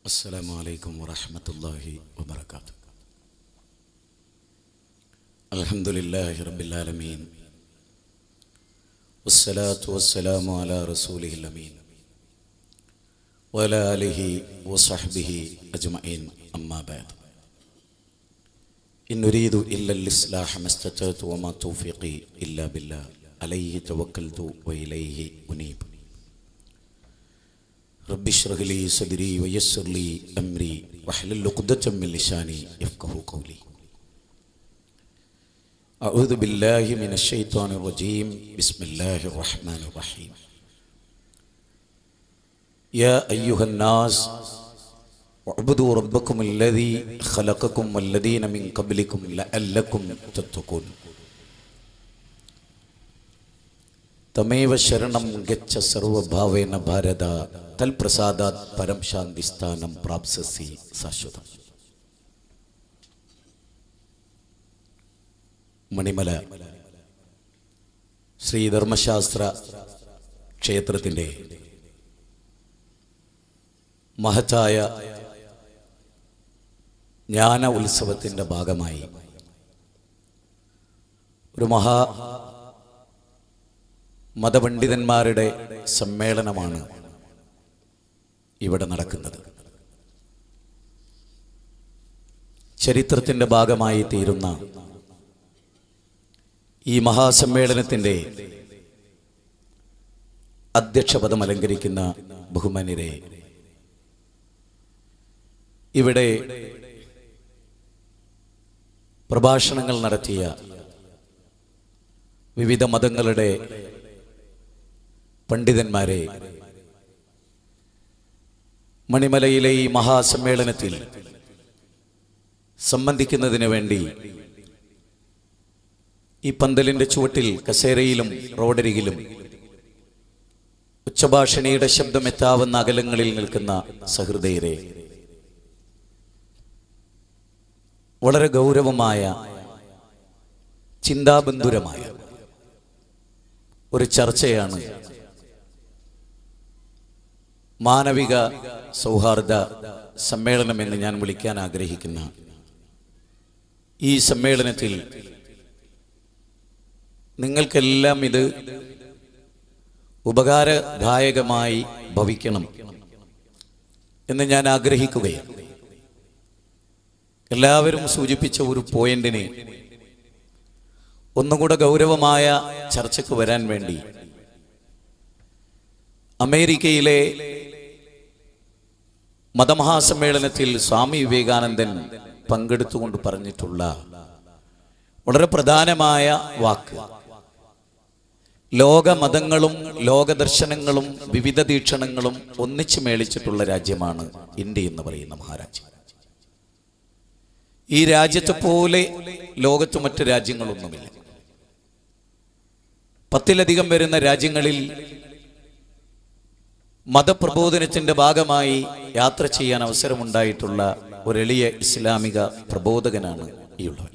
അസ്സലാമു അലൈക്കും വറഹ്മത്തുള്ളാഹി വബറകാതുഹു. അൽഹംദുലില്ലാഹി റബ്ബിൽ ആലമീൻ വസ്സലാത്തു വസ്സലാമു അലാ റസൂലിഹിൽ അമീൻ വഅലാ ആലിഹി വസഹ്ബിഹി അജ്മഈൻ. അമ്മാ ബഅദ്. ഇൻ ഉരീദു ഇല്ലൽ ഇസ്ലാഹ മസ്തതഅതു വമാ തൗഫീഖി ഇല്ലാ ബില്ലാഹ് അലൈഹി തവക്കൽതു വഇലൈഹി ഉനീബ്. رب اشرح لي صدري ويسر لي أمري واحلل عقدة من لساني يفقهوا قولي. أعوذ بالله من الشيطان الرجيم. بسم الله الرحمن الرحيم. يا أيها الناس اعبدوا ربكم الذي خلقكم والذين من قبلكم لعلكم تتقون. തമേവ ശരണം ഗച്ഛ സർവഭാവേന ഭാരത തൽപ്രസാദാത് പരം ശാന്തി സ്ഥാനം പ്രാപ്സ്യസി ശാശ്വതം. മണിമല ശ്രീ ധർമ്മശാസ്ത്ര ക്ഷേത്രത്തിൻ്റെ മഹത്തായ ജ്ഞാന ഉത്സവത്തിൻ്റെ ഭാഗമായി ഒരു മതപണ്ഡിതന്മാരുടെ സമ്മേളനമാണ് ഇവിടെ നടക്കുന്നത്. ചരിത്രത്തിൻ്റെ ഭാഗമായി തീരുന്ന ഈ മഹാസമ്മേളനത്തിൻ്റെ അധ്യക്ഷപദം അലങ്കരിക്കുന്ന ബഹുമാന്യരെ, ഇവിടെ പ്രഭാഷണങ്ങൾ നടത്തിയ വിവിധ മതങ്ങളുടെ പണ്ഡിതന്മാരെ, മണിമലയിലെ ഈ മഹാസമ്മേളനത്തിൽ സംബന്ധിക്കുന്നതിന് വേണ്ടി ഈ പന്തലിന്റെ ചുവട്ടിൽ കസേരയിലും റോഡരികിലും ഉച്ചഭാഷിണിയുടെ ശബ്ദം എത്താവുന്ന അകലങ്ങളിൽ നിൽക്കുന്ന സഹൃദയരെ, വളരെ ഗൗരവമായ ചിന്താബന്ധുരമായ ഒരു ചർച്ചയാണ് മാനവിക സൗഹാർദ്ദ സമ്മേളനം എന്ന് ഞാൻ വിളിക്കാൻ ആഗ്രഹിക്കുന്ന ഈ സമ്മേളനത്തിൽ നിങ്ങൾക്കെല്ലാം ഇത് ഉപകാരദായകമായി ഭവിക്കണം എന്ന് ഞാൻ ആഗ്രഹിക്കുകയാണ്. എല്ലാവരും സൂചിപ്പിച്ച ഒരു പോയിന്റിനെ ഒന്നുകൂടെ ഗൗരവമായ ചർച്ചയ്ക്ക് വരാൻ വേണ്ടി അമേരിക്കയിലെ മതമഹാസമ്മേളനത്തിൽ സ്വാമി വിവേകാനന്ദൻ പങ്കെടുത്തുകൊണ്ട് പറഞ്ഞിട്ടുള്ള വളരെ പ്രധാനമായ വാക്ക്, ലോകമതങ്ങളും ലോകദർശനങ്ങളും വിവിധ വീക്ഷണങ്ങളും ഒന്നിച്ചു മേളിച്ചിട്ടുള്ള രാജ്യമാണ് ഇന്ത്യ എന്ന് പറയുന്ന മഹാരാജ്യം. ഈ രാജ്യത്തെ പോലെ ലോകത്ത് മറ്റ് രാജ്യങ്ങളൊന്നുമില്ല. 10-ലധികം വരുന്ന രാജ്യങ്ങളിൽ മതപ്രബോധനത്തിന്റെ ഭാഗമായി യാത്ര ചെയ്യാൻ അവസരമുണ്ടായിട്ടുള്ള ഒരു എളിയ ഇസ്ലാമിക പ്രബോധകനാണ് ഈ ഉള്ളവൻ.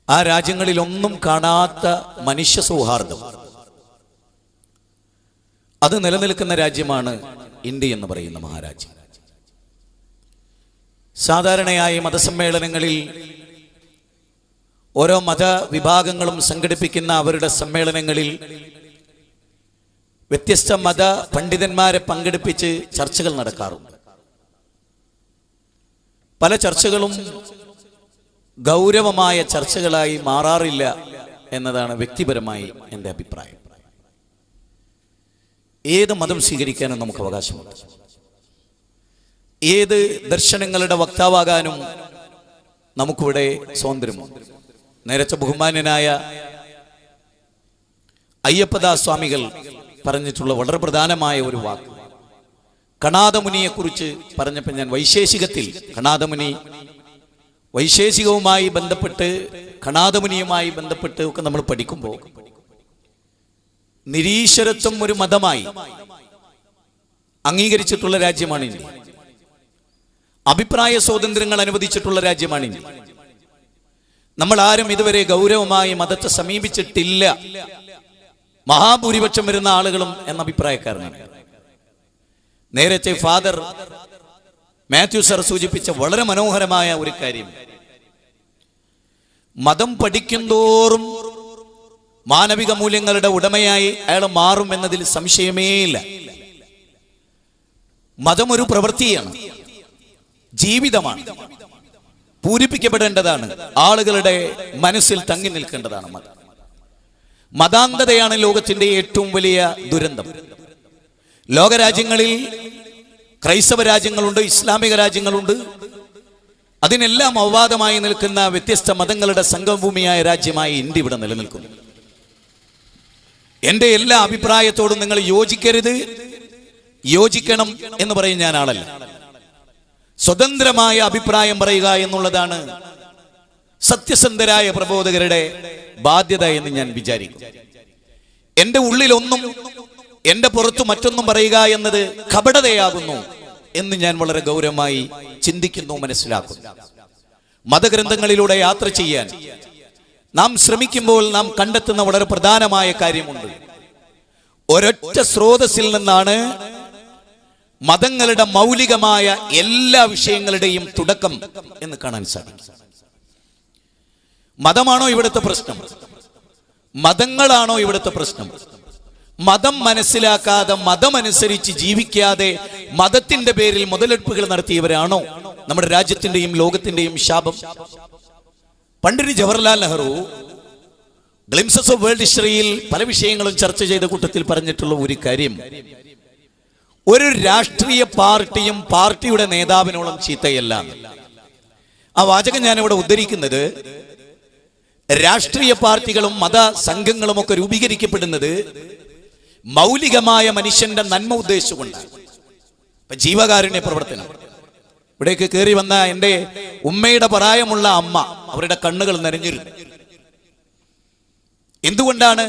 ആ രാജ്യങ്ങളിലൊന്നും കാണാത്ത മനുഷ്യ സൗഹാർദ്ദം അത് നിലനിൽക്കുന്ന രാജ്യമാണ് ഇന്ത്യ എന്ന് പറയുന്ന മഹാരാജ്യം. സാധാരണയായി മതസമ്മേളനങ്ങളിൽ ഓരോ മതവിഭാഗങ്ങളും സംഘടിപ്പിക്കുന്ന അവരുടെ സമ്മേളനങ്ങളിൽ വ്യത്യസ്ത മത പണ്ഡിതന്മാരെ പങ്കെടുപ്പിച്ച് ചർച്ചകൾ നടക്കാറുണ്ട്. പല ചർച്ചകളും ഗൗരവമായ ചർച്ചകളായി മാറാറില്ല എന്നതാണ് വ്യക്തിപരമായി എൻ്റെ അഭിപ്രായം. ഏത് മതം സ്വീകരിക്കാനും നമുക്ക് അവകാശമുണ്ട്. ഏത് ദർശനങ്ങളുടെ വക്താവാകാനും നമുക്കിവിടെ സ്വാതന്ത്ര്യമുണ്ട്. നേരത്തെ ബഹുമാന്യനായ അയ്യപ്പദാസ് സ്വാമികൾ പറഞ്ഞിട്ടുള്ള വളരെ പ്രധാനമായ ഒരു വാക്ക്, കണാദമുനിയെക്കുറിച്ച് പറഞ്ഞപ്പോൾ ഞാൻ വൈശേഷികത്തിൽ കണാദമുനി വൈശേഷികവുമായി ബന്ധപ്പെട്ട് കണാദമുനിയുമായി ബന്ധപ്പെട്ട് ഒക്കെ നമ്മൾ പഠിക്കുമ്പോൾ നിരീശ്വരത്വം ഒരു മതമായി അംഗീകരിച്ചിട്ടുള്ള രാജ്യമാണ് ഇന്ത്യ. അഭിപ്രായ സ്വാതന്ത്ര്യങ്ങൾ അനുവദിച്ചിട്ടുള്ള രാജ്യമാണ് ഇന്ത്യ. നമ്മൾ ആരും ഇതുവരെ ഗൗരവമായി മതത്തെ സമീപിച്ചിട്ടില്ല. മഹാഭൂരിപക്ഷം വരുന്ന ആളുകളും എന്ന അഭിപ്രായക്കാരനാണ്. നേരത്തെ ഫാദർ മാത്യു സർ സൂചിപ്പിച്ച വളരെ മനോഹരമായ ഒരു കാര്യം, മതം പഠിക്കുന്തോറും മാനവിക മൂല്യങ്ങളുടെ ഉടമയായി അയാൾ മാറും എന്നതിൽ സംശയമേയില്ല. മതം ഒരു പ്രവൃത്തിയാണ്, ജീവിതമാണ്, പൂരിപ്പിക്കപ്പെടേണ്ടതാണ്, ആളുകളുടെ മനസ്സിൽ തങ്ങി നിൽക്കേണ്ടതാണ് മതം. മതാന്ധതയാണ് ലോകത്തിന്റെ ഏറ്റവും വലിയ ദുരന്തം. ലോകരാജ്യങ്ങളിൽ ക്രൈസ്തവ രാജ്യങ്ങളുണ്ട്, ഇസ്ലാമിക രാജ്യങ്ങളുണ്ട്. അതിനെല്ലാം അപവാദമായി നിൽക്കുന്ന വ്യത്യസ്ത മതങ്ങളുടെ സംഗമഭൂമിയായ രാജ്യമായി ഇന്ത്യ ഇവിടെ നിലനിൽക്കുന്നു. എൻ്റെ എല്ലാ അഭിപ്രായത്തോടും നിങ്ങൾ യോജിക്കരുത്, യോജിക്കണം എന്ന് പറയും ഞാൻ ആളല്ല. സ്വതന്ത്രമായ അഭിപ്രായം പറയുക എന്നുള്ളതാണ് സത്യസന്ധരായ പ്രബോധകരുടെ ബാധ്യത എന്ന് ഞാൻ വിചാരിക്കും. എൻ്റെ ഉള്ളിലൊന്നും എൻ്റെ പുറത്തു മറ്റൊന്നും പറയുക എന്നത് കപടതയാകുന്നു എന്ന് ഞാൻ വളരെ ഗൗരവമായി ചിന്തിക്കുന്നു, മനസ്സിലാക്കുന്നു. മതഗ്രന്ഥങ്ങളിലൂടെ യാത്ര ചെയ്യാൻ നാം ശ്രമിക്കുമ്പോൾ നാം കണ്ടെത്തുന്ന വളരെ പ്രധാനമായ കാര്യമുണ്ട്. ഒരൊറ്റ സ്രോതസ്സിൽ നിന്നാണ് മതങ്ങളുടെ മൗലികമായ എല്ലാ വിഷയങ്ങളുടെയും തുടക്കം എന്ന് കാണാൻ സാധിക്കും. മതമാണോ ഇവിടുത്തെ പ്രശ്നം? മതങ്ങളാണോ ഇവിടുത്തെ പ്രശ്നം? മതം മനസ്സിലാക്കാതെ, മതമനുസരിച്ച് ജീവിക്കാതെ, മതത്തിന്റെ പേരിൽ മുതലെടുപ്പുകൾ നടത്തിയവരാണോ നമ്മുടെ രാജ്യത്തിന്റെയും ലോകത്തിന്റെയും ശാപം? Pandit Jawaharlal Nehru glimpses of world ഹിസ്റ്ററിയിൽ പല വിഷയങ്ങളും ചർച്ച ചെയ്ത കൂട്ടത്തിൽ പറഞ്ഞിട്ടുള്ള ഒരു കാര്യം, ഒരു രാഷ്ട്രീയ പാർട്ടിയും പാർട്ടിയുടെ നേതാവിനോളം ചീത്തയല്ല. ആ വാചകം ഞാനിവിടെ ഉദ്ധരിക്കുന്നത്, രാഷ്ട്രീയ പാർട്ടികളും മത സംഘങ്ങളും ഒക്കെ രൂപീകരിക്കപ്പെടുന്നത് മൗലികമായ മനുഷ്യന്റെ നന്മ ഉദ്ദേശിച്ചുകൊണ്ടാണ്. ഇപ്പൊ ജീവകാരുണ്യ പ്രവർത്തനം, ഇവിടേക്ക് കയറി വന്ന എൻ്റെ ഉമ്മയുടെ പ്രായമുള്ള അമ്മ, അവരുടെ കണ്ണുകൾ നനഞ്ഞിരുന്നു. എന്തുകൊണ്ടാണ്?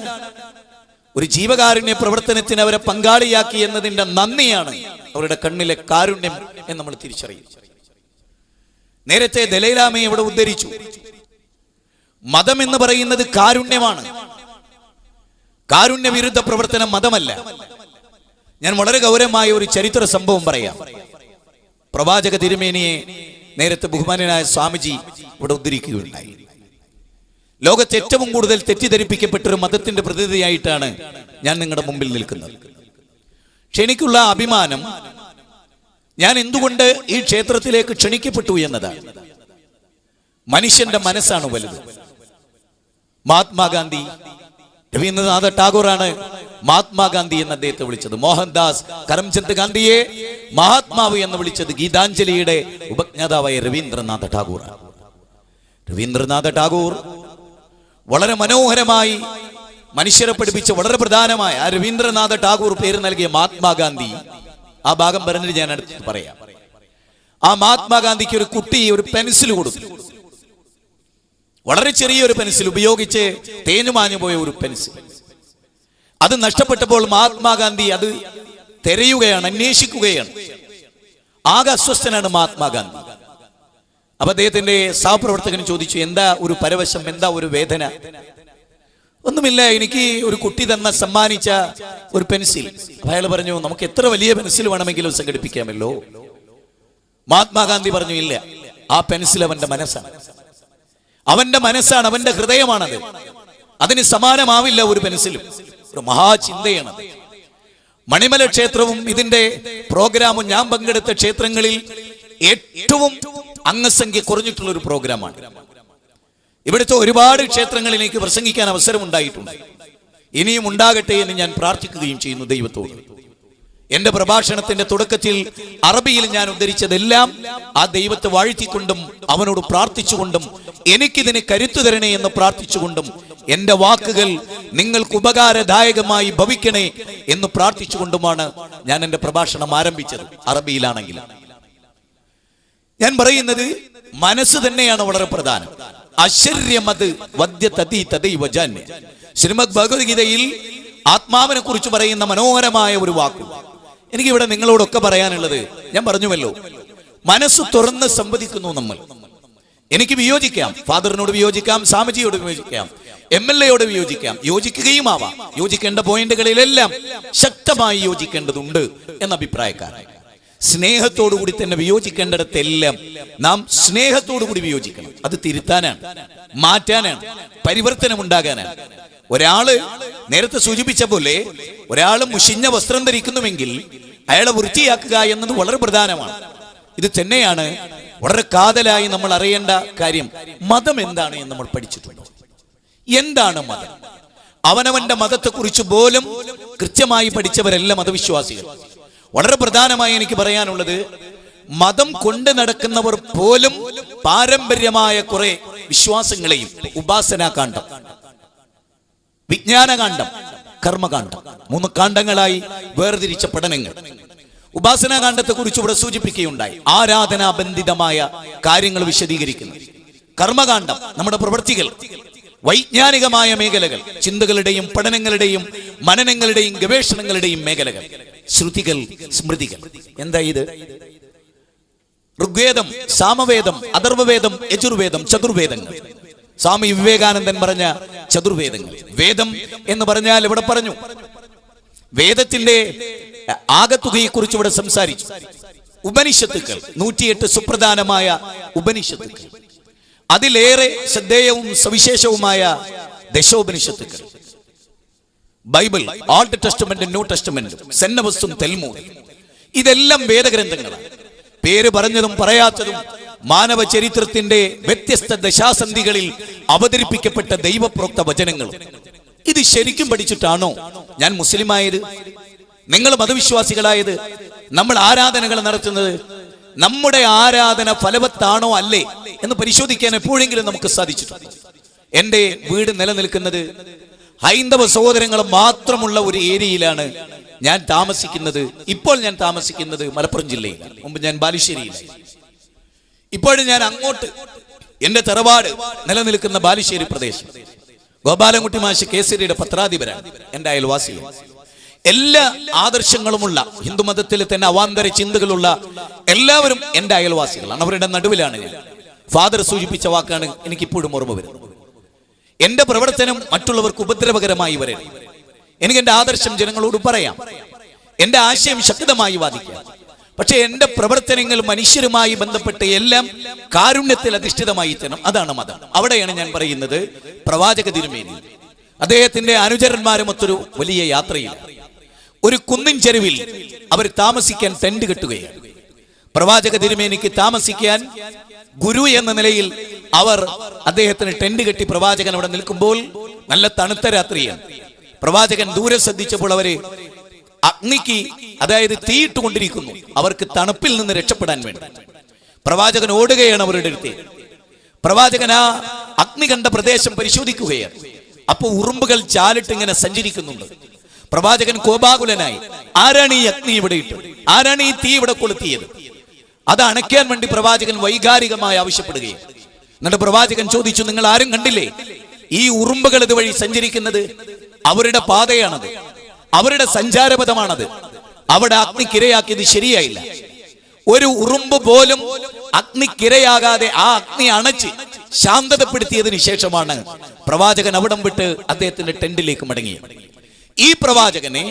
ഒരു ജീവകാരുണ്യ പ്രവർത്തനത്തിന് അവരെ പങ്കാളിയാക്കി എന്നതിന്റെ നന്ദിയാണ് അവരുടെ കണ്ണിലെ കാരുണ്യം എന്ന് നമ്മൾ തിരിച്ചറിയും. നേരത്തെ ദലൈലാമയെ ഇവിടെ ഉദ്ധരിച്ചു. മതം എന്ന് പറയുന്നത് കാരുണ്യമാണ്. കാരുണ്യ വിരുദ്ധ പ്രവർത്തനം മതമല്ല. ഞാൻ വളരെ ഗൗരവമായ ഒരു ചരിത്ര സംഭവം പറയാം. പ്രവാചക തിരുമേനിയെ നേരത്തെ ബഹുമാന്യനായ സ്വാമിജി ഇവിടെ ഉദ്ധരിക്കുകയുണ്ടായി. ലോകത്ത് ഏറ്റവും കൂടുതൽ തെറ്റിദ്ധരിപ്പിക്കപ്പെട്ടൊരു മതത്തിന്റെ പ്രതിനിധിയായിട്ടാണ് ഞാൻ നിങ്ങളുടെ മുമ്പിൽ നിൽക്കുന്നത്. പക്ഷെ എനിക്കുള്ള അഭിമാനം, ഞാൻ എന്തുകൊണ്ട് ഈ ക്ഷേത്രത്തിലേക്ക് ക്ഷണിക്കപ്പെട്ടു എന്നതാണ്. മനുഷ്യന്റെ മനസ്സാണ് വലുത്. മഹാത്മാഗാന്ധി, രവീന്ദ്രനാഥ ടാഗോറാണ് മഹാത്മാഗാന്ധി എന്ന് അദ്ദേഹത്തെ വിളിച്ചത്. മോഹൻദാസ് കരംചന്ദ് ഗാന്ധിയെ മഹാത്മാവ് എന്ന് വിളിച്ചത് ഗീതാഞ്ജലിയുടെ ഉപജ്ഞാതാവായ രവീന്ദ്രനാഥ ടാഗോർ. രവീന്ദ്രനാഥ ടാഗോർ വളരെ മനോഹരമായി മനുഷ്യരെ പഠിപ്പിച്ച വളരെ പ്രധാനമായ ആ രവീന്ദ്രനാഥ ടാഗോർ പേര് നൽകിയ മഹാത്മാഗാന്ധി, ആ ഭാഗം പറഞ്ഞിട്ട് ഞാൻ അടുത്ത് പറയാം. ആ മഹാത്മാഗാന്ധിക്ക് ഒരു കുട്ടി ഒരു പെൻസിൽ കൊടുത്തു. വളരെ ചെറിയൊരു പെൻസിൽ, ഉപയോഗിച്ച് തേഞ്ഞുമാഞ്ഞു പോയ ഒരു പെൻസിൽ. അത് നഷ്ടപ്പെട്ടപ്പോൾ മഹാത്മാഗാന്ധി അത് തിരയുകയാണ്, അന്വേഷിക്കുകയാണ്. ആകെ അസ്വസ്ഥനാണ് മഹാത്മാഗാന്ധി. അപ്പൊ അദ്ദേഹത്തിന്റെ സഹപ്രവർത്തകൻ ചോദിച്ചു, എന്താ ഒരു പരവശം, എന്താ ഒരു വേദന? ഒന്നുമില്ല, എനിക്ക് ഒരു കുട്ടി സമ്മാനിച്ച ഒരു പെൻസിൽ. അയാൾ പറഞ്ഞു, നമുക്ക് എത്ര വലിയ പെൻസിൽ വേണമെങ്കിലും സംഘടിപ്പിക്കാമല്ലോ. മഹാത്മാഗാന്ധി പറഞ്ഞു, ഇല്ല, ആ പെൻസിൽ അവന്റെ മനസ്സാണ്, അവന്റെ മനസ്സാണ്, അവന്റെ ഹൃദയമാണത്. അതിന് സമാനമാവില്ല ഒരു പെൻസിലും. ഒരു മഹാചിന്തയാണത്. മണിമല ക്ഷേത്രവും ഇതിന്റെ പ്രോഗ്രാമും ഞാൻ പങ്കെടുത്ത ക്ഷേത്രങ്ങളിൽ ഏറ്റവും അംഗസംഖ്യ കുറഞ്ഞിട്ടുള്ള ഒരു പ്രോഗ്രാമാണ്. ഇവിടുത്തെ ഒരുപാട് ക്ഷേത്രങ്ങളിൽ എനിക്ക് പ്രസംഗിക്കാൻ അവസരമുണ്ടായിട്ടുണ്ട്. ഇനിയും ഉണ്ടാകട്ടെ എന്ന് ഞാൻ പ്രാർത്ഥിക്കുകയും ചെയ്യുന്നു ദൈവത്തോട്. എന്റെ പ്രഭാഷണത്തിന്റെ തുടക്കത്തിൽ അറബിയിൽ ഞാൻ ഉദ്ധരിച്ചതെല്ലാം ആ ദൈവത്തെ വാഴ്ത്തിക്കൊണ്ടും അവനോട് പ്രാർത്ഥിച്ചുകൊണ്ടും എനിക്കിതിന് കരുത്തു തരണേ എന്ന് പ്രാർത്ഥിച്ചുകൊണ്ടും എന്റെ വാക്കുകൾ നിങ്ങൾക്ക് ഉപകാരദായകമായി ഭവിക്കണേ എന്ന് പ്രാർത്ഥിച്ചുകൊണ്ടുമാണ് ഞാൻ എന്റെ പ്രഭാഷണം ആരംഭിച്ചത്, അറബിയിലാണെങ്കിൽ. ഞാൻ പറയുന്നത് മനസ്സ് തന്നെയാണ് വളരെ പ്രധാനം. ശ്രീമദ് ഭഗവത്ഗീതയിൽ ആത്മാവിനെ കുറിച്ച് പറയുന്ന മനോഹരമായ ഒരു വാക്ക് എനിക്കിവിടെ നിങ്ങളോടൊക്കെ പറയാനുള്ളത് ഞാൻ പറഞ്ഞുവല്ലോ. മനസ്സ് തുറന്ന് സംവദിക്കുന്നു നമ്മൾ. എനിക്ക് വിയോജിക്കാം, ഫാദറിനോട് വിയോജിക്കാം, സ്വാമിജിയോട് വിയോജിക്കാം, MLA-യോട് വിയോജിക്കാം, യോജിക്കുകയും ആവാം. യോജിക്കേണ്ട പോയിന്റുകളിലെല്ലാം ശക്തമായി യോജിക്കേണ്ടതുണ്ട് എന്ന അഭിപ്രായക്കാരാണ്. സ്നേഹത്തോടു കൂടി തന്നെ വിയോജിക്കേണ്ടിടത്തെല്ലാം നാം സ്നേഹത്തോടു കൂടി വിയോജിക്കണം. അത് തിരുത്താനാണ്, മാറ്റാനാണ്, പരിവർത്തനം ഉണ്ടാകാനാണ്. ഒരാള് നേരത്തെ സൂചിപ്പിച്ച പോലെ ഒരാള് മുഷിഞ്ഞ വസ്ത്രം ധരിക്കുന്നുവെങ്കിൽ അയാളെ വൃത്തിയാക്കുക എന്നത് വളരെ പ്രധാനമാണ്. ഇത് തന്നെയാണ് വളരെ കാതലായി നമ്മൾ അറിയേണ്ട കാര്യം. മതം എന്താണ് എന്ന് നമ്മൾ പഠിച്ചിട്ടുണ്ടോ? എന്താണ് മതം? അവനവന്റെ മതത്തെക്കുറിച്ച് പോലും കൃത്യമായി പഠിച്ചവരല്ല മതവിശ്വാസികൾ. വളരെ പ്രധാനമായി എനിക്ക് പറയാനുള്ളത്, മതം കൊണ്ട് നടക്കുന്നവർ പോലും പാരമ്പര്യമായ കുറെ വിശ്വാസങ്ങളെയും, ഉപാസനാകാന്ഡം, വിജ്ഞാനകാന്ഡം, കർമ്മകാന്ഡം, 3 കാണ്ഡങ്ങളായി വേർതിരിച്ച പഠനങ്ങൾ. ഉപാസനാകാന്ഡത്തെ കുറിച്ച് ഇവിടെ സൂചിപ്പിക്കുകയുണ്ടായി. ആരാധനാബന്ധിതമായ കാര്യങ്ങൾ വിശദീകരിക്കുന്നു. കർമ്മകാന്ഡം നമ്മുടെ പ്രവൃത്തികൾ, വൈജ്ഞാനികമായ മേഖലകൾ, ചിന്തകളുടെയും പഠനങ്ങളുടെയും മനനങ്ങളുടെയും ഗവേഷണങ്ങളുടെയും മേഖലകൾ, ശ്രുതികൾ, സ്മൃതികൾ. എന്താ ഇത്? ഋഗ്വേദം, സാമവേദം, അഥർവവേദം, യജുർവേദം, ചതുർവേദങ്ങൾ. സ്വാമി വിവേകാനന്ദൻ പറഞ്ഞ ചതുർവേദങ്ങൾ. വേദം എന്ന് പറഞ്ഞാൽ ഇവിടെ പറഞ്ഞു, വേദത്തിന്റെ ആകത്തുകയെ കുറിച്ച് ഇവിടെ സംസാരിച്ചു. ഉപനിഷത്തുക്കൾ, 108 സുപ്രധാനമായ ഉപനിഷത്തുക്കൾ, അതിലേറെ ശ്രദ്ധേയവും സവിശേഷവുമായ ദശോപനിഷത്തുക്കൾ, ബൈബിൾ, ഓൾഡ് ടെസ്റ്റമെന്റും ന്യൂ ടെസ്റ്റമെന്റും, സെന്നവസ്തും തെൽമൂദും, ഇതെല്ലാം വേദഗ്രന്ഥങ്ങളാണ്. പേര് പറഞ്ഞതും പറയാത്തതും മാനവ ചരിത്രത്തിന്റെ വ്യത്യസ്ത ദശാസന്ധികളിൽ അവതരിപ്പിക്കപ്പെട്ട ദൈവപ്രോക്ത വചനങ്ങളും. ഇത് ശരിക്കും പഠിച്ചിട്ടാണോ ഞാൻ മുസ്ലിമായത്, നിങ്ങൾ മതവിശ്വാസികളായത്, നമ്മൾ ആരാധനകൾ നടത്തുന്നത്? നമ്മുടെ ആരാധന ഫലവത്താണോ അല്ലേ എന്ന് പരിശോധിക്കാൻ എപ്പോഴെങ്കിലും നമുക്ക് സാധിച്ചിട്ടുണ്ട്? എന്റെ വീട് നിലനിൽക്കുന്നത് ഹൈന്ദവ സഹോദരങ്ങൾ മാത്രമുള്ള ഒരു ഏരിയയിലാണ് ഞാൻ താമസിക്കുന്നത്. ഇപ്പോൾ ഞാൻ താമസിക്കുന്നത് മലപ്പുറം ജില്ലയിലാണ്. മുമ്പ് ഞാൻ ബാലുശ്ശേരിയിലായി. ഇപ്പോഴും ഞാൻ അങ്ങോട്ട്, എന്റെ തറവാട് നിലനിൽക്കുന്ന ബാലുശ്ശേരി പ്രദേശം. ഗോപാലൻകുട്ടി മാഷ് കേസരിയുടെ പത്രാധിപരാണ് എന്റെ അയൽവാസികൾ. എല്ലാ ആദർശങ്ങളുമുള്ള, ഹിന്ദുമതത്തിൽ തന്നെ അവാന്തര ചിന്തകളുള്ള എല്ലാവരും എന്റെ അയൽവാസികളാണ്. അവരുടെ നടുവിലാണ് ഞാൻ. ഫാദർ സൂചിപ്പിച്ച വാക്കാണ് എനിക്കിപ്പോഴും ഓർമ്മ വരുന്നത്. എന്റെ പ്രവർത്തനം മറ്റുള്ളവർക്ക് ഉപദ്രവകരമായി വരരുത്. എനിക്ക് എന്റെ ആദർശം ജനങ്ങളോട് പറയാം, എന്റെ ആശയം ശക്തമായി വാദിക്കാം. പക്ഷെ എന്റെ പ്രവർത്തനങ്ങൾ മനുഷ്യരുമായി ബന്ധപ്പെട്ട് എല്ലാം കാരുണ്യത്തിൽ അധിഷ്ഠിതമായി തരണം. അതാണ് മതം. അവിടെയാണ് ഞാൻ പറയുന്നത്, പ്രവാചക തിരുമേനി അദ്ദേഹത്തിന്റെ അനുചരന്മാരുമൊത്തൊരു വലിയ യാത്രയിൽ ഒരു കുന്നിൻ ചെരുവിൽ അവർ താമസിക്കാൻ ടെന്റ് കെട്ടുകയാണ്. പ്രവാചക തിരുമേനിക്ക് താമസിക്കാൻ ഗുരു എന്ന നിലയിൽ അവർ അദ്ദേഹത്തിന് ടെന്റ് കെട്ടി പ്രവാചകൻ അവിടെ നിൽക്കുമ്പോൾ നല്ല തണുത്ത രാത്രിയാണ്. പ്രവാചകൻ ദൂരെ ശ്രദ്ധിച്ചപ്പോൾ അവര് അഗ്നിക്ക്, അതായത് തീയിട്ടുകൊണ്ടിരിക്കുന്നു. അവർക്ക് തണുപ്പിൽ നിന്ന് രക്ഷപ്പെടാൻ വേണ്ടി പ്രവാചകൻ ഓടുകയാണ് അവരുടെ അടുത്തേക്ക്. പ്രവാചകൻ ആ അഗ്നി കണ്ട പ്രദേശം പരിശോധിക്കുകയാണ്. അപ്പൊ ഉറുമ്പുകൾ ചാലിട്ട് ഇങ്ങനെ സഞ്ചരിക്കുന്നുണ്ട്. പ്രവാചകൻ കോപാകുലനായി, ആരാണ് ഈ അഗ്നി ഇവിടെ ഇട്ടത്? ആരാണ് ഈ തീ ഇവിടെ കൊളുത്തിയത്? അത് അണയ്ക്കാൻ വേണ്ടി പ്രവാചകൻ വൈകാരികമായി ആവശ്യപ്പെടുകയും. എന്നിട്ട് പ്രവാചകൻ ചോദിച്ചു, നിങ്ങൾ ആരും കണ്ടില്ലേ ഈ ഉറുമ്പുകൾ ഇതുവഴി സഞ്ചരിക്കുന്നത്? അവരുടെ പാതയാണത്, അവരുടെ സഞ്ചാരപഥമാണത്. അവിടെ അഗ്നിക്കിരയാക്കിയത് ശരിയായില്ല. ഒരു ഉറുമ്പ് പോലും അഗ്നിക്കിരയാകാതെ ആ അഗ്നി അണച്ച് ശാന്തതപ്പെടുത്തിയതിനു ശേഷമാണ് പ്രവാചകൻ അവിടം വിട്ട് അദ്ദേഹത്തിന്റെ ടെന്റിലേക്ക് മടങ്ങിയത്. ഈ പ്രവാചകനെ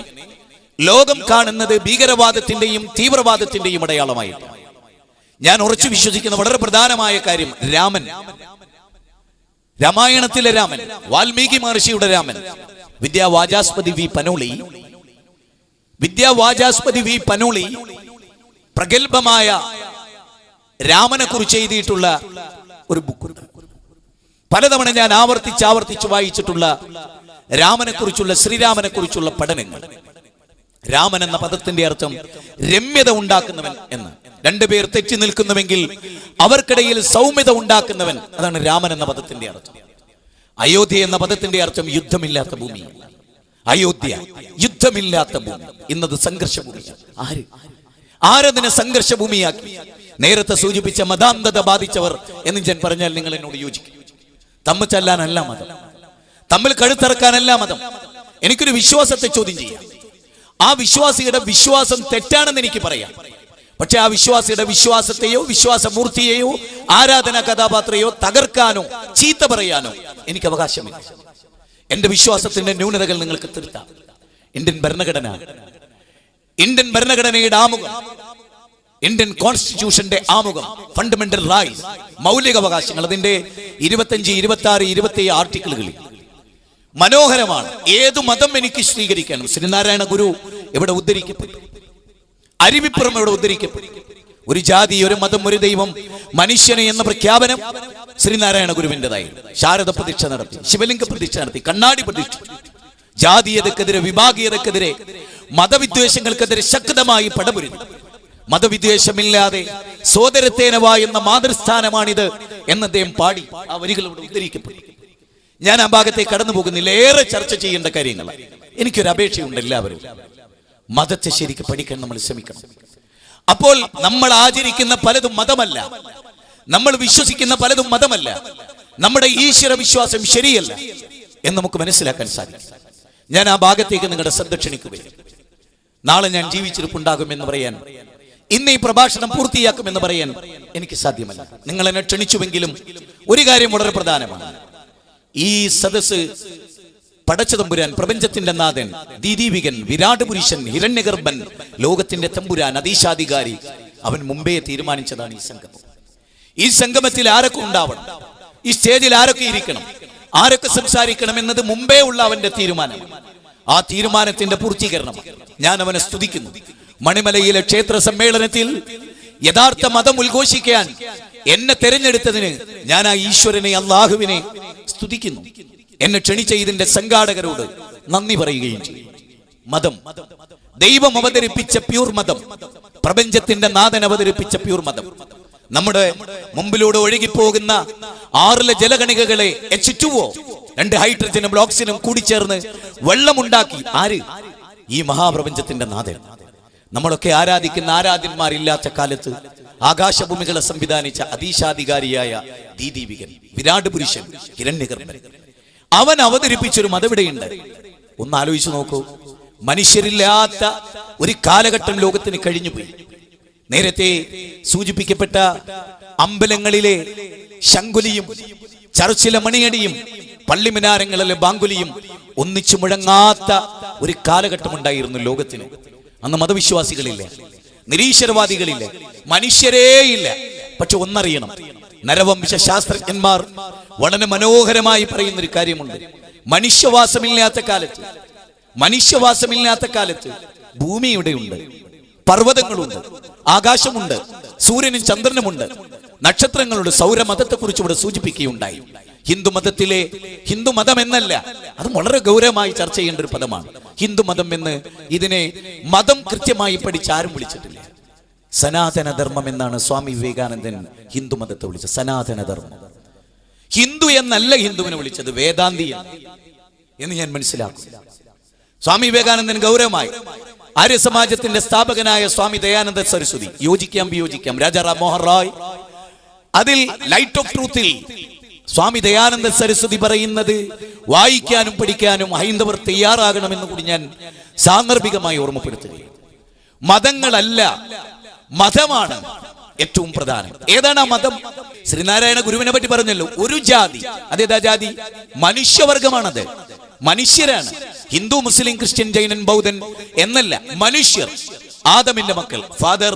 ലോകം കാണുന്നത് ഭീകരവാദത്തിന്റെയും തീവ്രവാദത്തിന്റെയും അടയാളമായിട്ടാണ്. ഞാൻ ഉറച്ചു വിശ്വസിക്കുന്ന വളരെ പ്രധാനമായ കാര്യം, രാമൻ, രാമായണത്തിലെ രാമൻ, വാൽമീകി മഹർഷിയുടെ രാമൻ, വിദ്യാവാചസ്പതി വി പനോളി പ്രഗത്ഭമായ രാമനെ കുറിച്ച് എഴുതിയിട്ടുള്ള ഒരു ബുക്കുണ്ട്. പലതവണ ഞാൻ ആവർത്തിച്ച് വായിച്ചിട്ടുള്ള രാമനെ കുറിച്ചുള്ള, ശ്രീരാമനെ കുറിച്ചുള്ള പഠനങ്ങൾ. രാമൻ എന്ന പദത്തിന്റെ അർത്ഥം രമ്യത ഉണ്ടാക്കുന്നവൻ എന്ന്. രണ്ടുപേർ തെറ്റി നിൽക്കുന്നുവെങ്കിൽ അവർക്കിടയിൽ സൗമ്യത ഉണ്ടാക്കുന്നവൻ, അതാണ് രാമൻ എന്ന പദത്തിന്റെ അർത്ഥം. അയോധ്യ എന്ന പദത്തിന്റെ അർത്ഥം യുദ്ധമില്ലാത്ത ഭൂമി. അയോധ്യ യുദ്ധമില്ലാത്ത ഭൂമി, ഇന്നത് സംഘർഷഭൂമിയാണ്. ആരതിനെ സംഘർഷഭൂമിയാക്കി? നേരത്തെ സൂചിപ്പിച്ച മതാന്ധത ബാധിച്ചവർ എന്ന് ഞാൻ പറഞ്ഞാൽ നിങ്ങൾ എന്നോട് യോജിക്കും. തമ്മിൽ ചൊല്ലാനല്ല മതം, തമ്മിൽ കഴുത്തിറക്കാനല്ല മതം. എനിക്കൊരു വിശ്വാസത്തെ ചോദ്യം ചെയ്യാം. ആ വിശ്വാസിയുടെ വിശ്വാസം തെറ്റാണെന്ന് എനിക്ക് പറയാം. പക്ഷെ ആ വിശ്വാസിയുടെ വിശ്വാസത്തെയോ വിശ്വാസമൂർത്തിയെയോ ആരാധനാ കഥാപാത്രയോ തകർക്കാനോ ചീത്ത പറയാനോ എനിക്ക് അവകാശമില്ല. എന്റെ വിശ്വാസത്തിന്റെ ന്യൂനതകൾ നിങ്ങൾക്ക് തിരുത്താം. ഇന്ത്യൻ ഭരണഘടനയുടെ ആമുഖം ഇന്ത്യൻ കോൺസ്റ്റിറ്റ്യൂഷന്റെ ആമുഖം, ഫണ്ടമെന്റൽ റൈറ്റ്സ്, മൗലികാവകാശങ്ങൾ, അതിന്റെ 25, 26, 27 ആർട്ടിക്കിളുകളിൽ മനോഹരമാണ്. ഏതു മതം എനിക്ക് സ്വീകരിക്കണം. ശ്രീനാരായണ ഗുരു എവിടെ ഉദ്ധരിക്കപ്പെട്ടു? അരുവിപ്പുറം എവിടെ ഉദ്ധരിക്കപ്പെട്ടു? ഒരു ജാതി, ഒരു മതം, ഒരു ദൈവം, മനുഷ്യനെ എന്ന പ്രഖ്യാപനം ശ്രീനാരായണ ഗുരുവിൻ്റെതായി. ശാരദ പ്രതിഷ്ഠ നടത്തി, ശിവലിംഗ പ്രതിഷ്ഠ നടത്തി, കണ്ണാടി പ്രതിഷ്ഠ. ജാതീയതക്കെതിരെ, വിഭാഗീയതക്കെതിരെ, മതവിദ്വേഷങ്ങൾക്കെതിരെ ശക്തമായി പടപൊരുതി. മതവിദ്വേഷമില്ലാതെ സോദരത്തേനവ എന്ന മാതൃസ്ഥാനമാണിത് എന്ന് അദ്ദേഹം പാടി. ആ വരികളോട് ഉദ്ധരിക്കപ്പെട്ടു. ഞാൻ ആ ഭാഗത്തേക്ക് കടന്നു പോകുന്നില്ല. ഏറെ ചർച്ച ചെയ്യേണ്ട കാര്യങ്ങൾ. എനിക്കൊരു അപേക്ഷയുണ്ട്, എല്ലാവരും മതത്തെ ശരിക്ക് പഠിക്കാൻ നമ്മൾ ശ്രമിക്കണം. അപ്പോൾ നമ്മൾ ആചരിക്കുന്ന പലതും മതമല്ല, നമ്മൾ വിശ്വസിക്കുന്ന പലതും മതമല്ല, നമ്മുടെ ഈശ്വര വിശ്വാസം ശരിയല്ല എന്ന് നമുക്ക് മനസ്സിലാക്കാൻ സാധിക്കും. ഞാൻ ആ ഭാഗത്തേക്ക് നിങ്ങളുടെ ശ്രദ്ധ ക്ഷണിക്കുകയും, നാളെ ഞാൻ ജീവിച്ചിരിപ്പുണ്ടാകുമെന്ന് പറയാൻ, ഇന്ന് ഈ പ്രഭാഷണം പൂർത്തിയാക്കുമെന്ന് പറയാൻ എനിക്ക് സാധ്യമല്ല. നിങ്ങൾ എന്നെ ക്ഷണിച്ചുവെങ്കിലും ഒരു കാര്യം വളരെ പ്രധാനമാണ്. ഈ സദസ് പടച്ചതമ്പുരാൻ, പ്രപഞ്ചത്തിന്റെ നാഥൻ, ദീദീവികൻ, വിരാട് പുരുഷൻ, ഹിരണ്യഗർഭൻ, ലോകത്തിന്റെ തമ്പുരാൻ, അതീശാധികാരി, അവൻ മുമ്പേ തീരുമാനിച്ചതാണ് ഈ സംഗമം. ഈ സംഗമത്തിൽ ആരൊക്കെ ഉണ്ടാവണം, ഈ സ്റ്റേജിൽ ആരൊക്കെ ഇരിക്കണം, ആരൊക്കെ സംസാരിക്കണം എന്നത് മുമ്പേ ഉള്ള അവന്റെ തീരുമാനം. ആ തീരുമാനത്തിന്റെ പൂർത്തീകരണം ഞാൻ അവനെ സ്തുതിക്കുന്നു. മണിമലയിലെ ക്ഷേത്ര സമ്മേളനത്തിൽ യഥാർത്ഥ മതം ഉദ്ഘോഷിക്കാൻ എന്നെ തെരഞ്ഞെടുത്തതിന് ഞാൻ ആ ഈശ്വരനെ, അള്ളാഹുവിനെ സ്തുതിക്കുന്നു. എന്നെ ക്ഷണിച്ച ഇതിന്റെ സംഘാടകരോട് നന്ദി പറയുകയും ചെയ്യും. മതം, ദൈവം അവതരിപ്പിച്ച പ്യൂർ മതം, പ്രപഞ്ചത്തിന്റെ നാഥൻ അവതരിപ്പിച്ച പ്യൂർ മതം. നമ്മുടെ മുമ്പിലൂടെ ഒഴുകിപ്പോകുന്ന 6 ജലകണികകളെ H2O, 2 ഹൈഡ്രജനും ഓക്സിജനും കൂടിച്ചേർന്ന് വെള്ളമുണ്ടാക്കി ആര്? ഈ മഹാപ്രപഞ്ചത്തിന്റെ നാഥൻ. നമ്മളൊക്കെ ആരാധിക്കുന്ന ആരാധ്യന്മാരില്ലാത്ത കാലത്ത് ആകാശഭൂമികളെ സംവിധാനിച്ച അതീശാധികാരിയായ ദീദീവികൻ, വിരാട് പുരുഷൻ, ഹിരണ്യഗർഭൻ, അവൻ അവതരിപ്പിച്ചൊരു മതവിടെയുണ്ട്. ഒന്ന് ആലോചിച്ചു നോക്കൂ. മനുഷ്യരില്ലാത്ത ഒരു കാലഘട്ടം ലോകത്തിന് കഴിഞ്ഞുപോയി. നേരത്തെ സൂചിപ്പിക്കപ്പെട്ട അമ്പലങ്ങളിലെ ശങ്കുലിയും ചർച്ചിലെ മണിയടിയും പള്ളിമിനാരങ്ങളിലെ ബാങ്കുലിയും ഒന്നിച്ചു മുഴങ്ങാത്ത ഒരു കാലഘട്ടം ഉണ്ടായിരുന്നു ലോകത്തിന്. അന്ന് മതവിശ്വാസികളില്ല, നിരീശ്വരവാദികളില്ല, മനുഷ്യരേയില്ല. പക്ഷെ ഒന്നറിയണം, നരവംശ ശാസ്ത്രജ്ഞന്മാർ വളരെ മനോഹരമായി പറയുന്നൊരു കാര്യമുണ്ട്. മനുഷ്യവാസമില്ലാത്ത കാലത്ത് ഭൂമി ഇവിടെയുണ്ട്, പർവ്വതങ്ങളുണ്ട്, ആകാശമുണ്ട്, സൂര്യനും ചന്ദ്രനുമുണ്ട്, നക്ഷത്രങ്ങളുടെ സൗരമതത്തെ കുറിച്ച് ഇവിടെ സൂചിപ്പിക്കുകയുണ്ടായി. ഹിന്ദുമതം എന്നല്ല, അത് വളരെ ഗൗരവമായി ചർച്ച ചെയ്യേണ്ട ഒരു പദമാണ്. ഹിന്ദുമതം എന്ന് ഇതിനെ മതം കൃത്യമായി പഠിച്ച് ആരും വിളിച്ചിട്ടില്ല. സനാതനധർമ്മം എന്നാണ് സ്വാമി വിവേകാനന്ദൻ ഹിന്ദുമതത്തെ വിളിച്ചത്. സനാതനധർമ്മം. ഹിന്ദു എന്നല്ല ഹിന്ദുവിനെ വിളിച്ചത്, വേദാന്തി എന്ന് ഞാൻ മനസ്സിലാക്കും. സ്വാമി വിവേകാനന്ദൻ ഗൗരവമായി ആര്യസമാജത്തിന്റെ സ്ഥാപകനായ സ്വാമി ദയാനന്ദ സരസ്വതി, യോജിക്കാം വിയോജിക്കാം, രാജാറാം മോഹൻ റോയ്, അതിൽ ലൈറ്റ് ഓഫ് ട്രൂത്തിൽ സ്വാമി ദയാനന്ദ സരസ്വതി പറയുന്നത് വായിക്കാനും പഠിക്കാനും ഹൈന്ദവർ തയ്യാറാകണമെന്ന് കൂടി ഞാൻ സാന്ദർഭികമായി ഓർമ്മപ്പെടുത്തുകയാണ്. മതങ്ങളല്ല, മതമാണ് ഏറ്റവും പ്രധാനം. ഏതാണ് ആ മതം? ശ്രീനാരായണ ഗുരുവിനെ പറ്റി പറഞ്ഞല്ലോ, ഒരു ജാതി. അതേതാ ജാതി? മനുഷ്യവർഗമാണത്, മനുഷ്യരാണ്. ഹിന്ദു, മുസ്ലിം, ക്രിസ്ത്യൻ, ജൈനൻ, ബൗദ്ധൻ എന്നല്ല, മനുഷ്യർ, ആദമിന്റെ മക്കൾ. ഫാദർ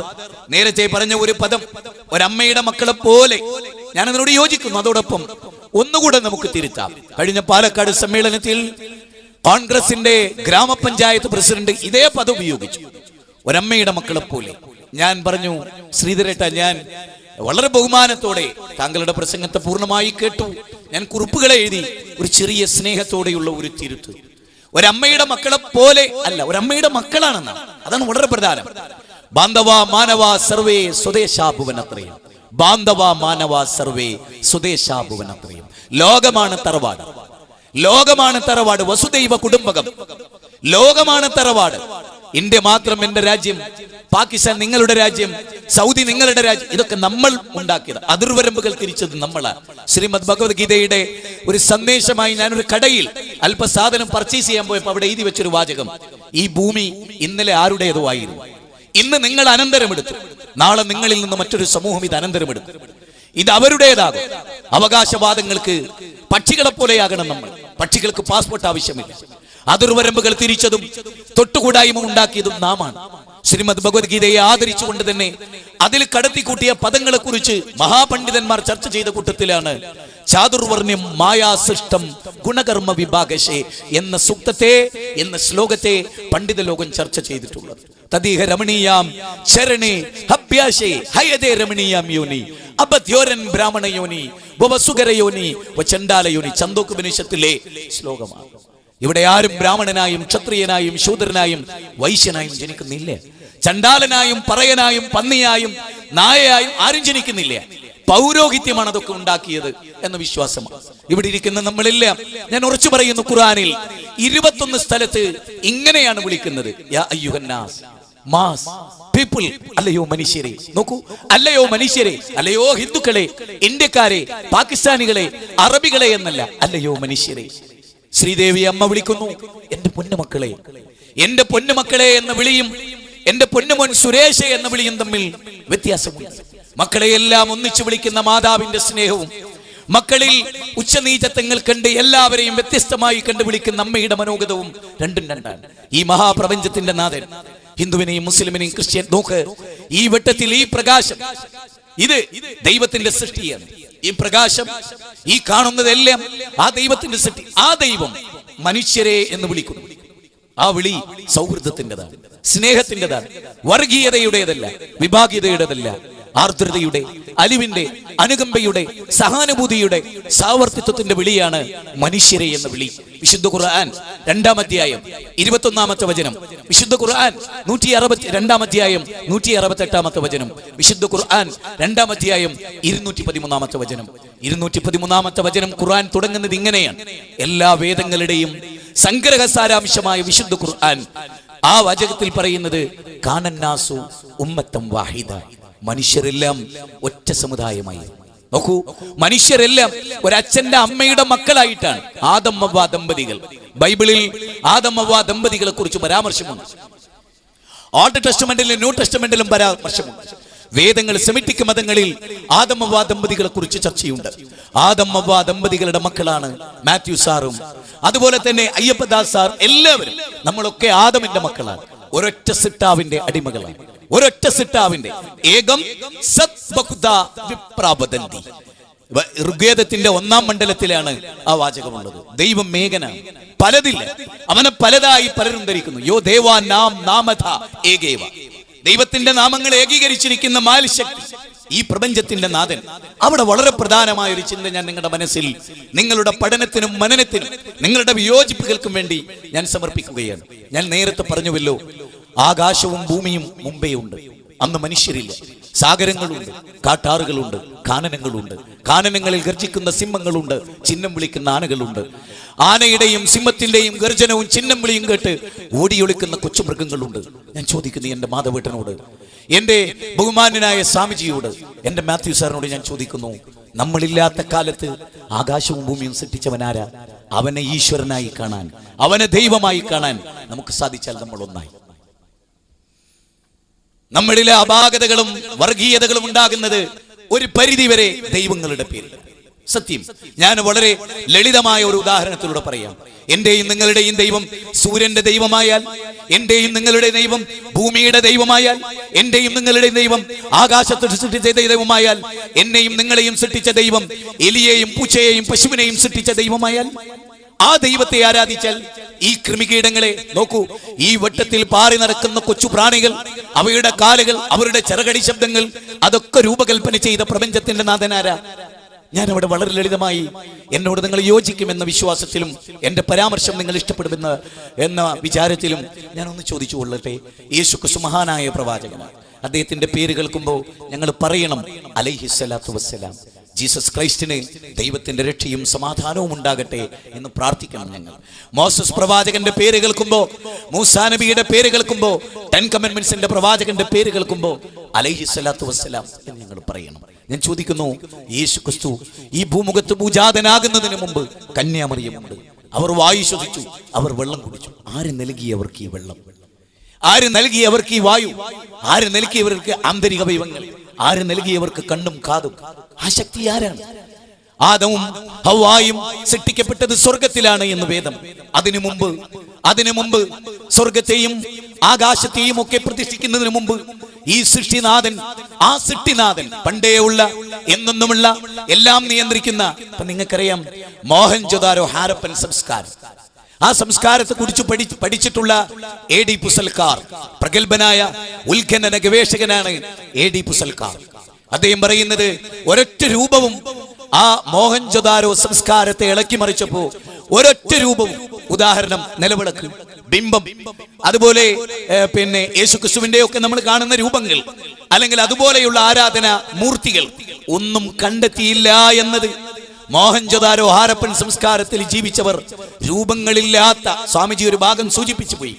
നേരത്തെ പറഞ്ഞ ഒരു പദം, ഒരമ്മയുടെ മക്കളെ പോലെ, ഞാൻ അതിനോട് യോജിക്കുന്നു. അതോടൊപ്പം ഒന്നുകൂടെ നമുക്ക് തിരുത്താം. കഴിഞ്ഞ പാലക്കാട് സമ്മേളനത്തിൽ കോൺഗ്രസിന്റെ ഗ്രാമപഞ്ചായത്ത് പ്രസിഡന്റ് ഇതേ പദം ഉപയോഗിച്ചു, ഒരമ്മയുടെ മക്കളെ പോലെ. ഞാൻ പറഞ്ഞു, ശ്രീധരേട്ട, ഞാൻ വളരെ ബഹുമാനത്തോടെ താങ്കളുടെ പ്രസംഗത്തെ പൂർണ്ണമായി കേട്ടു. ഞാൻ കുറിപ്പുകളെ എഴുതി. ഒരു ചെറിയ സ്നേഹത്തോടെയുള്ള ഒരു തിരുത്ത്. ഒരമ്മയുടെ മക്കളെ പോലെ അല്ല, ഒരമ്മയുടെ മക്കളാണെന്നാണ്. അതാണ് വളരെ പ്രധാനം. ബാന്ധവ മാനവ സർവേ സ്വദേശാഭുവനത്രയും, ബാന്ധവ മാനവ സർവേ സ്വദേശാഭുവനത്രയും. ലോകമാണ് തറവാട്, ലോകമാണ് തറവാട്, വസുദൈവ കുടുംബകം. ലോകമാണ് തറവാട്. ഇന്ത്യ മാത്രം എന്റെ രാജ്യം, പാകിസ്ഥാൻ നിങ്ങളുടെ രാജ്യം, സൗദി നിങ്ങളുടെ രാജ്യം, ഇതൊക്കെ നമ്മൾ ഉണ്ടാക്കിയത്. അതിർവരമ്പുകൾ തിരിച്ചത് നമ്മളാണ്. ശ്രീമദ് ഭഗവത്ഗീതയുടെ ഒരു സന്ദേശമായി ഞാനൊരു കടയിൽ അല്പസാധനം പർച്ചേസ് ചെയ്യാൻ പോയപ്പോൾ അവിടെ എഴുതി വെച്ചൊരു വാചകം, ഈ ഭൂമി ഇന്നലെ ആരുടേതോ ആയിരുന്നു, ഇന്ന് നിങ്ങൾ അനന്തരമെടുത്തു, നാളെ നിങ്ങളിൽ നിന്ന് മറ്റൊരു സമൂഹം ഇത് അനന്തരമെടുത്തു, ഇത് അവരുടേതാകും. അവകാശവാദങ്ങൾക്ക് പക്ഷികളെ പോലെയാകണം നമ്മൾ. പക്ഷികൾക്ക് പാസ്പോർട്ട് ആവശ്യമില്ല. അതിർവരമ്പുകൾ തിരിച്ചതും തൊട്ടുകൂടായ്മ ഉണ്ടാക്കിയതും നാമാണ്. ശ്രീമദ് ഭഗവത്ഗീതയെ ആദരിച്ചുകൊണ്ട് തന്നെ അതിൽ കടത്തിക്കൂട്ടിയ പദങ്ങളെ കുറിച്ച് മഹാപണ്ഡിതന്മാർ ചർച്ച ചെയ്ത കൂട്ടത്തിലാണ് ചാതുർവർണ്ണ്യം മായാസൃഷ്ടം ഗുണകർമ്മ വിഭാഗശേ എന്ന സൂക്തത്തെ, എന്ന ശ്ലോകത്തെ പണ്ഡിത ലോകം ചർച്ച ചെയ്തിട്ടുള്ളത്. തദീഹ രമണീയാം ശരണേ ഹബ്യാശേ ഹയദേ രമണീയാം യോനി അബദ്യോരൻ ബ്രാഹ്മണ യോനി വസുകര യോനി ചണ്ഡാല യോനി. ചന്തോക്കുപനിഷത്തിലെ ശ്ലോകമാണ്. ഇവിടെ ആരും ബ്രാഹ്മണനായും ക്ഷത്രിയനായും ശൂദ്രനായും വൈശ്യനായും ജനിക്കുന്നില്ല. ചണ്ഡാലനായും പറയനായും പന്നിയായും നായയായും ആരും ജനിക്കുന്നില്ല. പൗരോഹിത്യമാണ് അതൊക്കെ ഉണ്ടാക്കിയത് എന്ന വിശ്വാസമാണ് ഇവിടെ ഇരിക്കുന്ന നമ്മളെല്ലാം. ഞാൻ ഉറച്ചു പറയുന്നു, ഖുർആനിൽ 21 സ്ഥലത്ത് ഇങ്ങനെയാണ് വിളിക്കുന്നത്, യാ അയ്യുഹന്നാസ്, മാസ്, പീപ്പിൾ. അല്ലയോ മനുഷ്യരെ, നോക്കൂ, അല്ലയോ മനുഷ്യരെ, അല്ലയോ ഹിന്ദുക്കളെ, ഇന്ത്യക്കാരെ, പാകിസ്ഥാനികളെ, അറബികളെ എന്നല്ല, അല്ലയോ മനുഷ്യരെ. ശ്രീദേവി അമ്മ വിളിക്കുന്നു, എന്റെ പൊന്നുമക്കളെ. എന്റെ പൊന്നുമക്കളെ എന്ന വിളിയും എന്റെ പൊന്നുമോൻ സുരേഷ് എന്ന വിളിയും തമ്മിൽ വ്യത്യാസമുണ്ട്. മക്കളെയെല്ലാം ഒന്നിച്ചു വിളിക്കുന്ന മാതാവിന്റെ സ്നേഹവും മക്കളിൽ ഉച്ചനീചത്വങ്ങൾ കണ്ട് എല്ലാവരെയും വ്യത്യസ്തമായി കണ്ടു വിളിക്കുന്ന അമ്മയുടെ മനോഗതവും രണ്ടും രണ്ടാണ്. ഈ മഹാപ്രപഞ്ചത്തിന്റെ നാഥൻ ഹിന്ദുവിനെയും മുസ്ലിമിനെയും ക്രിസ്ത്യൻ നോക്ക്, ഈ വെട്ടത്തിൽ ഈ പ്രകാശം ഇത് ദൈവത്തിന്റെ സൃഷ്ടിയാണ്. ഈ പ്രകാശം, ഈ കാണുന്നതെല്ലാം ആ ദൈവത്തിന്റെ സൃഷ്ടി. ആ ദൈവം മനുഷ്യരെ എന്ന് വിളിക്കുന്നു. ആ വിളി സൗഹൃദത്തിൻ്റെതാണ്, സ്നേഹത്തിൻ്റെതാണ്, വർഗീയതയുടേതല്ല, വിഭാഗീയതയുടേതല്ല. ആർദ്രതയുടെ, അലിവിന്റെ, അനുകമ്പയുടെ, സഹാനുഭൂതിയുടെ, സാവർത്തിത്വത്തിന്റെ വിളിയാണ് മനുഷ്യരെ എന്ന വിളി. വിശുദ്ധ ഖുർആൻ 2-ാം അധ്യായം 21-ാമത്തെ വചനം, വിശുദ്ധ ഖുർആൻ 262-ാം അധ്യായം 168-ാമത്തെ വചനം, വിശുദ്ധ ഖുർആൻ 2-ാം അധ്യായം 213-ാമത്തെ വചനം. 213-ാമത്തെ വചനം ഖുർആൻ തുടങ്ങുന്നത് ഇങ്ങനെയാണ്. എല്ലാ വേദങ്ങളുടെയും സംഗ്രഹ സാരാംശമായ വിശുദ്ധ ഖുർആൻ ആ വാചകത്തിൽ പറയുന്നത്, കാനന്നാസു ഉമ്മത്തം വാഹിദ, മനുഷ്യരെല്ലാം ഒറ്റ സമുദായമായി. നോക്കൂ, മനുഷ്യരെല്ലാം ഒരച്ഛന്റെ അമ്മയുടെ മക്കളായിട്ടാണ്. ആദം ഹവ്വ ദമ്പതികൾ, ബൈബിളിൽ ആദം ഹവ്വ ദമ്പതികളെ കുറിച്ച് പരാമർശമുണ്ട്. ഓൾഡ് ടെസ്റ്റ്മെന്റിലും ന്യൂ ടെസ്റ്റ്മെന്റിലും പരാമർശമുണ്ട്. വേദങ്ങൾ, സെമിറ്റിക് മതങ്ങളിൽ ആദം ഹവ്വ ദമ്പതികളെ കുറിച്ച് ചർച്ചയുണ്ട്. ആദം ഹവ്വ ദമ്പതികളുടെ മക്കളാണ് മാത്യു സാറും അതുപോലെ തന്നെ അയ്യപ്പദാസ് സാർ. എല്ലാവരും നമ്മളൊക്കെ ആദമിന്റെ മക്കളാണ്. ഒരൊറ്റ സിട്ടാവിന്റെ അടിമകളാണ്. ഒരൊറ്റ സിട്ടാവിന്റെ ഏകം വിപ്രാപദന്തി. ഋഗ്വേദത്തിന്റെ 1-ാം മണ്ഡലത്തിലാണ് ആ വാചകമുള്ളത്. ദൈവം മേഘനാണ്, പലതില്ല, അവനെ പലതായി പലരും ധരിക്കുന്നു. യോ ദേവാ നാം നാമധ ഏകേവ, ദൈവത്തിന്റെ നാമങ്ങൾ ഏകീകരിച്ചിരിക്കുന്ന മാൽശക്തി, ഈ പ്രപഞ്ചത്തിന്റെ നാഥൻ. അവിടെ വളരെ പ്രധാനമായ ഒരു ചിന്ത ഞാൻ നിങ്ങളുടെ മനസ്സിൽ, നിങ്ങളുടെ പഠനത്തിനും മനനത്തിനും നിങ്ങളുടെ വിയോജിപ്പുകൾക്കും വേണ്ടി ഞാൻ സമർപ്പിക്കുകയാണ്. ഞാൻ നേരത്തെ പറഞ്ഞുവല്ലോ, ആകാശവും ഭൂമിയും മുമ്പേ ഉണ്ട്. അന്ന് മനുഷ്യരില്ല. സാഗരങ്ങളുണ്ട്, കാട്ടാറുകളുണ്ട്, കാനനങ്ങളുണ്ട്. കാനനങ്ങളിൽ ഗർജിക്കുന്ന സിംഹങ്ങളുണ്ട്, ചിഹ്നം വിളിക്കുന്ന ആനകളുണ്ട്. ആനയുടെയും സിംഹത്തിന്റെയും ഗർജനവും ചിഹ്നം വിളിയും കേട്ട് ഓടിയൊളിക്കുന്ന കൊച്ചുമൃഗങ്ങളുണ്ട്. ഞാൻ ചോദിക്കുന്നു എന്റെ മാധവേട്ടനോട്, എന്റെ ബഹുമാന്യനായ സ്വാമിജിയോട്, എന്റെ മാത്യു സാറിനോട് ഞാൻ ചോദിക്കുന്നു, നമ്മളില്ലാത്ത കാലത്ത് ആകാശവും ഭൂമിയും സൃഷ്ടിച്ചവനാരാ? അവനെ ഈശ്വരനായി കാണാൻ, അവനെ ദൈവമായി കാണാൻ നമുക്ക് സാധിച്ചാൽ നമ്മൾ ഒന്നായി. നമ്മളിലെ അപാകതകളും വർഗീയതകളും ഉണ്ടാകുന്നത് ഒരു പരിധിവരെ ദൈവങ്ങളുടെ പേരിൽ. സത്യം, ഞാൻ വളരെ ലളിതമായ ഒരു ഉദാഹരണത്തിലൂടെ പറയാം. എന്റെയും നിങ്ങളുടെയും ദൈവം സൂര്യന്റെ ദൈവമായാൽ, എന്റെയും നിങ്ങളുടെ ദൈവം ഭൂമിയുടെ ദൈവമായാൽ, എന്റെയും നിങ്ങളുടെ ദൈവം ആകാശത്ത് സൃഷ്ടിച്ച ദൈവമായാൽ, എന്നെയും നിങ്ങളെയും സൃഷ്ടിച്ച ദൈവം എലിയെയും പൂച്ചയെയും പശുവിനെയും സൃഷ്ടിച്ച ദൈവമായാൽ, ആ ദൈവത്തെ ആരാധിച്ചാൽ ഈ കൃമികീടങ്ങളെ നോക്കൂ, ഈ വട്ടത്തിൽ പാറി നടക്കുന്ന കൊച്ചു പ്രാണികൾ, അവയുടെ കാലുകൾ, അവരുടെ ചെറുകടി ശബ്ദങ്ങൾ, അതൊക്കെ രൂപകൽപ്പന ചെയ്ത പ്രപഞ്ചത്തിന്റെ നാഥനാരാ? ഞാൻ അവിടെ വളരെ ലളിതമായി, എന്നോട് നിങ്ങൾ യോജിക്കുമെന്ന വിശ്വാസത്തിലും എന്റെ പരാമർശം നിങ്ങൾ ഇഷ്ടപ്പെടുമെന്ന എന്ന വിചാരത്തിലും ഞാൻ ഒന്ന് ചോദിച്ചു കൊള്ളട്ടെ. യേശു ക്രിസ്തു മഹാനായ പ്രവാചകനാണ്. അദ്ദേഹത്തിന്റെ പേര് കേൾക്കുമ്പോൾ ഞങ്ങൾ പറയണം അലൈഹിസ്സലാത്തു വസ്സലാം. ജീസസ് ക്രൈസ്റ്റിന് ദൈവത്തിന്റെ രക്ഷയും സമാധാനവും ഉണ്ടാകട്ടെ എന്ന് പ്രാർത്ഥിക്കണം ഞങ്ങൾ. മോസസ് പ്രവാചകന്റെ പേര് കേൾക്കുമ്പോ, മൂസാ നബിയുടെ പേര് കേൾക്കുമ്പോ, 10 കമാൻഡ്മെന്റ്സിന്റെ പ്രവാചകന്റെ പേര് കേൾക്കുമ്പോ അലൈഹിസ്സലാത്തു വസ്സലാം എന്ന് ഞങ്ങൾ പറയണം. ഞാൻ ചോദിക്കുന്നു, യേശു ക്രിസ്തു ഈ ഭൂമുഖത്ത് പൂജാതനാകുന്നതിന് മുമ്പ് കന്യാമറിയമുണ്ട്. അവർ വായു ശ്വസിച്ചു, അവർ വെള്ളം കുടിച്ചു. ആര് നൽകിയവർക്ക് ഈ വെള്ളം? ആര് നൽകിയവർക്ക് ഈ വായു? ആര് നൽകിയവർക്ക് ആന്തരിക അവയവങ്ങൾ? ആര് നൽകിയവർക്ക് കണ്ണും കാതും? ആ ശക്തി ആരാണ്? ആദവും ഹവ്വായും സൃഷ്ടിക്കപ്പെട്ടത് സ്വർഗത്തിലാണ് എന്ന് വേദം. അതിനു മുമ്പ് സ്വർഗത്തെയും ആകാശത്തെയും ഒക്കെ പ്രതിഷ്ഠിക്കുന്നതിന് മുമ്പ് ഈ സൃഷ്ടിനാഥൻ, ആ സൃഷ്ടിനാഥൻ പണ്ടേ ഉള്ള എന്നൊന്നുമുള്ള എല്ലാം നിയന്ത്രിക്കുന്ന, ഇപ്പൊ നിങ്ങൾക്കറിയാം മോഹൻജൊദാരോ ഹാരപ്പൻ സംസ്കാരം, ആ സംസ്കാരത്തെ കുറിച്ച് പഠിച്ചിട്ടുള്ള A.D. പുസൽക്കാർ, പ്രഗത്ഭനായ ഉത്ഖനന ഗവേഷകനാണ് A.D. പുസൽക്കാർ. അദ്ദേഹം പറയുന്നത് ഒരൊറ്റ രൂപവും ആ മോഹൻജൊദാരോ സംസ്കാരത്തെ ഇളക്കി മറിച്ചപ്പോ ഒരൊറ്റ രൂപവും, ഉദാഹരണം നിലവിളക്ക്, ബിംബം, അതുപോലെ പിന്നെ യേശുക്രിസ്തുവിന്റെ ഒക്കെ നമ്മൾ കാണുന്ന രൂപങ്ങൾ, അല്ലെങ്കിൽ അതുപോലെയുള്ള ആരാധന മൂർത്തികൾ ഒന്നും കണ്ടെത്തിയില്ല എന്നത് മോഹൻജൊദാരോ ഹാരപ്പൻ സംസ്കാരത്തിൽ ജീവിച്ചവർ രൂപങ്ങളില്ലാത്ത, സ്വാമിജി ഒരു ഭാഗം സൂചിപ്പിച്ചു പോയി,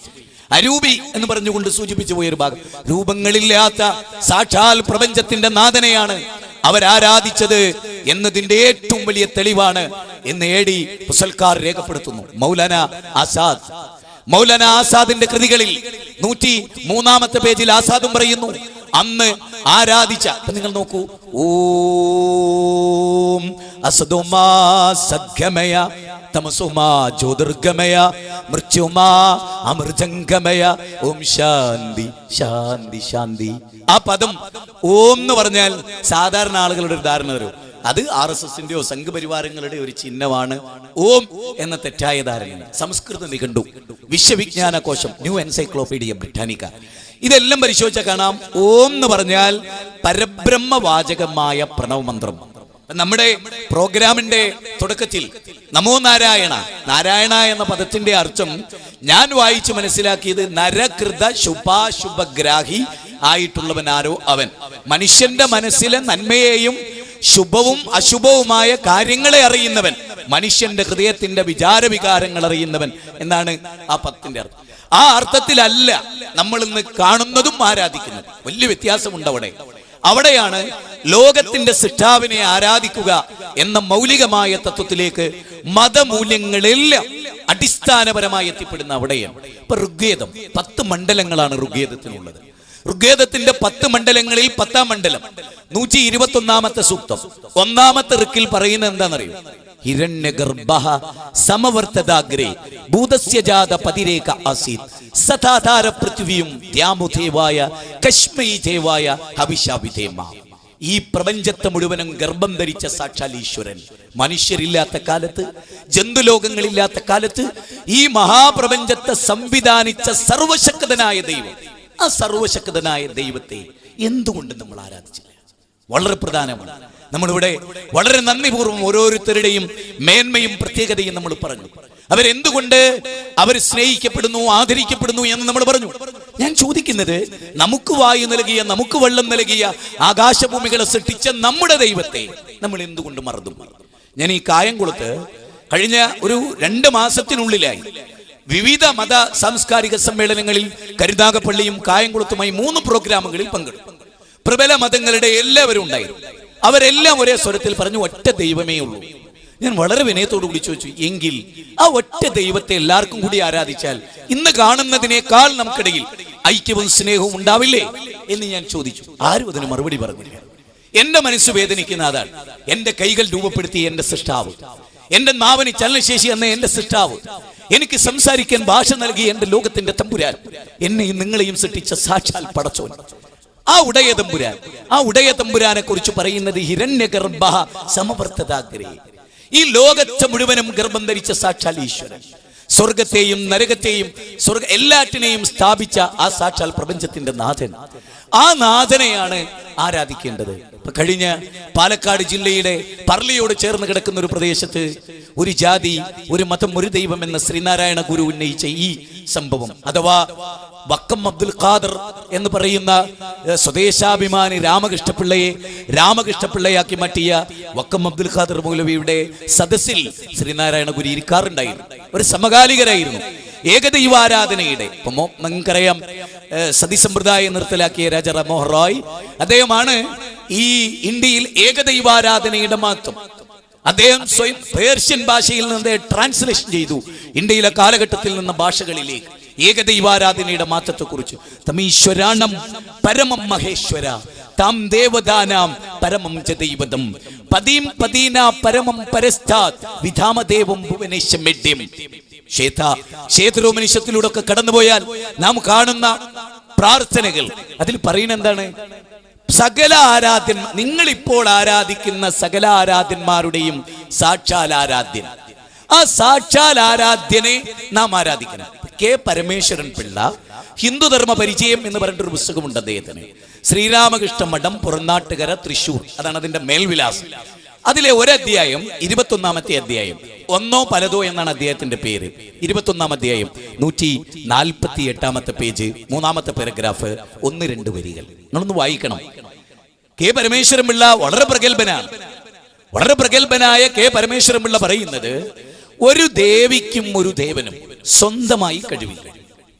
അരൂപി എന്ന് പറഞ്ഞുകൊണ്ട് സൂചിപ്പിച്ചു പോയ ഒരു ഭാഗം, രൂപങ്ങളില്ലാത്ത സാക്ഷാൽ പ്രപഞ്ചത്തിന്റെ നാഥനെയാണ് അവരാരാധിച്ചത് എന്നതിന്റെ ഏറ്റവും വലിയ തെളിവാണ് എന്ന് A.D. പുസൽക്കാർ രേഖപ്പെടുത്തുന്നു. മൗലാന ആസാദിന്റെ കൃതികളിൽ 103-ാമത്തെ പേജിൽ ആസാദും പറയുന്നു, അന്ന് ആരാധിച്ച, നിങ്ങൾ നോക്കൂ, ഓം അസദുമാ സദ്ഗമയ തമസുമാ ജ്യോതിർഗമയ മൃത്യുമാ അമൃതംഗമയ ഓം ശാന്തി ശാന്തി ശാന്തി. ആ പദം ഓം എന്ന് പറഞ്ഞാൽ സാധാരണ ആളുകളുടെ ഒരു ധാരണ വരും, അത് RSSന്റെയോ സംഘപരിവാരങ്ങളുടെ ഒരു ചിഹ്നമാണ് ഓം എന്ന തെറ്റായ ധാരണ. സംസ്കൃത നിഘണ്ടു, വിശ്വവിജ്ഞാന കോശം, ന്യൂ എൻസൈക്ലോപീഡിയ ബ്രിട്ടാനിക്ക, ഇതെല്ലാം പരിശോധിച്ചാൽ കാണാം ഓം എന്ന് പറഞ്ഞാൽ പരബ്രഹ്മവാചകമായ പ്രണവമന്ത്രം. നമ്മുടെ പ്രോഗ്രാമിന്റെ തുടക്കത്തിൽ നമോ നാരായണ, നാരായണ എന്ന പദത്തിന്റെ അർത്ഥം ഞാൻ വായിച്ചു മനസ്സിലാക്കിയത് നരകൃത ശുഭാശുഭഗ്രാഹി ആയിട്ടുള്ളവനാരോ അവൻ, മനുഷ്യന്റെ മനസ്സിലെ നന്മയെയും ശുഭവും അശുഭവുമായ കാര്യങ്ങളെ അറിയുന്നവൻ, മനുഷ്യന്റെ ഹൃദയത്തിന്റെ വിചാരവികാരങ്ങൾ അറിയുന്നവൻ എന്നാണ് ആ പദത്തിന്റെ അർത്ഥം. ആ അർത്ഥത്തിലല്ല നമ്മൾ ഇന്ന് കാണുന്നതും ആരാധിക്കുന്നതും. വലിയ വ്യത്യാസമുണ്ട് അവിടെയാണ് ലോകത്തിന്റെ സൃഷ്ടാവിനെ ആരാധിക്കുക എന്ന മൗലികമായ തത്വത്തിലേക്ക് മതമൂല്യങ്ങളെല്ലാം അടിസ്ഥാനപരമായി എത്തിപ്പെടുന്ന അവിടെയാണ്. ഇപ്പൊ ഋഗ്വേദം 10 മണ്ഡലങ്ങളാണ് ഋഗ്വേദത്തിനുള്ളത്. ഋഗ്വേദത്തിന്റെ 10 മണ്ഡലങ്ങളിൽ 10-ാം മണ്ഡലം 121-ാമത്തെ സൂക്തം 1-ാമത്തെ ഋക്കിൽ പറയുന്നത് എന്താണെന്നറിയോ? ഹിരണ്യഗർഭഃ സമവർത്തദാഗ്രേ ഭൂതസ്യ ജാത പതിരേക ആസീത് സതാധാര പൃഥ്വിയും ദ്യാമുദേവായ കശ്മൈ ദേവായ ഹവിഷാവിധേമ. ഈ പ്രപഞ്ചത്തെ മുഴുവനും ഗർഭം ധരിച്ച സാക്ഷാൽ ഈശ്വരൻ, മനുഷ്യരില്ലാത്ത കാലത്ത്, ജന്തുലോകങ്ങളില്ലാത്ത കാലത്ത് ഈ മഹാപ്രപഞ്ചത്തെ സംവിധാനിച്ച സർവശക്തനായ ദൈവം, ആ സർവശക്തനായ ദൈവത്തെ എന്തുകൊണ്ട് നമ്മൾ ആരാധിച്ചില്ല? വളരെ പ്രധാനമാണ്. നമ്മളിവിടെ വളരെ നന്ദിപൂർവ്വം ഓരോരുത്തരുടെയും മേന്മയും പ്രത്യേകതയും നമ്മൾ പറഞ്ഞു. അവരെന്തുകൊണ്ട് അവർ സ്നേഹിക്കപ്പെടുന്നു, ആദരിക്കപ്പെടുന്നു എന്ന് നമ്മൾ പറഞ്ഞു. ഞാൻ ചോദിക്കുന്നത്, നമുക്ക് വായു നൽകിയ, നമുക്ക് വെള്ളം നൽകിയ, ആകാശഭൂമികളെ സൃഷ്ടിച്ച നമ്മുടെ ദൈവത്തെ നമ്മൾ എന്തുകൊണ്ട് മറന്നു? ഞാൻ ഈ കായംകുളത്ത് കഴിഞ്ഞ ഒരു 2 മാസത്തിനുള്ളിലായി വിവിധ മത സാംസ്കാരിക സമ്മേളനങ്ങളിൽ കരുനാഗപ്പള്ളിയും കായംകുളത്തുമായി 3 പ്രോഗ്രാമുകളിൽ പങ്കെടുത്തു. പ്രബല മതങ്ങളുടെ എല്ലാവരും ഉണ്ടായിരുന്നു. അവരെല്ലാം ഒരേ സ്വരത്തിൽ പറഞ്ഞു, ഒറ്റ ദൈവമേ ഉള്ളൂ. ഞാൻ വളരെ വിനയത്തോടു കൂടി ചോദിച്ചു, എങ്കിൽ ആ ഒറ്റ ദൈവത്തെ എല്ലാവർക്കും കൂടി ആരാധിച്ചാൽ ഇന്ന് കാണുന്നതിനേക്കാൾ നമുക്കിടയിൽ ഐക്യവും സ്നേഹവും ഉണ്ടാവില്ലേ എന്ന് ഞാൻ ചോദിച്ചു. ആരും അതിന് മറുപടി പറഞ്ഞില്ല. എന്റെ മനസ്സ് വേദനിക്കുന്ന അതാണ്. എന്റെ കൈകൾ രൂപപ്പെടുത്തിയ എന്റെ സൃഷ്ടാവ്, എന്റെ നാവിന് ചലനശേഷി എന്ന എന്റെ സൃഷ്ടാവ്, എനിക്ക് സംസാരിക്കാൻ ഭാഷ നൽകിയ എന്റെ ലോകത്തിന്റെ തമ്പുരാൻ, എന്നെയും നിങ്ങളെയും സൃഷ്ടിച്ച സാക്ഷാൽ പടച്ചോൻ, ആ ഉടയ തമ്പുരാനെ കുറിച്ച് പറയുന്നത് ഹിരണ്യഗർഭഃ സമവർത്തദാഗ്രേ. ഈ ലോകത്തെ മുഴുവനും ഗർഭം ധരിച്ച സാക്ഷാൽ ഈശ്വരൻ, സ്വർഗത്തെയും നരകത്തെയും എല്ലാറ്റിനെയും സ്ഥാപിച്ച ആ സാക്ഷാൽ പ്രപഞ്ചത്തിന്റെ നാഥൻ, ആ നാഥനെയാണ് ആരാധിക്കേണ്ടത്. ഇപ്പൊ കഴിഞ്ഞ പാലക്കാട് ജില്ലയുടെ പർളിയോട് ചേർന്ന് കിടക്കുന്ന ഒരു പ്രദേശത്ത് ഒരു ജാതി, ഒരു മതം, ഒരു ദൈവം എന്ന ശ്രീനാരായണ ഗുരു ഉന്നയിച്ച ഈ സംഭവം, അഥവാ വക്കം അബ്ദുൽ ഖാദർ എന്ന് പറയുന്ന സ്വദേശാഭിമാനി രാമകൃഷ്ണപിള്ളയാക്കി മാറ്റിയ വക്കം അബ്ദുൽ ഖാദർ മൗലവിയുടെ സദസ്സിൽ ശ്രീനാരായണ ഗുരു ഇരിക്കാറുണ്ടായിരുന്നു. ഒരു സമകാലികരായിരുന്നു. ഏകദൈവാരാധനയുടെ, നിങ്ങൾക്കറിയാം, സതി സമ്പ്രദായം നിർത്തലാക്കിയ രാജ റാംമോഹൻ റോയ്, അദ്ദേഹമാണ് ഈ ഇന്ത്യയിൽ ഏകദൈവാരാധനയുടെ മഹത്വം അദ്ദേഹം സ്വയം പേർഷ്യൻ ഭാഷയിൽ നിന്ന് ട്രാൻസ്ലേഷൻ ചെയ്തു ഇന്ത്യയിലെ കാലഘട്ടത്തിൽ നിന്ന് ഭാഷകളിലേക്ക്. ഏകദൈവാരാധനയുടെ മാറ്റത്തെക്കുറിച്ച് തമീശ്വരാണം പരമം മഹേശ്വര താം ദേവദാനാം പരമം ച ദൈവതം പദീം പദീന പരമം പരസ്താത് വിധാമദേവം ഭുവനേശമെഡ്യം. ക്ഷേത്രോപനിഷത്തിലൂടെ ഒക്കെ കടന്നുപോയാൽ നാം കാണുന്ന പ്രാർത്ഥനകൾ അതിൽ പറയുന്ന എന്താണ്? സകല ആരാധ്യൻ, നിങ്ങൾ ഇപ്പോൾ ആരാധിക്കുന്ന സകല ആരാധ്യന്മാരുടെയും സാക്ഷാൽ ആരാധ്യൻ, ആ സാക്ഷാൽ ആരാധ്യനെ നാം ആരാധിക്കണം. കെ പരമേശ്വരൻ പിള്ള ഹിന്ദുധർമ്മ പരിചയം എന്ന് പറഞ്ഞിട്ടൊരു പുസ്തകമുണ്ട് അദ്ദേഹത്തിന്. ശ്രീരാമകൃഷ്ണ മഠം, പുറനാട്ടുകര, തൃശൂർ, അതാണ് അതിന്റെ മേൽവിലാസം. അതിലെ ഒരധ്യായം 21-ാമത്തെ അധ്യായം, ഒന്നോ പലതോ എന്നാണ് അദ്ദേഹത്തിന്റെ പേര്. 21-ാം അധ്യായം 148-ാമത്തെ പേജ്, 3-ാമത്തെ പാരഗ്രാഫ്, 1-2 വരികൾ നിങ്ങളൊന്ന് വായിക്കണം. കെ പരമേശ്വരൻ പിള്ള വളരെ പ്രഗത്ഭനാണ്. വളരെ പ്രഗത്ഭനായ കെ പരമേശ്വരൻ പിള്ള പറയുന്നത്, ഒരു ദേവിക്കും ഒരു ദേവനും സ്വന്തമായി കഴിവില്ല.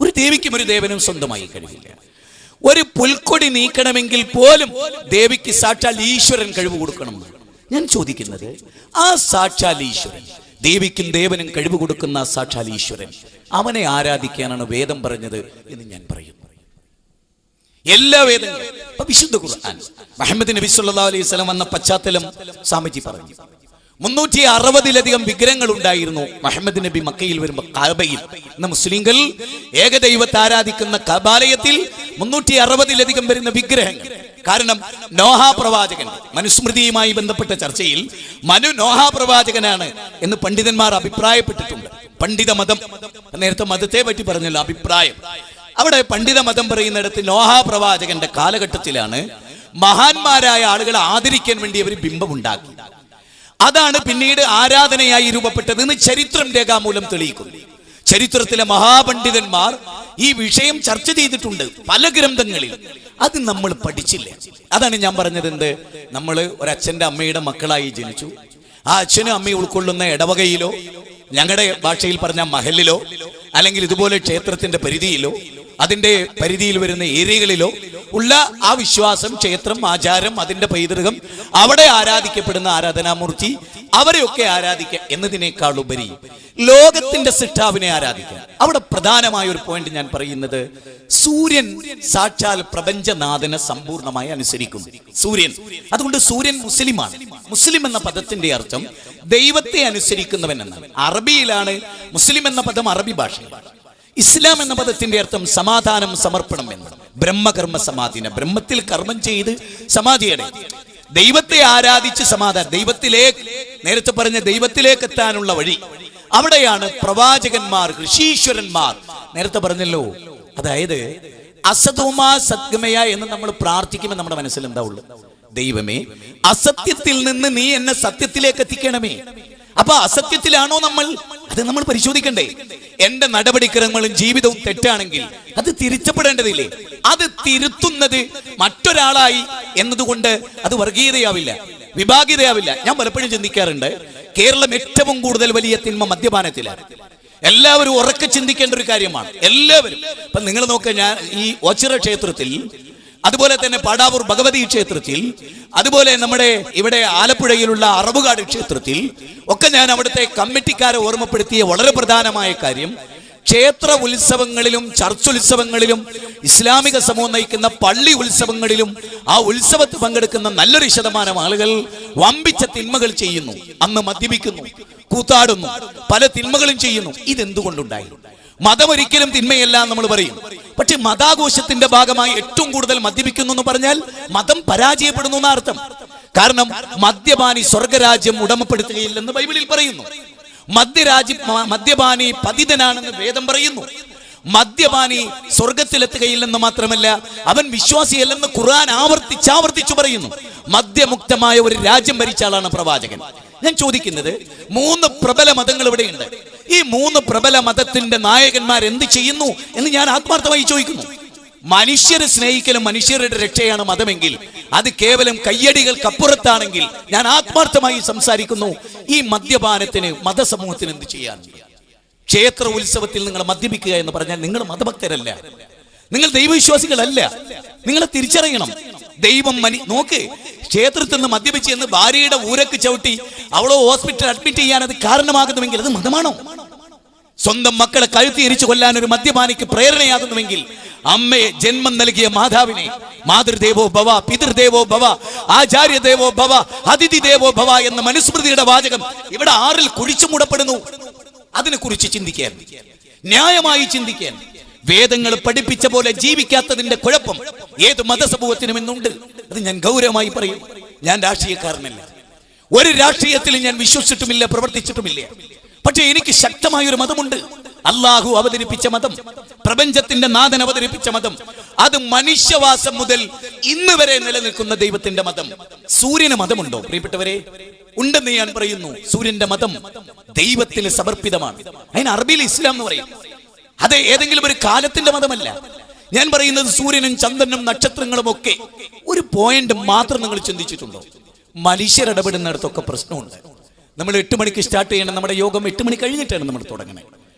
ഒരു ദേവിക്കും ഒരു ദേവനും സ്വന്തമായി കഴിവില്ല. ഒരു പുൽക്കൊടി നീക്കണമെങ്കിൽ പോലും ദേവിക്ക് സാക്ഷാൽ ഈശ്വരൻ കഴിവ് കൊടുക്കണം. ഞാൻ ചോദിക്കുന്നത്, ആ സാക്ഷാൽ ഈശ്വരൻ, ദേവിക്കും ദേവനും കഴിവ് കൊടുക്കുന്ന സാക്ഷാൽ ഈശ്വരൻ, അവനെ ആരാധിക്കാനാണ് വേദം പറഞ്ഞത് എന്ന് ഞാൻ പറയുന്നു. എല്ലാ വേദങ്ങളും, വിശുദ്ധ ഖുർആൻ, മുഹമ്മദ് നബി സല്ലല്ലാഹു അലൈഹി വസല്ലം വന്ന പശ്ചാത്തലം സ്വാമിജി പറഞ്ഞു. 360-ലധികം വിഗ്രഹങ്ങൾ ഉണ്ടായിരുന്നു മുഹമ്മദ് നബി മക്കയിൽ വരുമ്പോൾ കഅബയിൽ. ഇന്ന് മുസ്ലിങ്ങൾ ഏകദൈവത്തെ ആരാധിക്കുന്ന കഅബാലയത്തിൽ 360-ലധികം വരുന്ന വിഗ്രഹങ്ങൾ. കാരണം നോഹാ പ്രവാചകൻ, മനുസ്മൃതിയുമായി ബന്ധപ്പെട്ട ചർച്ചയിൽ നോഹാ പ്രവാചകനാണ് എന്ന് പണ്ഡിതന്മാർ അഭിപ്രായപ്പെട്ടിട്ടുണ്ട്. പണ്ഡിത മതം, നേരത്തെ മതത്തെ പറ്റി പറഞ്ഞല്ലോ, അഭിപ്രായം. അവിടെ പണ്ഡിത മതം പറയുന്നിടത്ത് നോഹാ പ്രവാചകന്റെ കാലഘട്ടത്തിലാണ് മഹാന്മാരായ ആളുകളെ ആദരിക്കാൻ വേണ്ടി അവർ ബിംബം ഉണ്ടാക്കി. അതാണ് പിന്നീട് ആരാധനയായി രൂപപ്പെട്ടതെന്ന് ചരിത്രം രേഖാമൂലം തെളിയിക്കുന്നു. ചരിത്രത്തിലെ മഹാപണ്ഡിതന്മാർ ഈ വിഷയം ചർച്ച ചെയ്തിട്ടുണ്ട് പല ഗ്രന്ഥങ്ങളിൽ. അത് നമ്മൾ പഠിച്ചില്ല. അതാണ് ഞാൻ പറഞ്ഞത്. എന്ത്, നമ്മൾ ഒരച്ഛന്റെ അമ്മയുടെ മക്കളായി ജനിച്ചു. ആ അച്ഛനും അമ്മയും ഉൾക്കൊള്ളുന്ന ഇടവകയിലോ, ഞങ്ങളുടെ ഭാഷയിൽ പറഞ്ഞ മഹലിലോ, അല്ലെങ്കിൽ ഇതുപോലെ ക്ഷേത്രത്തിന്റെ പരിധിയിലോ അതിന്റെ പരിധിയിൽ വരുന്ന ഏരിയകളിലോ ഉള്ള ആ വിശ്വാസം, ക്ഷേത്രം, ആചാരം, അതിന്റെ പൈതൃകം, അവിടെ ആരാധിക്കപ്പെടുന്ന ആരാധനാമൂർത്തി, അവരെയൊക്കെ ആരാധിക്കുക എന്നതിനേക്കാൾ ഉപരി ലോകത്തിന്റെ സൃഷ്ടാവിനെ ആരാധിക്കുക. അവിടെ പ്രധാനമായ ഒരു പോയിന്റ് ഞാൻ പറയുന്നത്, സൂര്യൻ സാക്ഷാൽ പ്രപഞ്ചനാഥനെ സമ്പൂർണമായി അനുസരിക്കുന്നു. സൂര്യൻ, അതുകൊണ്ട് സൂര്യൻ മുസ്ലിമാണ്. മുസ്ലിം എന്ന പദത്തിന്റെ അർത്ഥം ദൈവത്തെ അനുസരിക്കുന്നവൻ എന്നാണ്. അറബിയിലാണ് മുസ്ലിം എന്ന പദം, അറബി ഭാഷയിലാണ്. ഇസ്ലാം എന്ന പദത്തിന്റെ അർത്ഥം സമാധാനം, സമർപ്പണം എന്നാണ്. ബ്രഹ്മകർമ്മ സമാധിന, ബ്രഹ്മത്തിൽ കർമ്മം ചെയ്ത് സമാധിയുടെ ദൈവത്തെ ആരാധിച്ച് സമാധാനം, ദൈവത്തിലേക്ക്, നേരത്തെ പറഞ്ഞ ദൈവത്തിലേക്ക് എത്താനുള്ള വഴി അവിടെയാണ്. പ്രവാചകന്മാർ, ഋഷീശ്വരന്മാർ, നേരത്തെ പറഞ്ഞല്ലോ. അതായത് അസതോമാ സദ്ഗമയ എന്ന് നമ്മൾ പ്രാർത്ഥിക്കുമ്പോൾ നമ്മുടെ മനസ്സിൽ എന്താ ഉള്ളത്? ദൈവമേ, അസത്യത്തിൽ നിന്ന് നീ എന്നെ സത്യത്തിലേക്ക് എത്തിക്കണമേ. അപ്പൊ അസത്യത്തിലാണോ നമ്മൾ? അത് നമ്മൾ പരിശോധിക്കണ്ടേ? എന്റെ നടപടിക്രമങ്ങളും ജീവിതവും തെറ്റാണെങ്കിൽ അത് തിരുത്തപ്പെടേണ്ടതില്ലേ? അത് തിരുത്തുന്നത് മറ്റൊരാളായി എന്നതുകൊണ്ട് അത് വർഗീയതയാവില്ല, വിഭാഗീയതയാവില്ല. ഞാൻ പലപ്പോഴും ചിന്തിക്കാറുണ്ട്, കേരളം ഏറ്റവും കൂടുതൽ വലിയ തിന്മ മദ്യപാനത്തിലാണ്. എല്ലാവരും ഉറക്കെ ചിന്തിക്കേണ്ട ഒരു കാര്യമാണ്. എല്ലാവരും. ഇപ്പൊ നിങ്ങൾ നോക്കുക, ഞാൻ ഈ ഓച്ചിറ ക്ഷേത്രത്തിൽ, അതുപോലെ തന്നെ പാടാവൂർ ഭഗവതി ക്ഷേത്രത്തിൽ, അതുപോലെ നമ്മുടെ ഇവിടെ ആലപ്പുഴയിലുള്ള അറവുകാട് ക്ഷേത്രത്തിൽ ഒക്കെ ഞാൻ അവിടുത്തെ കമ്മിറ്റിക്കാരെ ഓർമ്മപ്പെടുത്തിയ വളരെ പ്രധാനമായ കാര്യം, ക്ഷേത്ര ഉത്സവങ്ങളിലും ചർച്ചുത്സവങ്ങളിലും ഇസ്ലാമിക സമൂഹം നയിക്കുന്ന പള്ളി ഉത്സവങ്ങളിലും ആ ഉത്സവത്തിൽ പങ്കെടുക്കുന്ന നല്ലൊരു ശതമാനം ആളുകൾ വമ്പിച്ച തിന്മകൾ ചെയ്യുന്നു. അന്ന് മദ്യപിക്കുന്നു, കൂത്താടുന്നു, പല തിന്മകളും ചെയ്യുന്നു. ഇതെന്തുകൊണ്ടുണ്ടായി? മതം ഒരിക്കലും തിന്മയല്ല നമ്മൾ പറയും. പക്ഷെ മതാഘോഷത്തിന്റെ ഭാഗമായി ഏറ്റവും കൂടുതൽ മദ്യപിക്കുന്നു എന്ന് പറഞ്ഞാൽ മതം പരാജയപ്പെടുന്നു എന്ന അർത്ഥം. കാരണം മദ്യപാനി സ്വർഗരാജ്യം ഉടമപ്പെടുത്തുകയില്ലെന്ന് ബൈബിളിൽ പറയുന്നു. മദ്യപാനി പതിതനാണെന്ന് വേദം പറയുന്നു. മദ്യപാനി സ്വർഗത്തിലെത്തുകയില്ലെന്ന് മാത്രമല്ല, അവൻ വിശ്വാസിയല്ലെന്ന് ഖുർആൻ ആവർത്തിച്ചു പറയുന്നു. മദ്യമുക്തമായ ഒരു രാജ്യം ഭരിച്ച ആളാണ് പ്രവാചകൻ. ഞാൻ ചോദിക്കുന്നത്, 3 പ്രബല മതങ്ങൾ ഇവിടെയുണ്ട്. ഈ 3 പ്രബല മതത്തിന്റെ നായകന്മാർ എന്ത് ചെയ്യുന്നു എന്ന് ഞാൻ ആത്മാർത്ഥമായി ചോദിക്കുന്നു. മനുഷ്യരെ സ്നേഹിക്കലും മനുഷ്യരുടെ രക്ഷയാണ് മതമെങ്കിൽ, അത് കേവലം കയ്യടികൾക്കപ്പുറത്താണെങ്കിൽ ഞാൻ ആത്മാർത്ഥമായി സംസാരിക്കുന്നു, ഈ മദ്യപാനത്തിന് മതസമൂഹത്തിന് എന്ത് ചെയ്യാൻ? ക്ഷേത്ര ഉത്സവത്തിൽ നിങ്ങൾ മദ്യപിക്കുക എന്ന് പറഞ്ഞാൽ നിങ്ങൾ മതഭക്തരല്ല, നിങ്ങൾ ദൈവവിശ്വാസികളല്ല. നിങ്ങളെ തിരിച്ചറിയണം. ദൈവം നോക്ക്, ക്ഷേത്രത്തിൽ നിന്ന് മദ്യപിച്ച് എന്ന് ഭാര്യയുടെ ഊരക്ക് ചവിട്ടി അവളോ ഹോസ്പിറ്റലിൽ അഡ്മിറ്റ് ചെയ്യാൻ അത് കാരണമാകുന്നുവെങ്കിൽ അത് മതമാണോ? സ്വന്തം മക്കളെ കഴുത്തി എരിച്ചു കൊല്ലാൻ ഒരു മദ്യപാനിക്ക് പ്രേരണയാകുന്നുവെങ്കിൽ അമ്മയെ ജന്മം നൽകിയ മാതാവിനെ മാതൃദേവോ ഭവ, പിതൃദേവോ ഭവ, ആചാര്യദേവോ ഭവ, അതിഥി ദേവോ ഭവ എന്ന മനുസ്മൃതിയുടെ വാചകം ഇവിടെ ആറിൽ കുഴിച്ചു മൂടപ്പെടുന്നു. അതിനെക്കുറിച്ച് ചിന്തിക്കാൻ, ന്യായമായി ചിന്തിക്കാൻ, വേദങ്ങൾ പഠിപ്പിച്ച പോലെ ജീവിക്കാത്തതിന്റെ കുഴപ്പം ഏത് മതസമൂഹത്തിനും ഇന്നുണ്ട്. അത് ഞാൻ ഗൗരവമായി പറയും. ഞാൻ രാഷ്ട്രീയക്കാരനല്ല, ഒരു രാഷ്ട്രീയത്തിലും ഞാൻ വിശ്വസിച്ചിട്ടുമില്ല, പ്രവർത്തിച്ചിട്ടുമില്ല. പക്ഷെ എനിക്ക് ശക്തമായൊരു മതമുണ്ട്. അള്ളാഹു അവതരിപ്പിച്ച മതം, പ്രപഞ്ചത്തിന്റെ നാഥൻ അവതരിപ്പിച്ച മതം, അത് മനുഷ്യവാസം മുതൽ ഇന്ന് വരെ നിലനിൽക്കുന്ന ദൈവത്തിന്റെ മതം. സൂര്യന് മതമുണ്ടോ പ്രിയപ്പെട്ടവരെ? ഉണ്ടെന്ന് ഞാൻ പറയുന്നു. സൂര്യന്റെ മതം ദൈവത്തിന് സമർപ്പിതമാണ്. അതിന് അറബിയിൽ ഇസ്ലാം എന്ന് പറയും. അത് ഏതെങ്കിലും ഒരു കാലത്തിന്റെ മതമല്ല. ഞാൻ പറയുന്നത് സൂര്യനും ചന്ദ്രനും നക്ഷത്രങ്ങളും ഒക്കെ ഒരു പോയിന്റ് മാത്രം നിങ്ങൾ ചിന്തിച്ചിട്ടുണ്ടോ? മനുഷ്യരിടപെടുന്നിടത്തൊക്കെ പ്രശ്നമുണ്ട്. നമ്മൾ 8 മണിക്ക് സ്റ്റാർട്ട് ചെയ്യണം, നമ്മുടെ യോഗം 8 മണി കഴിഞ്ഞിട്ടാണ് നമ്മൾ തുടങ്ങുന്നത്.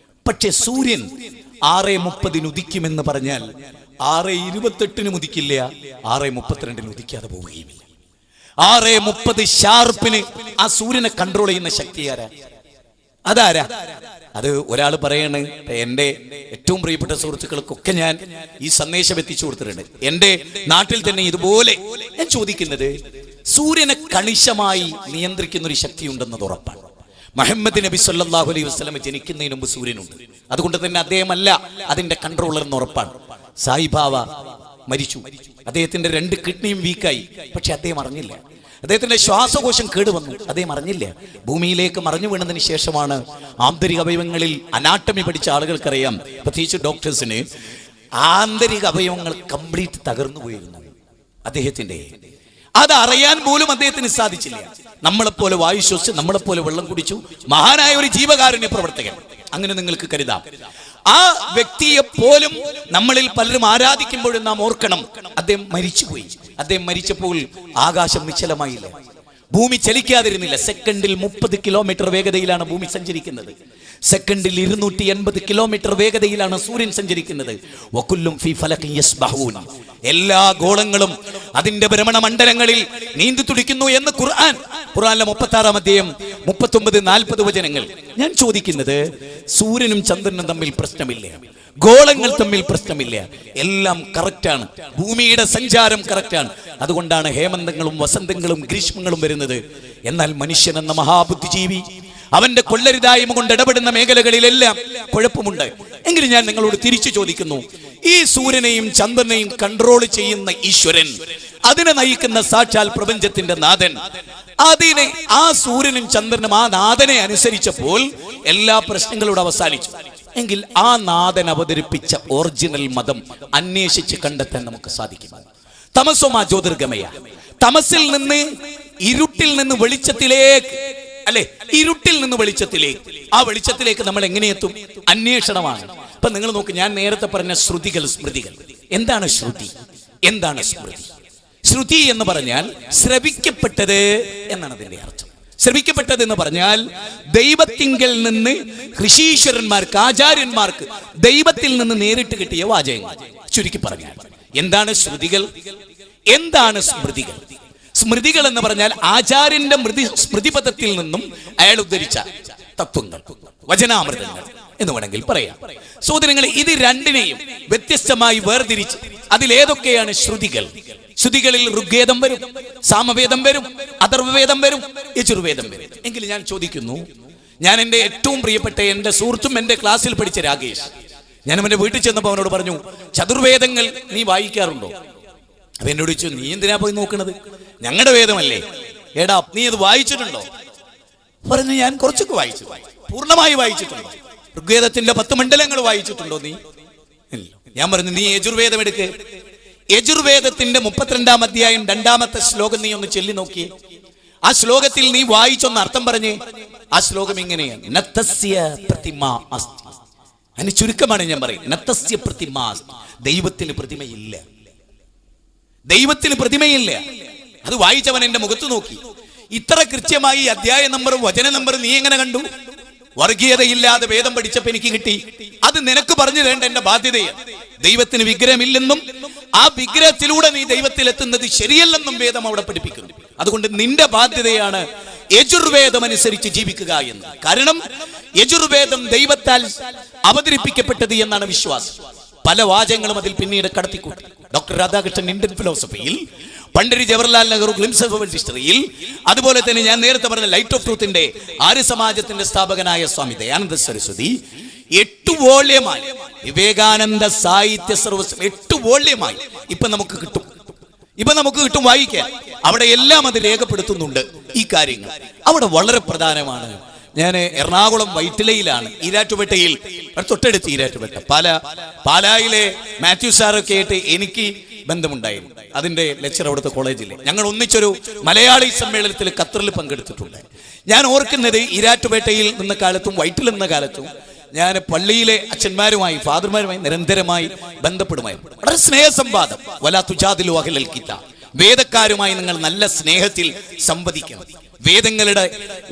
പക്ഷെ സൂര്യൻ 6:30 ഉദിക്കുമെന്ന് പറഞ്ഞാൽ 6:28 ഉദിക്കില്ല, 6:32 ഉദിക്കാതെ പോവുകയുമില്ല. 6:30 ഷാർപ്പിന് ആ സൂര്യനെ കൺട്രോൾ ചെയ്യുന്ന ശക്തി ആരാ? അതാരാ? അത് ഒരാൾ പറയാണ്. എൻ്റെ ഏറ്റവും പ്രിയപ്പെട്ട സുഹൃത്തുക്കൾക്കൊക്കെ ഞാൻ ഈ സന്ദേശം എത്തിച്ചു കൊടുത്തിട്ടുണ്ട്. എൻ്റെ നാട്ടിൽ തന്നെ ഇതുപോലെ ഞാൻ ചോദിക്കുന്നത്, സൂര്യനെ കണിശമായി നിയന്ത്രിക്കുന്ന ഒരു ശക്തി ഉണ്ടെന്നത് ഉറപ്പാണ്. മുഹമ്മദ് നബി സല്ലല്ലാഹു അലൈഹി വസല്ലം ജനിക്കുന്നതിന് മുമ്പ് സൂര്യനുണ്ട്. അതുകൊണ്ട് തന്നെ അദ്ദേഹമല്ല അതിന്റെ കൺട്രോളർ എന്ന് ഉറപ്പാണ്. സായിബാബ മരിച്ചു, അദ്ദേഹത്തിന്റെ 2 കിഡ്നിയും വീക്കായി. പക്ഷെ അദ്ദേഹം അറിഞ്ഞില്ല. അദ്ദേഹത്തിന്റെ ശ്വാസകോശം കേടുവന്നു, അദ്ദേഹം അറിഞ്ഞില്ല. ഭൂമിയിലേക്ക് മറിഞ്ഞു വീണതിന് ശേഷമാണ് ആന്തരിക അവയവങ്ങളിൽ അനാട്ടമി പഠിച്ച ആളുകൾക്കറിയാം, പ്രത്യേകിച്ച് ഡോക്ടേഴ്സിന്, ആന്തരിക അവയവങ്ങൾ കംപ്ലീറ്റ് തകർന്നു പോയിരുന്നു അദ്ദേഹത്തിന്റെ. അത് അറിയാൻ പോലും അദ്ദേഹത്തിന് സാധിച്ചില്ല. നമ്മളെപ്പോലെ വായു ശ്വസിച്ച്, നമ്മളെപ്പോലെ വെള്ളം കുടിച്ചു, മഹാനായ ഒരു ജീവകാരുണ്യ പ്രവർത്തകൻ, അങ്ങനെ നിങ്ങൾക്ക് കരുതാം. ആ വ്യക്തിയെ പോലും നമ്മളിൽ പലരും ആരാധിക്കുമ്പോഴും നാം ഓർക്കണം, അദ്ദേഹം മരിച്ചുപോയി. അദ്ദേഹം മരിച്ചപ്പോൾ ആകാശം നിശ്ചലമായില്ല, ഭൂമി ചലിക്കാതിരുന്നില്ല. സെക്കൻഡിൽ 30 കിലോമീറ്റർ വേഗതയിലാണ് ഭൂമി സഞ്ചരിക്കുന്നത്. സെക്കൻഡിൽ 280 കിലോമീറ്റർ വേഗതയിലാണ് സൂര്യൻ സഞ്ചരിക്കുന്നത്. വകുല്ലും ഫീ ഫലകിൻ യസ്ബഹൂൻ, എല്ലാ ഗോളങ്ങളും അതിന്റെ ഭ്രമണമണ്ഡലങ്ങളിൽ നീന്തി തുടിക്കുന്നു എന്ന് ഖുർആനിലെ 36-ാം അധ്യായം 39-40 വചനങ്ങൾ. ഞാൻ ചോദിക്കുന്നത്, സൂര്യനും ചന്ദ്രനും തമ്മിൽ പ്രശ്നമില്ല, ഗോളങ്ങൾ തമ്മിൽ പ്രശ്നമില്ല, എല്ലാം കറക്റ്റാണ്. ഭൂമിയുടെ സഞ്ചാരം കറക്റ്റാണ്. അതുകൊണ്ടാണ് ഹേമന്തങ്ങളും വസന്തങ്ങളും ഗ്രീഷ്മങ്ങളും വരുന്നത്. എന്നാൽ മനുഷ്യൻ എന്ന മഹാബുദ്ധിജീവി അവന്റെ കൊള്ളരുതായ്മ കൊണ്ട് ഇടപെടുന്ന മേഖലകളിലെല്ലാം കുഴപ്പമുണ്ട്. എങ്കിലും ഞാൻ നിങ്ങളോട് തിരിച്ചു ചോദിക്കുന്നു, ഈ സൂര്യനെയും ചന്ദ്രനെയും കൺട്രോൾ ചെയ്യുന്ന ഈശ്വരൻ, അതിനെ നയിക്കുന്ന സാക്ഷാൽ പ്രപഞ്ചത്തിന്റെ നാഥൻ, അതിനെ ആ സൂര്യനും ചന്ദ്രനും ആ നാഥനെ അനുസരിച്ചപ്പോൾ എല്ലാ പ്രശ്നങ്ങളോട് അവസാനിച്ചു. എങ്കിൽ ആ നാഥൻ അവതരിപ്പിച്ച ഒറിജിനൽ മതം അന്വേഷിച്ച് കണ്ടെത്താൻ നമുക്ക് സാധിക്കും. തമസോമാ ജ്യോതിർഗമയ, തമസിൽ നിന്ന് ഇരുട്ടിൽ നിന്ന് വെളിച്ചത്തിലേക്ക്, അല്ലെ, ഇരുട്ടിൽ നിന്ന് വെളിച്ചത്തിലേക്ക്. ആ വെളിച്ചത്തിലേക്ക് നമ്മൾ എങ്ങനെ എത്തും? അന്വേഷണമാണ്. അപ്പൊ നിങ്ങൾ നോക്ക്, ഞാൻ നേരത്തെ പറഞ്ഞ ശ്രുതികൾ, സ്മൃതികൾ. എന്താണ് ശ്രുതി, എന്താണ് സ്മൃതി? ശ്രുതി എന്ന് പറഞ്ഞാൽ ശ്രവിക്കപ്പെട്ടത് എന്നാണ് അതിന്റെ അർത്ഥം. ശ്രവിക്കപ്പെട്ടത് എന്ന് പറഞ്ഞാൽ ദൈവത്തിങ്കൽ നിന്ന് ഋഷീശ്വരന്മാർക്ക്, ആചാര്യന്മാർക്ക് ദൈവത്തിൽ നിന്ന് നേരിട്ട് കിട്ടിയ വാചകങ്ങൾ. ചുരുക്കി പറഞ്ഞാൽ എന്താണ് ശ്രുതികൾ, എന്താണ് സ്മൃതികൾ? സ്മൃതികൾ എന്ന് പറഞ്ഞാൽ ആചാര്യന്റെ സ്മൃതിപഥത്തിൽ നിന്നും അയാൾ ഉദ്ധരിച്ച തത്വങ്ങൾ, വചനാമൃതങ്ങൾ എന്ന് വേണമെങ്കിൽ പറയാം. സഹോദരങ്ങളെ, ഇത് രണ്ടിനെയും വ്യത്യസ്തമായി വേർതിരിച്ച് അതിലേതൊക്കെയാണ് ശ്രുതികൾ? ശ്രുതികളിൽ ഋഗ്വേദം വരും, സാമവേദം വരും, അഥർവവേദം വരും, യജുർവേദം വരും. എങ്കിൽ ഞാൻ ചോദിക്കുന്നു, ഞാൻ എൻ്റെ ഏറ്റവും പ്രിയപ്പെട്ട എൻ്റെ സുഹൃത്തും എൻ്റെ ക്ലാസ്സിൽ പഠിച്ച രാകേഷ്, ഞാൻ അവൻ്റെ വീട്ടിൽ ചെന്നപ്പോൾ അവനോട് പറഞ്ഞു, ചതുർവേദങ്ങൾ നീ വായിക്കാറുണ്ടോ? അപ്പൊ എന്നോട് ചോദിച്ചു, നീ എന്തിനാ പോയി നോക്കണത്, ഞങ്ങളുടെ വേദമല്ലേ. എടാ, നീ അത് വായിച്ചിട്ടുണ്ടോ? പറഞ്ഞു, ഞാൻ കുറച്ചൊക്കെ വായിച്ചു. പൂർണ്ണമായി വായിച്ചിട്ടുണ്ടോ? ഋഗ്വേദത്തിന്റെ 10 മണ്ഡലങ്ങൾ വായിച്ചിട്ടുണ്ടോ നീ? ഞാൻ പറഞ്ഞു, നീ യജുർവേദം എടുക്ക്. യജുർവേദത്തിന്റെ 32-ാം അധ്യായം 2-ാമത്തെ ശ്ലോകം നീ ഒന്ന് ചൊല്ലി നോക്കിയേ. ആ ശ്ലോകത്തിൽ നീ വായിച്ചൊന്ന് അർത്ഥം പറഞ്ഞേ. ആ ശ്ലോകം ഇങ്ങനെയാണ്, നത്തസ്യ പ്രതിമാ അസ്തി. അതിന് ചുരുക്കമാണ് ഞാൻ പറയും, നത്തസ്യ പ്രതിമാ അസ്തി. ദൈവത്തിന് പ്രതിമയില്ല, ദൈവത്തിന് പ്രതിമയില്ല. അത് വായിച്ചവൻ എന്റെ മുഖത്ത് നോക്കി. ഇത്ര കൃത്യമായി അധ്യായ നമ്പറും വചന നമ്പറും നീ എങ്ങനെ കണ്ടു? വർഗീയതയില്ലാതെ വേദം പഠിച്ചപ്പോ എനിക്ക് കിട്ടി. അത് നിനക്ക് പറഞ്ഞു തരേണ്ട എന്റെ ബാധ്യതയാണ്. ദൈവത്തിന് വിഗ്രഹമില്ലെന്നും ആ വിഗ്രഹത്തിലൂടെ നീ ദൈവത്തിൽ എത്തുന്നത് ശരിയല്ലെന്നും വേദം അവിടെ പഠിപ്പിക്കുന്നു. അതുകൊണ്ട് നിന്റെ ബാധ്യതയാണ് യജുർവേദം അനുസരിച്ച് ജീവിക്കുക എന്ന്. കാരണം യജുർവേദം ദൈവത്താൽ അവതരിപ്പിക്കപ്പെട്ടത് എന്നാണ് വിശ്വാസം. പല വാചകങ്ങളും അതിൽ പിന്നീട് കടത്തിക്കൂട്ടി. ഡോക്ടർ രാധാകൃഷ്ണൻ ഇന്ത്യൻ ഫിലോസഫിയിൽ, Pandit Jawaharlal Nehru glimpse of world ഹിസ്റ്ററിയിൽ, അതുപോലെ തന്നെ ഞാൻ നേരത്തെ പറഞ്ഞ ലൈറ്റ് ഓഫ് ട്രൂത്തിന്റെ ആര്യ സമാജത്തിന്റെ സ്ഥാപകനായ സ്വാമി ദയാനന്ദ സരസ്വതി 8 വോള്യമായി വിവേകാനന്ദ സാഹിത്യ സർവസ്വം 8 വോള്യമായി ഇപ്പൊ നമുക്ക് കിട്ടും വായിക്കാൻ. അവിടെ എല്ലാം അത് രേഖപ്പെടുത്തുന്നുണ്ട് ഈ കാര്യങ്ങൾ. അവിടെ വളരെ പ്രധാനമാണ്. ഞാൻ എറണാകുളം വൈറ്റിലയിലാണ്, ഈരാറ്റുപേട്ടയിൽ തൊട്ടടുത്ത് ഈരാറ്റുപേട്ട പാലായിലെ മാത്യു സാറൊക്കെ ആയിട്ട് എനിക്ക് ബന്ധമുണ്ടായിരുന്നു. അതിന്റെ ലെക്ചർ അവിടുത്തെ കോളേജിലെ ഞങ്ങൾ ഒന്നിച്ചൊരു മലയാളി സമ്മേളനത്തിൽ ഖത്തറിൽ പങ്കെടുത്തിട്ടുണ്ട്. ഞാൻ ഓർക്കുന്നത് ഈരാറ്റുപേട്ടയിൽ നിന്ന കാലത്തും വൈറ്റിൽ നിന്ന കാലത്തും ഞാൻ പള്ളിയിലെ അച്ഛന്മാരുമായി ഫാദർമാരുമായി നിരന്തരമായി ബന്ധപ്പെടുമായിരുന്നു. വളരെ സ്നേഹസംവാദം. വലാ തുജാദിലു അഹ്ലൽ കിതാബ്, വേദക്കാരുമായി നിങ്ങൾ നല്ല സ്നേഹത്തിൽ സംവദിക്കണം. വേദങ്ങളുടെ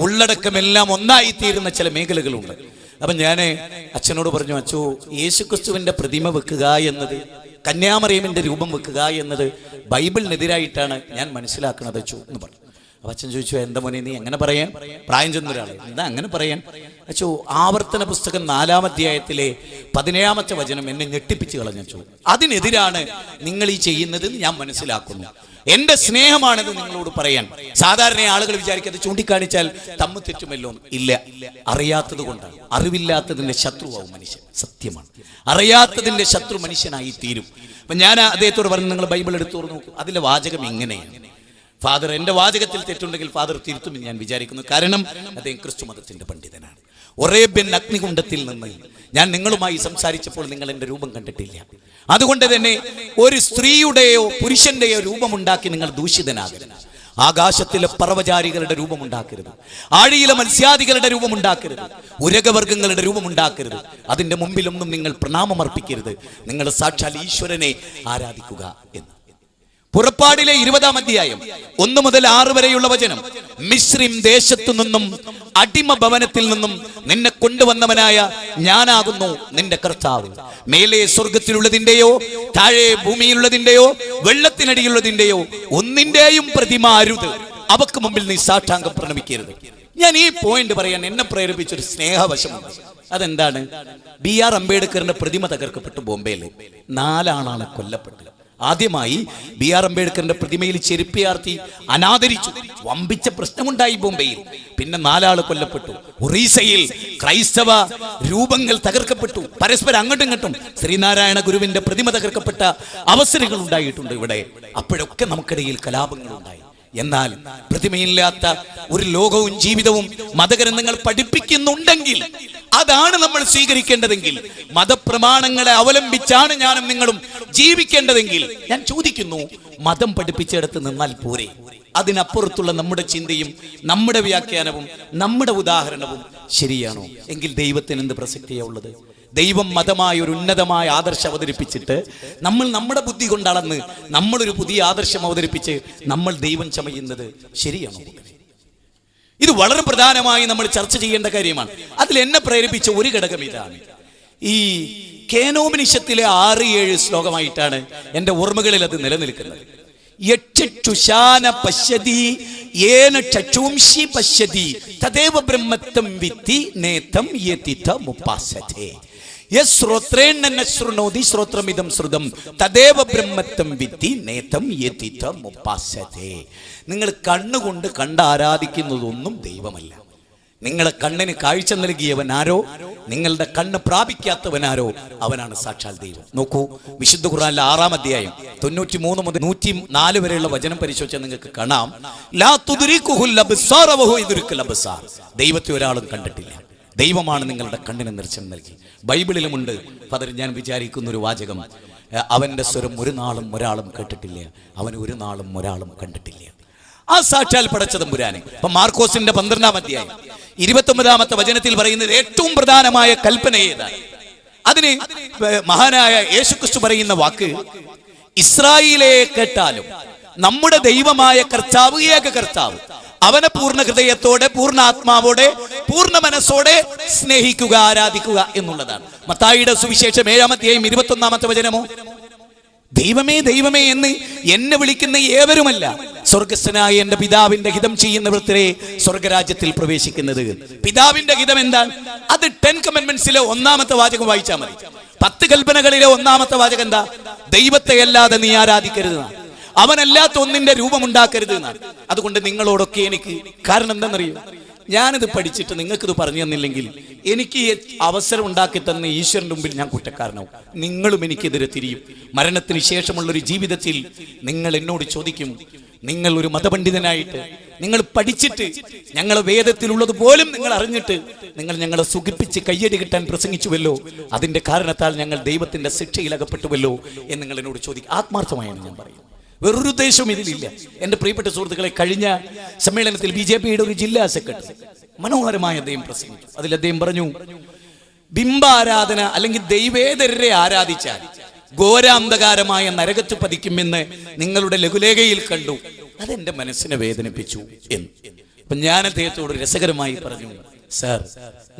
ഉള്ളടക്കമെല്ലാം ഒന്നായി തീരുന്ന ചില മേഖലകളുണ്ട്. അപ്പൊ ഞാൻ അച്ഛനോട് പറഞ്ഞു, അച്ഛോ, യേശുക്രിസ്തുവിന്റെ പ്രതിമ വെക്കുക എന്നത്, കന്യാമറിയമിന്റെ രൂപം വെക്കുക എന്നത് ബൈബിളിനെതിരായിട്ടാണ് ഞാൻ മനസ്സിലാക്കുന്നത് അച്ഛോ എന്ന് പറഞ്ഞു. അപ്പൊ അച്ഛൻ ചോദിച്ചു, എന്താ മോനെ നീ എങ്ങനെ പറയാൻ, പ്രായം ചെന്ന ഒരാളെ എന്താ അങ്ങനെ പറയാൻ? അച്ഛോ, ആവർത്തന പുസ്തകം 4-ാം അധ്യായത്തിലെ 17-ാമത്തെ വചനം എന്നെ ഞെട്ടിപ്പിച്ച് കളഞ്ഞു. അതിനെതിരാണ് നിങ്ങൾ ഈ ചെയ്യുന്നത് ഞാൻ മനസ്സിലാക്കുന്നു. എന്റെ സ്നേഹമാണിത് നിങ്ങളോട് പറയാൻ. സാധാരണ ആളുകൾ വിചാരിക്കാതെ ചൂണ്ടിക്കാണിച്ചാൽ തമ്മിൽ തെറ്റുമല്ലോ. ഇല്ല, അറിയാത്തത് കൊണ്ടാണ്. അറിവില്ലാത്തതിന്റെ ശത്രുവാകും മനുഷ്യൻ. സത്യമാണ്, അറിയാത്തതിന്റെ ശത്രു മനുഷ്യനായി തീരും. അപ്പൊ ഞാൻ അദ്ദേഹത്തോട് പറഞ്ഞു, നിങ്ങൾ ബൈബിൾ എടുത്തു നോക്കൂ, അതിലെ വാചകം ഇങ്ങനെയാണ്. ഫാദർ, എന്റെ വാചകത്തിൽ തെറ്റുണ്ടെങ്കിൽ ഫാദർ തിരുത്തുമെന്ന് ഞാൻ വിചാരിക്കുന്നു. കാരണം അദ്ദേഹം ക്രിസ്തു മതത്തിന്റെ പണ്ഡിതനാണ്. ഒറേബ്യൻ അഗ്നികുണ്ഡത്തിൽ നിന്ന് ഞാൻ നിങ്ങളുമായി സംസാരിച്ചപ്പോൾ നിങ്ങൾ എന്റെ രൂപം കണ്ടിട്ടില്ല. അതുകൊണ്ട് തന്നെ ഒരു സ്ത്രീയുടെയോ പുരുഷന്റെയോ രൂപമുണ്ടാക്കി നിങ്ങൾ ദൂഷിതനാകരുത്. ആകാശത്തിലെ പർവ്വചാരികളുടെ രൂപമുണ്ടാക്കരുത്. ആഴിയിലെ മത്സ്യാദികളുടെ രൂപമുണ്ടാക്കരുത്. ഉരകവർഗങ്ങളുടെ രൂപമുണ്ടാക്കരുത്. അതിന്റെ മുമ്പിലൊന്നും നിങ്ങൾ പ്രണാമമർപ്പിക്കരുത്. നിങ്ങൾ സാക്ഷാൽ ഈശ്വരനെ ആരാധിക്കുക എന്ന്. പുറപ്പാടിലെ 20-ാം അധ്യായം 1 മുതൽ 6 വരെയുള്ള വചനം, മിസ്രിം ദേശത്തു നിന്നും അടിമ ഭവനത്തിൽ നിന്നും നിന്നെ കൊണ്ടുവന്നവനായ ഞാനാകുന്നു നിന്റെ കർത്താവ്. മേലെ സ്വർഗത്തിലുള്ളതിന്റെയോ താഴെ ഭൂമിയിലുള്ളതിന്റെയോ വെള്ളത്തിനടിയുള്ളതിന്റെയോ ഒന്നിന്റെയും പ്രതിമ അരുത്. അവക്ക് മുമ്പിൽ നീ സാഷ്ടാംഗം പ്രണമിക്കരുത്. ഞാൻ ഈ പോയിന്റ് പറയാൻ എന്നെ പ്രേരിപ്പിച്ചൊരു സ്നേഹവശമുണ്ട്. അതെന്താണ്? BR അംബേദ്കറിന്റെ പ്രതിമ തകർക്കപ്പെട്ടു ബോംബെയിൽ. 4 ആളാണ് കൊല്ലപ്പെട്ടത്. ആദ്യമായി BR അംബേദ്കറിന്റെ പ്രതിമയിൽ ചെരുപ്പിയാർത്തി അനാദരിച്ചു. വമ്പിച്ച പ്രശ്നമുണ്ടായി ബോംബെയിൽ. പിന്നെ 4 ആൾ കൊല്ലപ്പെട്ടു. ഒറീസയിൽ ക്രൈസ്തവ രൂപങ്ങൾ തകർക്കപ്പെട്ടു. പരസ്പരം അങ്ങോട്ടും ഇങ്ങോട്ടും ശ്രീനാരായണ ഗുരുവിന്റെ പ്രതിമ തകർക്കപ്പെട്ട അവസരങ്ങൾ ഉണ്ടായിട്ടുണ്ട് ഇവിടെ. അപ്പോഴൊക്കെ നമുക്കിടയിൽ കലാപങ്ങൾ ഉണ്ടായി. എന്നാൽ പ്രതിമയില്ലാത്ത ഒരു ലോകവും ജീവിതവും മതഗ്രന്ഥങ്ങൾ പഠിപ്പിക്കുന്നുണ്ടെങ്കിൽ അതാണ് നമ്മൾ സ്വീകരിക്കേണ്ടതെങ്കിൽ, മതപ്രമാണങ്ങളെ അവലംബിച്ചാണ് ഞാനും നിങ്ങളും ജീവിക്കേണ്ടതെങ്കിൽ, ഞാൻ ചോദിക്കുന്നു, മതം പഠിപ്പിച്ചെടുത്ത് നിന്നാൽ പോരെ? അതിനപ്പുറത്തുള്ള നമ്മുടെ ചിന്തയും നമ്മുടെ വ്യാഖ്യാനവും നമ്മുടെ ഉദാഹരണവും ശരിയാണോ? എങ്കിൽ ദൈവത്തിന് എന്ത് പ്രസക്തിയാണുള്ളത്? ദൈവം മതമായ ഒരു ഉന്നതമായ ആദർശം അവതരിപ്പിച്ചിട്ട് നമ്മൾ നമ്മുടെ ബുദ്ധി കൊണ്ടളന്ന് നമ്മളൊരു പുതിയ ആദർശം അവതരിപ്പിച്ച് നമ്മൾ ദൈവം ചമയുന്നത് ശരിയാണോ? ഇത് വളരെ പ്രധാനമായി നമ്മൾ ചർച്ച ചെയ്യേണ്ട കാര്യമാണ്. അതിൽ എന്നെ പ്രേരിപ്പിച്ച ഒരു ഘടകം ഇതാണ്. ഈ കേനോപനിഷത്തിലെ 6-7 ശ്ലോകമായിട്ടാണ് എൻ്റെ ഓർമ്മകളിൽ അത് നിലനിൽക്കുന്നത്. യക്ഷുഷാന പശ്യതി യേന ചക്ഷുംഷി പശ്യതി തദേവ ബ്രഹ്മത്വം വിത്തി നേതം യതിതമുപാസതേ യശ്രോത്രേണ ശൃണോതി ശ്രോത്രമിദം ശ്രുതം തദേവ ബ്രഹ്മത്വം വിത്തി നേതം യതിതമുപാസതേ. നിങ്ങൾ കണ്ണുകൊണ്ട് കണ്ട് ആരാധിക്കുന്നതൊന്നും ദൈവമല്ല. നിങ്ങളെ കണ്ണിന് കാഴ്ച നൽകിയവൻ ആരോ, നിങ്ങളുടെ കണ്ണ് പ്രാപിക്കാത്തവനാരോ, അവനാണ് സാക്ഷാൽ ദൈവം. നോക്കൂ, വിശുദ്ധ ഖുർആനിലെ 6-ാം അധ്യായം 93 മുതൽ 104 വരെയുള്ള വചനം പരിശോധിച്ചാൽ നിങ്ങൾക്ക് കാണാം, ലാ തുദ്രികുഹുൽ അബ്സാർ വഹു യുദ്രികുൽ അബ്സാർ. ദൈവത്തെ ഒരാളും കണ്ടിട്ടില്ല. ദൈവമാണ് നിങ്ങളുടെ കണ്ണിന് നിർച്ചം നൽകി. ബൈബിളിലുമുണ്ട്. ഫാദർ, ഞാൻ വിചാരിക്കുന്ന ഒരു വാചകം, അവന്റെ സ്വരം ഒരു നാളും ഒരാളും കേട്ടിട്ടില്ല, അവൻ ഒരു നാളും ഒരാളും കണ്ടിട്ടില്ല. ആ സാക്ഷാൽ പടച്ചതമ്പുരാനെ. അപ്പൊ മാർക്കോസിന്റെ 12-ാം അധ്യായം 29-ാമത്തെ വചനത്തിൽ പറയുന്നത് ഏറ്റവും പ്രധാനമായ കൽപ്പന ഏതാണ്? അതിന് മഹാനായ യേശുക്രിസ്തു പറയുന്ന വാക്ക്, ഇസ്രായേലേ കേട്ടാലും നമ്മുടെ ദൈവമായ കർത്താവ് ഏക കർത്താവ്, അവനെ പൂർണ്ണ ഹൃദയത്തോടെ പൂർണ്ണ ആത്മാവോടെ പൂർണ്ണ മനസ്സോടെ സ്നേഹിക്കുക, ആരാധിക്കുക എന്നുള്ളതാണ്. മത്തായിയുടെ സുവിശേഷം 7-ാം അധ്യായം 21-ാമത്തെ വചനമോ, ദൈവമേ ദൈവമേ എന്ന് എന്നെ വിളിക്കുന്ന ഏവരുമല്ല, സ്വർഗസ്ഥനായ എന്റെ പിതാവിന്റെ ഹിതം ചെയ്യുന്നവരെ സ്വർഗരാജ്യത്തിൽ പ്രവേശിക്കുന്നത്. പിതാവിന്റെ ഹിതം എന്താണ്? അത് 10 കമാൻഡ്മെന്റ്സിലെ 1-ാമത്തെ വാചകം വായിച്ചാൽ മതി. 10 കൽപ്പനകളിലെ ഒന്നാമത്തെ വാചകം എന്താ? ദൈവത്തെ അല്ലാതെ നീ ആരാധിക്കരുത്, അവനല്ലാത്ത ഒന്നിന്റെ രൂപമുണ്ടാക്കരുത് എന്നാണ്. അതുകൊണ്ട് നിങ്ങളോടൊക്കെ എനിക്ക് കാരണം എന്താണെന്നറിയോ, ഞാനിത് പഠിച്ചിട്ട് നിങ്ങൾക്കിത് പറഞ്ഞു തന്നില്ലെങ്കിൽ എനിക്ക് ഈ അവസരം ഉണ്ടാക്കി തന്ന ഈശ്വരന്റെ മുമ്പിൽ ഞാൻ കുറ്റക്കാരനാവും. നിങ്ങളും എനിക്കെതിരെ തിരിയും. മരണത്തിന് ശേഷമുള്ളൊരു ജീവിതത്തിൽ നിങ്ങൾ എന്നോട് ചോദിക്കും, നിങ്ങൾ ഒരു മതപണ്ഡിതനായിട്ട് നിങ്ങൾ പഠിച്ചിട്ട് ഞങ്ങളെ വേദത്തിലുള്ളത് പോലും നിങ്ങൾ അറിഞ്ഞിട്ട് നിങ്ങൾ ഞങ്ങളെ സുഖിപ്പിച്ച് കയ്യടി കിട്ടാൻ പ്രസംഗിച്ചുവല്ലോ, അതിന്റെ കാരണത്താൽ ഞങ്ങൾ ദൈവത്തിന്റെ ശിക്ഷയിൽ അകപ്പെട്ടുവല്ലോ എന്ന് നിങ്ങൾ എന്നോട് ചോദിക്കും. ആത്മാർത്ഥമായാണ് ഞാൻ പറയുന്നത്, വേറൊരു ഉദ്ദേശവും ഇതിലില്ല. എൻ്റെ പ്രിയപ്പെട്ട സുഹൃത്തുക്കളെ, കഴിഞ്ഞ സമ്മേളനത്തിൽ BJPയുടെ ഒരു ജില്ലാ സെക്രട്ടറി മനോഹരമായ അദ്ദേഹം പ്രസംഗിച്ചു. അതിൽ അദ്ദേഹം പറഞ്ഞു, ബിംബാരാധന അല്ലെങ്കിൽ ദൈവേതരരെ ആരാധിച്ചാൽ ഘോരാന്ധകാരമായ നരകത്ത് പതിക്കുമെന്ന് നിങ്ങളുടെ ലഘുലേഖയിൽ കണ്ടു, അതെന്റെ മനസ്സിനെ വേദനിപ്പിച്ചു എന്ന്. അപ്പൊ ഞാൻ അദ്ദേഹത്തോട് രസകരമായി പറഞ്ഞു, സാർ,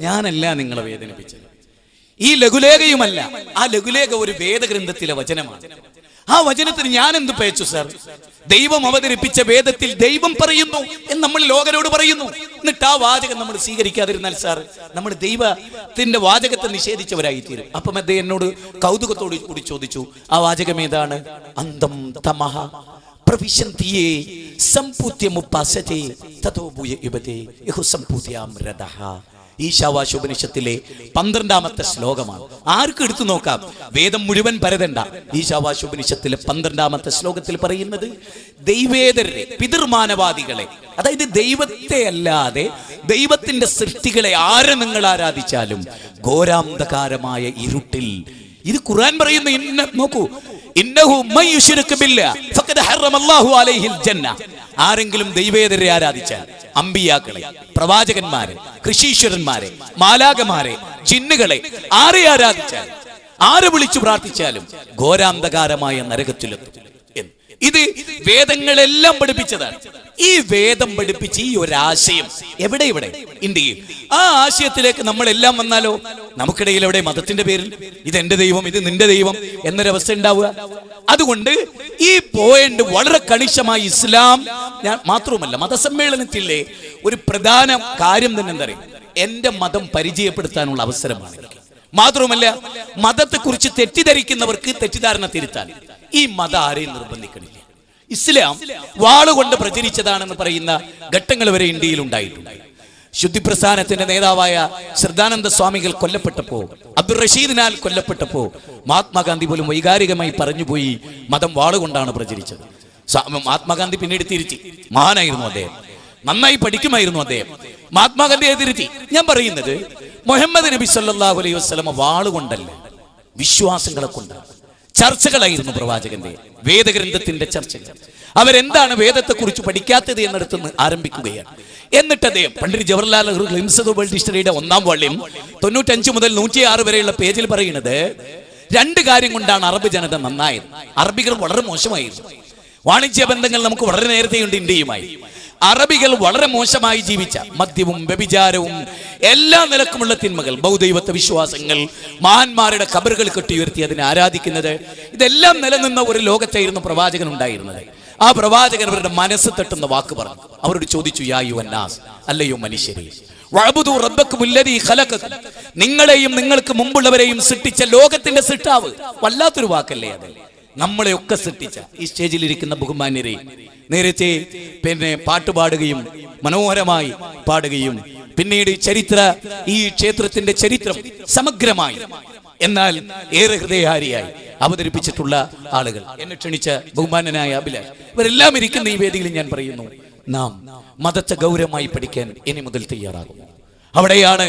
ഞാനല്ല നിങ്ങളെ വേദനിപ്പിച്ചത്, ഈ ലഘുലേഖയുമല്ല. ആ ലഘുലേഖ ഒരു വേദഗ്രന്ഥത്തിലെ വചനമാണ്. ആ വചനത്തിന് ഞാൻ എന്ത് പേച്ചു സാർ? ദൈവം അവതരിപ്പിച്ച വേദത്തിൽ ദൈവം പറയുന്നു എന്ന് നമ്മൾ ലോകരോട് പറയുന്നു. എന്നിട്ട് ആ വാചകം നമ്മൾ സ്വീകരിക്കാതിരുന്നാൽ സാർ, നമ്മൾ ദൈവത്തിന്റെ വാചകത്തെ നിഷേധിച്ചവരായി തീരും. അപ്പം അദ്ദേഹം എന്നോട് കൗതുകത്തോട് കൂടി ചോദിച്ചു, ആ വാചകം ഏതാണ്? അന്തം തമഹ പ്രവിശന്തിയേ സംപൂത്യമുപാസതേ തതോഭൂയ യുവതേ യഹു സംപൂത്യാം രദഹ. ഈശാവാശോപനിഷത്തിലെ 12ാമത്തെ ശ്ലോകമാണ്. ആർക്കും എടുത്തു നോക്കാം, വേദം മുഴുവൻ പരതണ്ട. ഈശാവാശോപനിഷത്തിലെ 12ാമത്തെ ശ്ലോകത്തിൽ പറയുന്നത്, ദൈവേതരരെ, പിതൃമാനവാദികളെ, അതായത് ദൈവത്തെ അല്ലാതെ ദൈവത്തിന്റെ സൃഷ്ടികളെ ആരെ നിങ്ങൾ ആരാധിച്ചാലും ഘോരാന്ധകാരമായ ഇരുട്ടിൽ, ഇത് ഖുർആൻ പറയുന്ന, നോക്കൂ, ഇന്നഹു മൻ യുശ്രിക് ബില്ലാഹ് ഫഖദ് ഹറമല്ലാഹു അലൈഹിൽ ജന്ന. ആരെങ്കിലും ദൈവേതരെ ആരാധിച്ചാൽ, അമ്പിയാക്കളെ, പ്രവാചകന്മാരെ, കൃഷീശ്വരന്മാരെ, മാലാകമാരെ, ജിന്നുകളെ, ആരെ ആരാധിച്ചാൽ, ആരെ വിളിച്ചു പ്രാർത്ഥിച്ചാലും ഘോരാന്ധകാരമായ നരകത്തിലെത്തും. ഇത് വേദങ്ങളെല്ലാം പഠിപ്പിച്ചതാണ്. ഈ വേദം പഠിപ്പിച്ച് ഈ ഒരാശയം ഇവിടെ ഇന്ത്യയിൽ, ആ ആശയത്തിലേക്ക് നമ്മളെല്ലാം വന്നാലോ, നമുക്കിടയിൽ എവിടെ മതത്തിന്റെ പേരിൽ ഇത് എന്റെ ദൈവം, ഇത് നിന്റെ ദൈവം എന്നൊരവസ്ഥ ഉണ്ടാവുക. അതുകൊണ്ട് ഈ പോയിന്റ് വളരെ കണിശമായി ഇസ്ലാം, ഞാൻ മാത്രവുമല്ല, മതസമ്മേളനത്തിലെ ഒരു പ്രധാന കാര്യം തന്നെ എന്താ പറയുക, എന്റെ മതം പരിചയപ്പെടുത്താനുള്ള അവസരമാണ്. മാത്രവുമല്ല, മതത്തെക്കുറിച്ച് തെറ്റിദ്ധരിക്കുന്നവർക്ക് തെറ്റിദ്ധാരണ തിരുത്താൻ ഈ മതം ആരെയും നിർബന്ധിക്കണില്ല. ഇസ്ലാം വാളുകൊണ്ട് പ്രചരിച്ചതാണെന്ന് പറയുന്ന ഘട്ടങ്ങൾ വരെ ഇന്ത്യയിൽ ഉണ്ടായിട്ടുണ്ട്. ശുദ്ധിപ്രസ്ഥാനത്തിന്റെ നേതാവായ ശ്രദ്ധാനന്ദ സ്വാമികൾ കൊല്ലപ്പെട്ടപ്പോ, അബ്ദുൾ റഷീദിനാൽ കൊല്ലപ്പെട്ടപ്പോ, മഹാത്മാഗാന്ധി പോലും വൈകാരികമായി പറഞ്ഞുപോയി, മതം വാളുകൊണ്ടാണ് പ്രചരിച്ചത്. മഹാത്മാഗാന്ധി പിന്നീട് തിരുത്തി. മഹാനായിരുന്നു അദ്ദേഹം, നന്നായി പഠിക്കുമായിരുന്നു അദ്ദേഹം. മഹാത്മാഗാന്ധിയെ തിരുത്തി. ഞാൻ പറയുന്നത്, മുഹമ്മദ് നബി സല്ലല്ലാഹു അലൈഹി വസല്ലം വാളുകൊണ്ടല്ല, വിശ്വാസങ്ങളെ കൊണ്ടാണ്. ചർച്ചകളായിരുന്നു പ്രവാചകന്റെ, വേദഗ്രന്ഥത്തിന്റെ ചർച്ചകൾ. അവരെന്താണ് വേദത്തെക്കുറിച്ച് പഠിക്കാത്തത് എന്നിടത്ത് ആരംഭിക്കുകയാണ്. എന്നിട്ട് അദ്ദേഹം Pandit Jawaharlal Nehru glimpse of the world ഹിസ്റ്ററിയുടെ 1ാം വോള്യം 95 മുതൽ 106 വരെയുള്ള പേജിൽ പറയുന്നത്, 2 കാര്യം കൊണ്ടാണ് അറബ് ജനത നന്നായത്. അറബികൾ വളരെ മോശമായിരുന്നു. വാണിജ്യ ബന്ധങ്ങൾ നമുക്ക് വളരെ നേരത്തെയുണ്ട് ഇന്ത്യയുമായി. അറബികൾ വളരെ മോശമായി ജീവിച്ച, മദ്യവും വ്യഭിചാരവും എല്ലാ നിലക്കുമുള്ള തിന്മകൾ, ബഹുദൈവത്വ വിശ്വാസങ്ങൾ, മഹാന്മാരുടെ ഖബറുകൾ കെട്ടിയുയർത്തി അതിനെ ആരാധിക്കുന്നത്, ഇതെല്ലാം നിലനിന്ന ഒരു ലോകത്തായിരുന്നു പ്രവാചകൻ ഉണ്ടായിരുന്നത്. ആ പ്രവാചകൻ അവരുടെ മനസ്സ് തട്ടുന്ന വാക്ക് പറഞ്ഞു. അവരോട് ചോദിച്ചു, യാ അയ്യുഹന്നാസ്, അല്ലയോ മനുഷ്യരെ, വഅബ്ദു റബ്ബക്കുമുല്ലദീ ഖലഖക്കും, നിങ്ങളെയും നിങ്ങൾക്ക് മുമ്പുള്ളവരെയും സൃഷ്ടിച്ച ലോകത്തിന്റെ സൃഷ്ടാവ്. വല്ലാത്തൊരു വാക്കല്ലേ അത്. നമ്മളെയൊക്കെ സൃഷ്ടിച്ച ഈ സ്റ്റേജിലിരിക്കുന്ന ബഹുമാന്യരെ, നേരത്തെ പാട്ടുപാടുകയും മനോഹരമായി പാടുകയും പിന്നീട് ഈ ക്ഷേത്രത്തിന്റെ ചരിത്രം സമഗ്രമായി എന്നാൽ ഏറെ ഹൃദയഹാരിയായി അവതരിപ്പിച്ചിട്ടുള്ള ആളുകൾ, എന്നെ ക്ഷണിച്ച ബഹുമാനനായ അഭിലാഷ്, ഇവരെല്ലാം ഇരിക്കുന്ന ഈ വേദിയിൽ ഞാൻ പറയുന്നു, നാം മതത്തെ ഗൗരവമായി പഠിക്കാൻ ഇനി മുതൽ തയ്യാറാകും. അവിടെയാണ്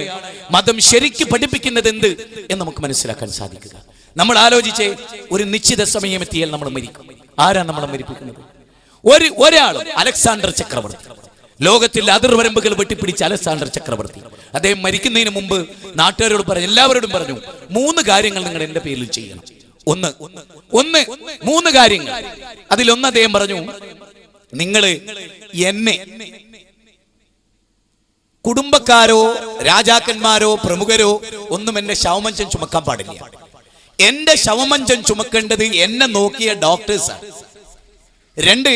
മതം ശരിക്ക് പഠിപ്പിക്കുന്നത് എന്ത് എന്ന് നമുക്ക് മനസ്സിലാക്കാൻ സാധിക്കുക. നമ്മൾ ആലോചിച്ച്, ഒരു നിശ്ചിത സമയം എത്തിയാൽ നമ്മൾ മരിക്കും. ആരാ നമ്മളെ മരിപ്പിക്കുന്നത്? ഒരാളും, അലക്സാണ്ടർ ചക്രവർത്തി, ലോകത്തിൽ അതിർവരമ്പുകൾ വെട്ടിപ്പിടിച്ച അലക്സാണ്ടർ ചക്രവർത്തി, അദ്ദേഹം മരിക്കുന്നതിന് മുമ്പ് നാട്ടുകാരോട് പറഞ്ഞു, എല്ലാവരോടും പറഞ്ഞു, 3 കാര്യങ്ങൾ നിങ്ങൾ എന്റെ പേരിൽ ചെയ്യണം. ഒന്ന് 3 കാര്യങ്ങൾ. അതിലൊന്ന് അദ്ദേഹം പറഞ്ഞു, നിങ്ങൾ എന്നെ കുടുംബക്കാരോ രാജാക്കന്മാരോ പ്രമുഖരോ ഒന്നും എന്റെ ശവമഞ്ചം ചുമക്കാൻ പാടില്ല. എന്റെ ശവമഞ്ചം ചുമക്കേണ്ടത് എന്നെ നോക്കിയ ഡോക്ടേഴ്സാണ്. 2,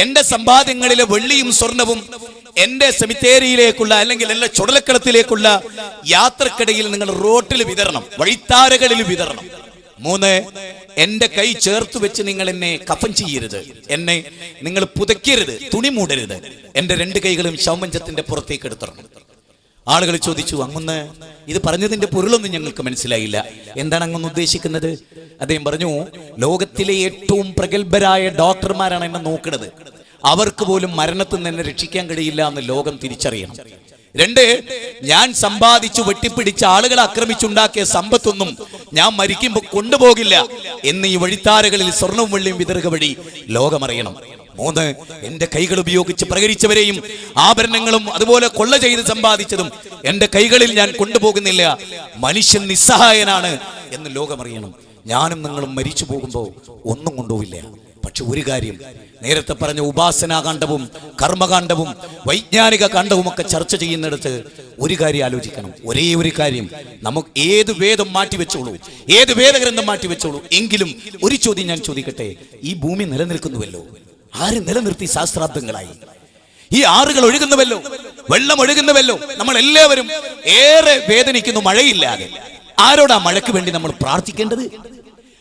എന്റെ സമ്പാദ്യങ്ങളിലെ വെള്ളിയും സ്വർണവും എന്റെ സെമിത്തേരിയിലേക്കുള്ള അല്ലെങ്കിൽ എന്റെ ചുടലക്കളത്തിലേക്കുള്ള യാത്രക്കിടയിൽ നിങ്ങൾ റോട്ടിൽ വിതരണം, വഴിത്താരകളിൽ വിതരണം. 3, എന്റെ കൈ ചേർത്ത് വെച്ച് നിങ്ങൾ എന്നെ കഫൻ ചെയ്യരുത്, എന്നെ നിങ്ങൾ പുതയ്ക്കരുത്, തുണി മൂടരുത്. എന്റെ 2 കൈകളും ശവമഞ്ചത്തിന്റെ പുറത്തേക്ക് എടുത്തിറങ്ങും. ആളുകൾ ചോദിച്ചു, അങ്ങൊന്ന് ഇത് പറഞ്ഞതിന്റെ പൊരുളൊന്നും ഞങ്ങൾക്ക് മനസ്സിലായില്ല, എന്താണ് അങ്ങൊന്ന് ഉദ്ദേശിക്കുന്നത്? അദ്ദേഹം പറഞ്ഞു, ലോകത്തിലെ ഏറ്റവും പ്രഗത്ഭരായ ഡോക്ടർമാരാണ് എന്നെ നോക്കുന്നത്, അവർക്ക് പോലും മരണത്തിൽ നിന്ന് എന്നെ രക്ഷിക്കാൻ കഴിയില്ല എന്ന് ലോകം തിരിച്ചറിയണം. 2, ഞാൻ സമ്പാദിച്ചു വെട്ടിപ്പിടിച്ച ആളുകളെ ആക്രമിച്ചുണ്ടാക്കിയ സമ്പത്തൊന്നും ഞാൻ മരിക്കുമ്പോൾ കൊണ്ടുപോകില്ല എന്ന് ഈ വഴിത്താരകളിൽ സ്വർണവും വെള്ളിയും വിതറുക വഴി ലോകമറിയണം. 3, എന്റെ കൈകൾ ഉപയോഗിച്ച് പ്രകരിച്ചവരെയും ആഭരണങ്ങളും അതുപോലെ കൊള്ള ചെയ്ത് സമ്പാദിച്ചതും എന്റെ കൈകളിൽ ഞാൻ കൊണ്ടുപോകുന്നില്ല, മനുഷ്യൻ നിസ്സഹായനാണ് എന്ന് ലോകമറിയണം. ഞാനും നിങ്ങളും മരിച്ചു പോകുമ്പോൾ ഒന്നും കൊണ്ടുപോവില്ല. പക്ഷെ ഒരു കാര്യം, നേരത്തെ പറഞ്ഞ ഉപാസനാകാന്ഡവും കർമ്മകാന്ഡവും വൈജ്ഞാനിക കാണ്ഡവും ഒക്കെ ചർച്ച ചെയ്യുന്നിടത്ത് ഒരു കാര്യം ആലോചിക്കണം. ഒരേ ഒരു കാര്യം, നമുക്ക് ഏത് വേദം മാറ്റിവെച്ചോളൂ, ഏത് വേദഗ്രന്ഥം മാറ്റിവെച്ചോളൂ, എങ്കിലും ഒരു ചോദ്യം ഞാൻ ചോദിക്കട്ടെ, ഈ ഭൂമി നിലനിൽക്കുന്നുവല്ലോ, ആര് നിലനിർത്തി സഹസ്രാബ്ദങ്ങളായി? ഈ ആറുകൾ ഒഴുകുന്നുവല്ലോ, വെള്ളം ഒഴുകുന്നുവല്ലോ, നമ്മൾ എല്ലാവരും ഏറെ വേദനിക്കുന്നു മഴയില്ലാതെ. ആരോടാ മഴയ്ക്ക് വേണ്ടി നമ്മൾ പ്രാർത്ഥിക്കേണ്ടത്?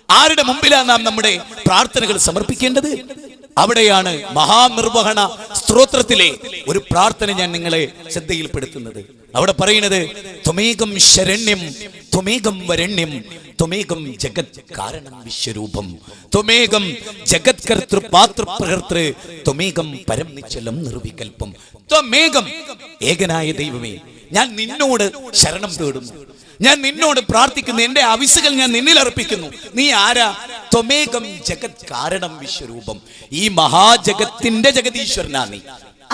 ആരുടെ മുമ്പിലാണ് നാം നമ്മുടെ പ്രാർത്ഥനകൾ സമർപ്പിക്കേണ്ടത്? അവിടെയാണ് മഹാനിർവഹണ സ്തോത്രത്തിലെ ഒരു പ്രാർത്ഥന ഞാൻ നിങ്ങളെ ശ്രദ്ധയിൽപ്പെടുത്തുന്നത്. അവിടെ പറയുന്നത്, ത്വമേകം ശരണ്യം ത്വമേകം വരണ്യം ത്വമേകം ജഗത് കാരണം വിശ്വരൂപം ത്വമേകം ജഗത് കർത്തൃ പാത്രപ്രകർത്തൃ ത്വമേകം പരം നിശ്ചലം നിർവികൽപ്പം. ത്വമേകം, ഏകനായ ദൈവമേ, ഞാൻ നിന്നോട് ശരണം തേടുന്നു, ഞാൻ നിന്നോട് പ്രാർത്ഥിക്കുന്നു, എന്റെ അവിസുകൾ ഞാൻ നിന്നിൽ അർപ്പിക്കുന്നു. നീ ആരാ? ത്വമേകം ജഗത് കാരണം വിശ്വരൂപം, ഈ മഹാജഗത്തിന്റെ ജഗതീശ്വരനാ നീ.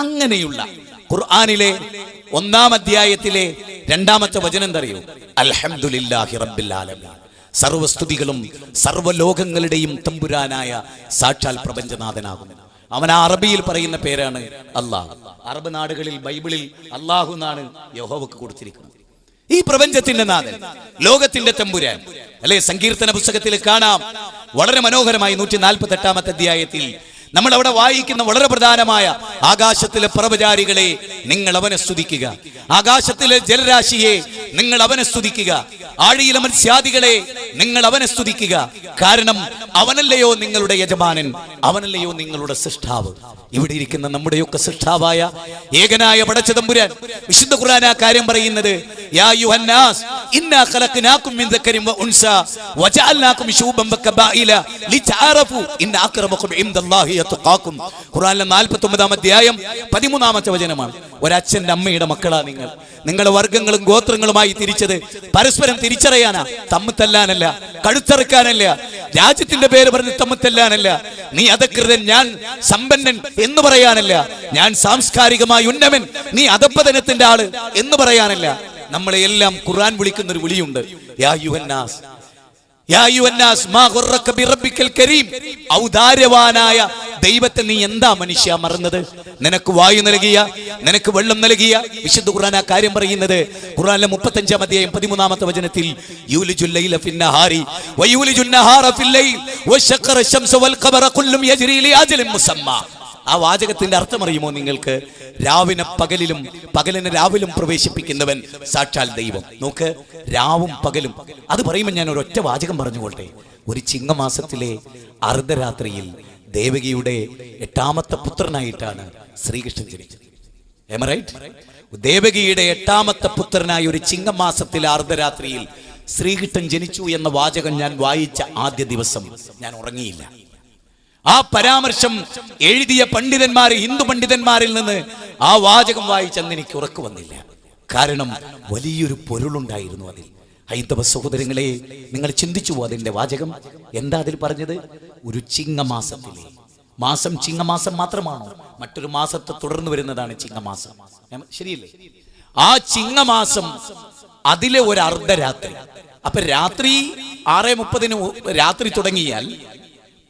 അങ്ങനെയുള്ള ഖുർആനിലെ 1-ാം അധ്യായത്തിലെ 2-ാമത്തെ വചനം എന്തറിയോ? അൽഹംദുലില്ലാഹി റബ്ബിൽ ആലമീൻ. സർവസ്തുതികളും സർവ്വലോകങ്ങളുടെയും തമ്പുരാനായ സാക്ഷാൽ പ്രപഞ്ചനാഥനാകുന്നു. അവൻ ആ അറബിയിൽ പറയുന്ന പേരാണ് അല്ലാഹ്. അറബ് നാടുകളിൽ ബൈബിളിൽ അല്ലാഹു എന്നാണ് യഹോവക്ക് കൊടുത്തിരിക്കുന്നത്. ഈ പ്രപഞ്ചത്തിന്റെ നാഥൻ, ലോകത്തിന്റെ തമ്പുരാൻ അല്ലെ? സങ്കീർത്തന പുസ്തകത്തിൽ കാണാം വളരെ മനോഹരമായി 148-ാമത്തെ അധ്യായത്തിൽ നമ്മൾ അവിടെ വായിക്കുന്ന വളരെ പ്രധാനമായ, ആകാശത്തിലെ പർവ്വചാരികളെ നിങ്ങൾ അവനെ സ്തുതിക്കുക, ആകാശത്തിലെ ജലരാശിയെ നിങ്ങൾ അവനെ സ്തുതിക്കുക, ആഴിയിലെ മത്സ്യാദികളെ നിങ്ങൾ അവനെ സ്തുതിക്കുക. കാരണം അവനല്ലയോ നിങ്ങളുടെ യജമാനൻ, അവനല്ലയോ നിങ്ങളുടെ സൃഷ്ടാവ്. ഇവിടെ ഇരിക്കുന്ന നമ്മുടെയൊക്കെ സൃഷ്ടാവായ ഏകനായ പടച്ച തമ്പുരാൻ വിശുദ്ധ ഖുർആൻ ആ കാര്യം പറയുന്നത്, യാ അയ്യുഹന്നാസ് ഇന്നാ ഖലഖനാകും മിൻ ദക്കരിൻ വ ഉൻസാ വജഅൽനാകും ശൂബൻ വകബായില ലിതഅറഫു ഇന്ന അക്രമകും ഇൻദല്ലാഹി യത്ഖാകും. ഖുർആനിലെ 49-ാം അധ്യായം 13-ാമത്തെ വചനമാണ്. ഒരച്ഛന്റെ അമ്മയുടെ മക്കളാ നിങ്ങൾ. നിങ്ങളുടെ വർഗ്ഗങ്ങളും ഗോത്രങ്ങളുമായി തിരിച്ചത് പരസ്പരം തിരിച്ചറിയാനാ, തമ്മിത്തല്ലാനല്ല, കഴുത്തറുക്കാനല്ല, രാജ്യത്തിന്റെ പേര് പറഞ്ഞ് തമ്മിത്തല്ലാനല്ല, നീ അധകൃതൻ ഞാൻ സമ്പന്നൻ എന്ന് പറയാനല്ല, ഞാൻ സാംസ്കാരികമായി ഉന്നമൻ നീ അധപ്പതനത്തിന്റെ ആള് എന്ന് പറയാനല്ല. നമ്മളെ എല്ലാം ഖുർആൻ വിളിക്കുന്ന ഒരു വിളിയുണ്ട്, യാ അയ്യുഹന്നാസ്, യാ അയ്യുഹന്നാസ് മാ ഗുർറക ബിറബ്ബിക്കൽ കരീം. ഔദാര്യവാനായ ദൈവത്തെ നീ എന്താ മനുഷ്യ മറന്നത്? നിനക്ക് വായു നൽകിയ, നിനക്ക് വെള്ളം നൽകിയ. വിശുദ്ധ ഖുർആൻ ആ കാര്യം പറയുന്നത് ഖുർആനിലെ 35-ാം അധ്യായം 13-ാമത്തെ വചനത്തിൽ, യൂലിജുൽ ലൈല ഫിന്നഹാരി വയൂലിജുൻ നഹാറ ഫിൽ ലൈൽ വശഖറ ശംസ വൽ ഖമറ കുല്ലും യജ്രി ലി അജലിൻ മുസമ്മാ. ആ വാചകത്തിന്റെ അർത്ഥം അറിയുമോ നിങ്ങൾക്ക്? രാവിനെ പകലിലും പകലിനെ രാവിലും പ്രവേശിപ്പിക്കുന്നവൻ സാക്ഷാൽ ദൈവം. നോക്ക്, രാവും പകലും. അത് പറയുമ്പോൾ ഞാൻ ഒരൊറ്റ വാചകം പറഞ്ഞുകൊള്ളട്ടെ. ഒരു ചിങ്ങമാസത്തിലെ അർദ്ധരാത്രിയിൽ ദേവകിയുടെ 8-ാമത്തെ പുത്രനായിട്ടാണ് ശ്രീകൃഷ്ണൻ ജനിച്ചത്. ദേവകിയുടെ 8-ാമത്തെ പുത്രനായി ഒരു ചിങ്ങമാസത്തിലെ അർദ്ധരാത്രിയിൽ ശ്രീകൃഷ്ണൻ ജനിച്ചു എന്ന വാചകം ഞാൻ വായിച്ച ആദ്യ ദിവസം ഞാൻ ഉറങ്ങിയില്ല. ആ പരാമർശം എഴുതിയ പണ്ഡിതന്മാർ, ഹിന്ദു പണ്ഡിതന്മാരിൽ നിന്ന് ആ വാചകം വായിച്ചെന്ന് എനിക്ക് ഉറക്കു വന്നില്ല. കാരണം വലിയൊരു പൊരുളുണ്ടായിരുന്നു അതിൽ. ഹൈന്ദവ സഹോദരങ്ങളെ, നിങ്ങൾ ചിന്തിച്ചു അതിന്റെ വാചകം എന്താ അതിൽ പറഞ്ഞത്? ഒരു ചിങ്ങമാസത്തിലെ മാസം ചിങ്ങമാസം മാത്രമാണോ? മറ്റൊരു മാസത്തെ തുടർന്ന് വരുന്നതാണ് ചിങ്ങമാസം, ശരിയല്ലേ? ആ ചിങ്ങമാസം അതിലെ ഒരു അർദ്ധരാത്രി. അപ്പൊ രാത്രി 6:30 രാത്രി തുടങ്ങിയാൽ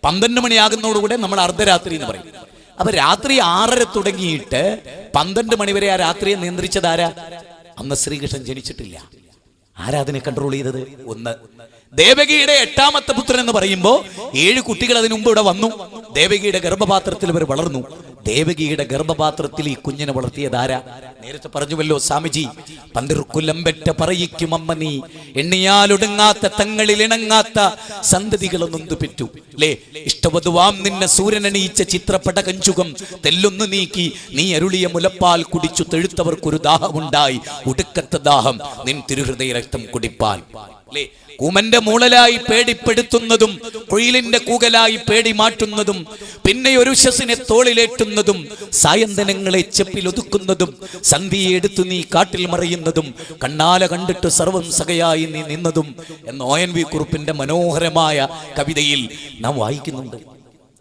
12 മണിയാകുന്നതോടുകൂടെ നമ്മൾ അർദ്ധരാത്രി എന്ന് പറയും. അപ്പൊ രാത്രി 6:30 തുടങ്ങിയിട്ട് 12 മണി വരെ ആ രാത്രിയെ നിയന്ത്രിച്ചത് ആരാ? അന്ന് ശ്രീകൃഷ്ണൻ ജനിച്ചിട്ടില്ല. ആരാ അതിനെ കൺട്രോൾ ചെയ്തത്? ഒന്ന്, ദേവകിയുടെ 8-ാമത്തെ പുത്രൻ എന്ന് പറയുമ്പോ 7 കുട്ടികൾ അതിനു മുമ്പ് ഇവിടെ വന്നു. ദേവകിയുടെ ഗർഭപാത്രത്തിൽ ഇവർ വളർന്നു. ദേവകിയുടെ ഗർഭപാത്രത്തിൽ ഈ കുഞ്ഞിനെ വളർത്തിയതാരാ? നേരത്തെ പറഞ്ഞുവല്ലോ സ്വാമിജി, പന്തിർക്കുലമ്പെറ്റ പറയിക്കും അമ്മ നീ, എണ്ണിയാലൊടുങ്ങാത്ത തങ്ങളിൽ ഇണങ്ങാത്ത സന്തതികളെ നൊന്തു പെറ്റു അല്ലേ. ഇഷ്ടവധുവാം നിന്നെ സൂര്യനണിയിച്ച ചിത്രപട കഞ്ചുകം തെല്ലൊന്നു നീക്കി നീ അരുളിയ മുലപ്പാൽ കുടിച്ചു തെഴുത്തവർക്കൊരു ദാഹമുണ്ടായി, ഉടുക്കത്ത ദാഹം നിൻ തിരുഹൃദയ രക്തം കുടിപ്പാൽ അല്ലേ. കൂമന്റെ മൂളലായി പേടിപ്പെടുത്തുന്നതും കുയിലിന്റെ കൂകലായി പേടി മാറ്റുന്നതും പിന്നെ ഒരു ശസിനെ തോളിലേറ്റുന്നതും സായന്തനങ്ങളെ ചെപ്പിലൊതുക്കുന്നതും സന്ധിയെ എടുത്തു നീ കാട്ടിൽ മറയുന്നതും കണ്ണാല കണ്ടിട്ട് സർവം സഖയായി നീ നിന്നതും എന്ന ONV കുറുപ്പിന്റെ മനോഹരമായ കവിതയിൽ നാം വായിക്കുന്നുണ്ട്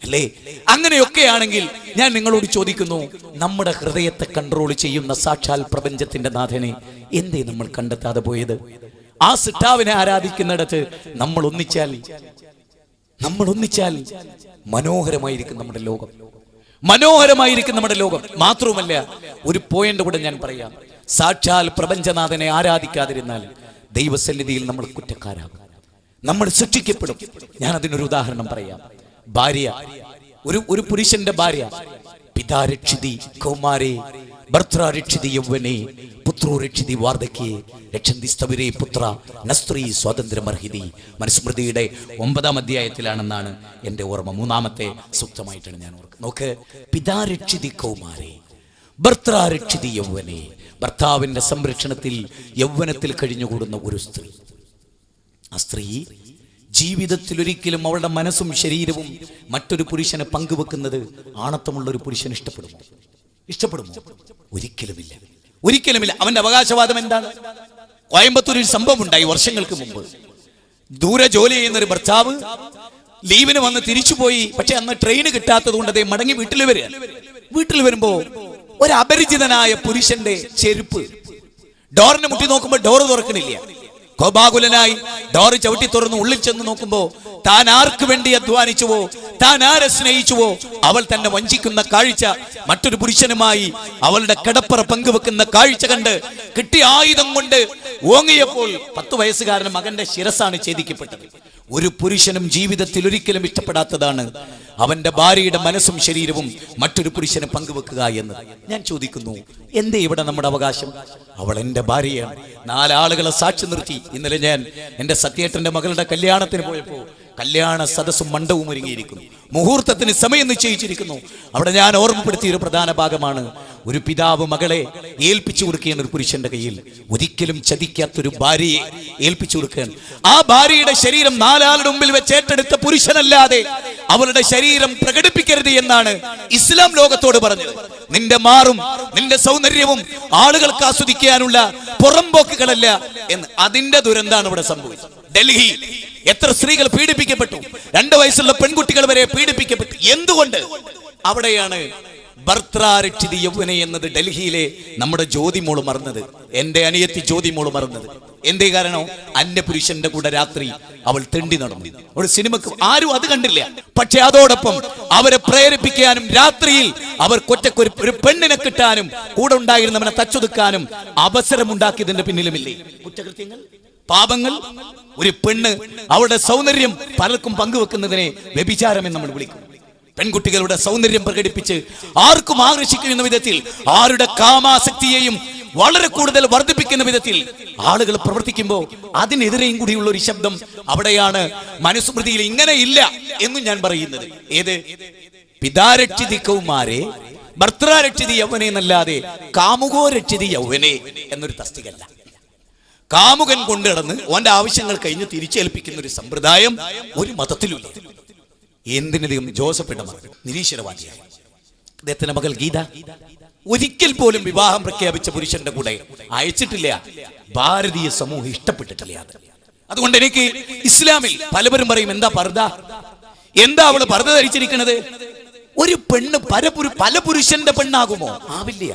അല്ലേ. അങ്ങനെയൊക്കെയാണെങ്കിൽ ഞാൻ നിങ്ങളോട് ചോദിക്കുന്നു, നമ്മുടെ ഹൃദയത്തെ കൺട്രോൾ ചെയ്യുന്ന സാക്ഷാൽ പ്രപഞ്ചത്തിന്റെ നാഥനെ എന്തേ നമ്മൾ കണ്ടെത്താതെ പോയത്? ആ സിട്ടാവിനെ ആരാധിക്കുന്നിടത്ത് നമ്മൾ ഒന്നിച്ചാൽ മനോഹരമായിരിക്കും നമ്മുടെ ലോകം, മനോഹരമായിരിക്കും നമ്മുടെ ലോകം. മാത്രവുമല്ല, ഒരു പോയിന്റ് കൂടെ ഞാൻ പറയാം. സാക്ഷാൽ പ്രപഞ്ചനാഥനെ ആരാധിക്കാതിരുന്നാൽ ദൈവസന്നിധിയിൽ നമ്മൾ കുറ്റക്കാരാകും, നമ്മൾ ശിക്ഷിക്കപ്പെടും. ഞാൻ അതിനൊരു ഉദാഹരണം പറയാം. ഭാര്യ, ഒരു പുരുഷന്റെ ഭാര്യ, പിതാരക്ഷിതി കൗമാരേ ഭർത്തൃരക്ഷിതി യൗവനേ പുത്രോരക്ഷിതി വാർദ്ധക്യേ രക്ഷന്തി സ്ഥവിരേ പുത്ര നസ്ത്രീ സ്വാതന്ത്ര്യമർഹിതി. മനുസ്മൃതിയുടെ 9-ാം അധ്യായത്തിലാണെന്നാണ് എൻ്റെ ഓർമ്മ. 3-ാമത്തെ സൂക്തമായിട്ടാണ് ഞാൻ ഓർക്കുന്നത്. നോക്ക്, പിതാരക്ഷിതി കൗമാരേ ഭർത്തൃരക്ഷിതി യൗവനേ. ഭർത്താവിന്റെ സംരക്ഷണത്തിൽ യൗവനത്തിൽ കഴിഞ്ഞുകൂടുന്ന ഒരു സ്ത്രീ, ആ സ്ത്രീ ജീവിതത്തിൽ ഒരിക്കലും അവളുടെ മനസ്സും ശരീരവും മറ്റൊരു പുരുഷനെ പങ്കുവെക്കുന്നത് ആണത്തമുള്ള ഒരു പുരുഷന് ഇഷ്ടപ്പെടുമോ? ഒരിക്കലുമില്ല. അവന്റെ അവകാശവാദം എന്താണ്? കോയമ്പത്തൂരിൽ സംഭവം ഉണ്ടായി വർഷങ്ങൾക്ക് മുമ്പ്. ദൂരെ ജോലി ചെയ്യുന്ന ഒരു ഭർത്താവ് ലീവിന് വന്ന് തിരിച്ചുപോയി. പക്ഷെ അന്ന് ട്രെയിന് കിട്ടാത്തത് കൊണ്ട് അദ്ദേഹം മടങ്ങി വീട്ടിൽ വരുമ്പോ ഒരു അപരിചിതനായ പുരുഷന്റെ ചെരുപ്പ് ഡോറിനെ മുട്ടി നോക്കുമ്പോൾ ഡോറ് തുറക്കണില്ല. കോപാകുലനായി ഡോറ് ചവിട്ടി തുറന്ന് ഉള്ളിൽ ചെന്ന് നോക്കുമ്പോ താൻ ആർക്ക് വേണ്ടി അധ്വാനിച്ചുവോ, താൻ ആരെ സ്നേഹിച്ചുവോ അവൾ തന്നെ വഞ്ചിക്കുന്ന കാഴ്ച, മറ്റൊരു പുരുഷനുമായി അവളുടെ കിടപ്പറ പങ്കുവെക്കുന്ന കാഴ്ച കണ്ട് കിട്ടിയ ആയുധം കൊണ്ട് ഓങ്ങിയപ്പോൾ 10 വയസ്സുകാരൻ മകന്റെ ശിരസാണ് ഛേദിക്കപ്പെട്ടത്. ഒരു പുരുഷനും ജീവിതത്തിൽ ഒരിക്കലും ഇഷ്ടപ്പെടാത്തതാണ് അവന്റെ ഭാര്യയുടെ മനസ്സും ശരീരവും മറ്റൊരു പുരുഷനെ പങ്കുവെക്കുക എന്നത്. ഞാൻ ചോദിക്കുന്നു, എന്തേ ഇവിടെ നമ്മുടെ അവകാശം? അവൾ എന്റെ ഭാര്യയാണ്. 4 ആളുകളെ സാക്ഷി നിർത്തി. ഇന്നലെ ഞാൻ എന്റെ സത്യേട്ടന്റെ മകളുടെ കല്യാണത്തിന് പോയപ്പോ കല്യാണ സദസ്സും മണ്ഡപവും ഒരുങ്ങിയിരിക്കുന്നു, മുഹൂർത്തത്തിന് സമയം നിശ്ചയിച്ചിരിക്കുന്നു. അവിടെ ഞാൻ ഓർമ്മപ്പെടുത്തിയ ഒരു പ്രധാന ഭാഗമാണ്, ഒരു പിതാവ് മകളെ ഏൽപ്പിച്ചു കൊടുക്കുകയാണ് ഒരു പുരുഷന്റെ കയ്യിൽ. ഒരിക്കലും ചതിക്കാത്തൊരു ഭാര്യയെ ഏൽപ്പിച്ചു കൊടുക്കുകയാണ്. ആ ഭാര്യയുടെ ശരീരം 4 ആളുടെ മുമ്പിൽ വെച്ച് ഏറ്റെടുത്ത പുരുഷനല്ലാതെ അവളുടെ ശരീരം പ്രകടിപ്പിക്കരുത് എന്നാണ് ഇസ്ലാം ലോകത്തോട് പറഞ്ഞത്. നിന്റെ മാറും നിന്റെ സൗന്ദര്യവും ആളുകൾക്ക് ആസ്വദിക്കാനുള്ള പുറംപോക്കുകളല്ല എന്ന്. അതിന്റെ ദുരന്താണ് ഇവിടെ സംഭവിച്ചത്. ഡൽഹി എത്ര സ്ത്രീകൾ പീഡിപ്പിക്കപ്പെട്ടു, 2 വയസ്സുള്ള പെൺകുട്ടികൾ വരെ പീഡിപ്പിക്കപ്പെട്ടു. എന്തുകൊണ്ട്? അവിടെയാണ് ഭർത്തൃരക്ഷിതി യൗവനേ എന്നത് ഡൽഹിയിലെ നമ്മുടെ ജ്യോതിമോള് മറന്നത്, എന്റെ അനിയത്തി ജ്യോതിമോള് മറന്നത്. എന്തേ കാരണം? അന്യ പുരുഷന്റെ കൂടെ രാത്രി അവൾ തെണ്ടി നടന്നു. ഒരു സിനിമക്ക് ആരും അത് കണ്ടില്ല. പക്ഷെ അതോടൊപ്പം അവരെ പ്രേരിപ്പിക്കാനും രാത്രിയിൽ അവർ ഒരു പെണ്ണിനെ കിട്ടാനും കൂടെ ഉണ്ടായിരുന്നവനെ തച്ചൊതുക്കാനും അവസരമുണ്ടാക്കിയതിന്റെ പിന്നിലുമില്ലേ കുറ്റകൃത്യങ്ങൾ, പാപങ്ങൾ? ഒരു പെണ്ണ് അവളുടെ സൗന്ദര്യം പലർക്കും പങ്കുവെക്കുന്നതിനെ വ്യഭിചാരം എന്ന് നമ്മൾ വിളിക്കും. പെൺകുട്ടികളുടെ സൗന്ദര്യം പ്രകടിപ്പിച്ച് ആർക്കും ആകർഷിക്കുന്ന വിധത്തിൽ, ആരുടെ കാമാസക്തിയെയും വളരെ കൂടുതൽ വർദ്ധിപ്പിക്കുന്ന വിധത്തിൽ ആളുകൾ പ്രവർത്തിക്കുമ്പോൾ അതിനെതിരെയും കൂടിയുള്ള ഒരു ശബ്ദം അവിടെയാണ് മനുസ്മൃതിയിൽ ഇങ്ങനെ ഇല്ല എന്നും ഞാൻ പറയുന്നത്. ഏത്? പിതാരക്ഷിതി കൗമാരേ ഭർത്തൃരക്ഷിതി യൗവനേ എന്നല്ലാതെ കാമുകോ രക്ഷിതി യൗവനേ എന്നൊരു തസ്തികല്ല. കാമുകൻ കൊണ്ടുകിടന്ന് ഓന്റെ ആവശ്യങ്ങൾ കഴിഞ്ഞ് തിരിച്ചേൽപ്പിക്കുന്ന ഒരു സമ്പ്രദായം ഒരു മതത്തിലുമില്ല. എന്തിനധികം ജോസഫിന്റെ മകൾ നിരീശ്വരവാദിയായി. അദ്ദേഹത്തിന്റെ മകൾ ഗീത ഒരിക്കൽ പോലും വിവാഹം പ്രഖ്യാപിച്ച പുരുഷന്റെ കൂടെ അയച്ചിട്ടില്ല. ഭാരതീയ സമൂഹം ഇഷ്ടപ്പെട്ടിട്ടില്ല. അതുകൊണ്ട് എനിക്ക് ഇസ്ലാമിൽ പലവരും പറയും, എന്താ പർദ, എന്താ അവള് പർദ ധരിച്ചിരിക്കുന്നത്? ഒരു പെണ്ണ് പല പുരുഷന്റെ പെണ്ണാകുമോ? ആവില്ല,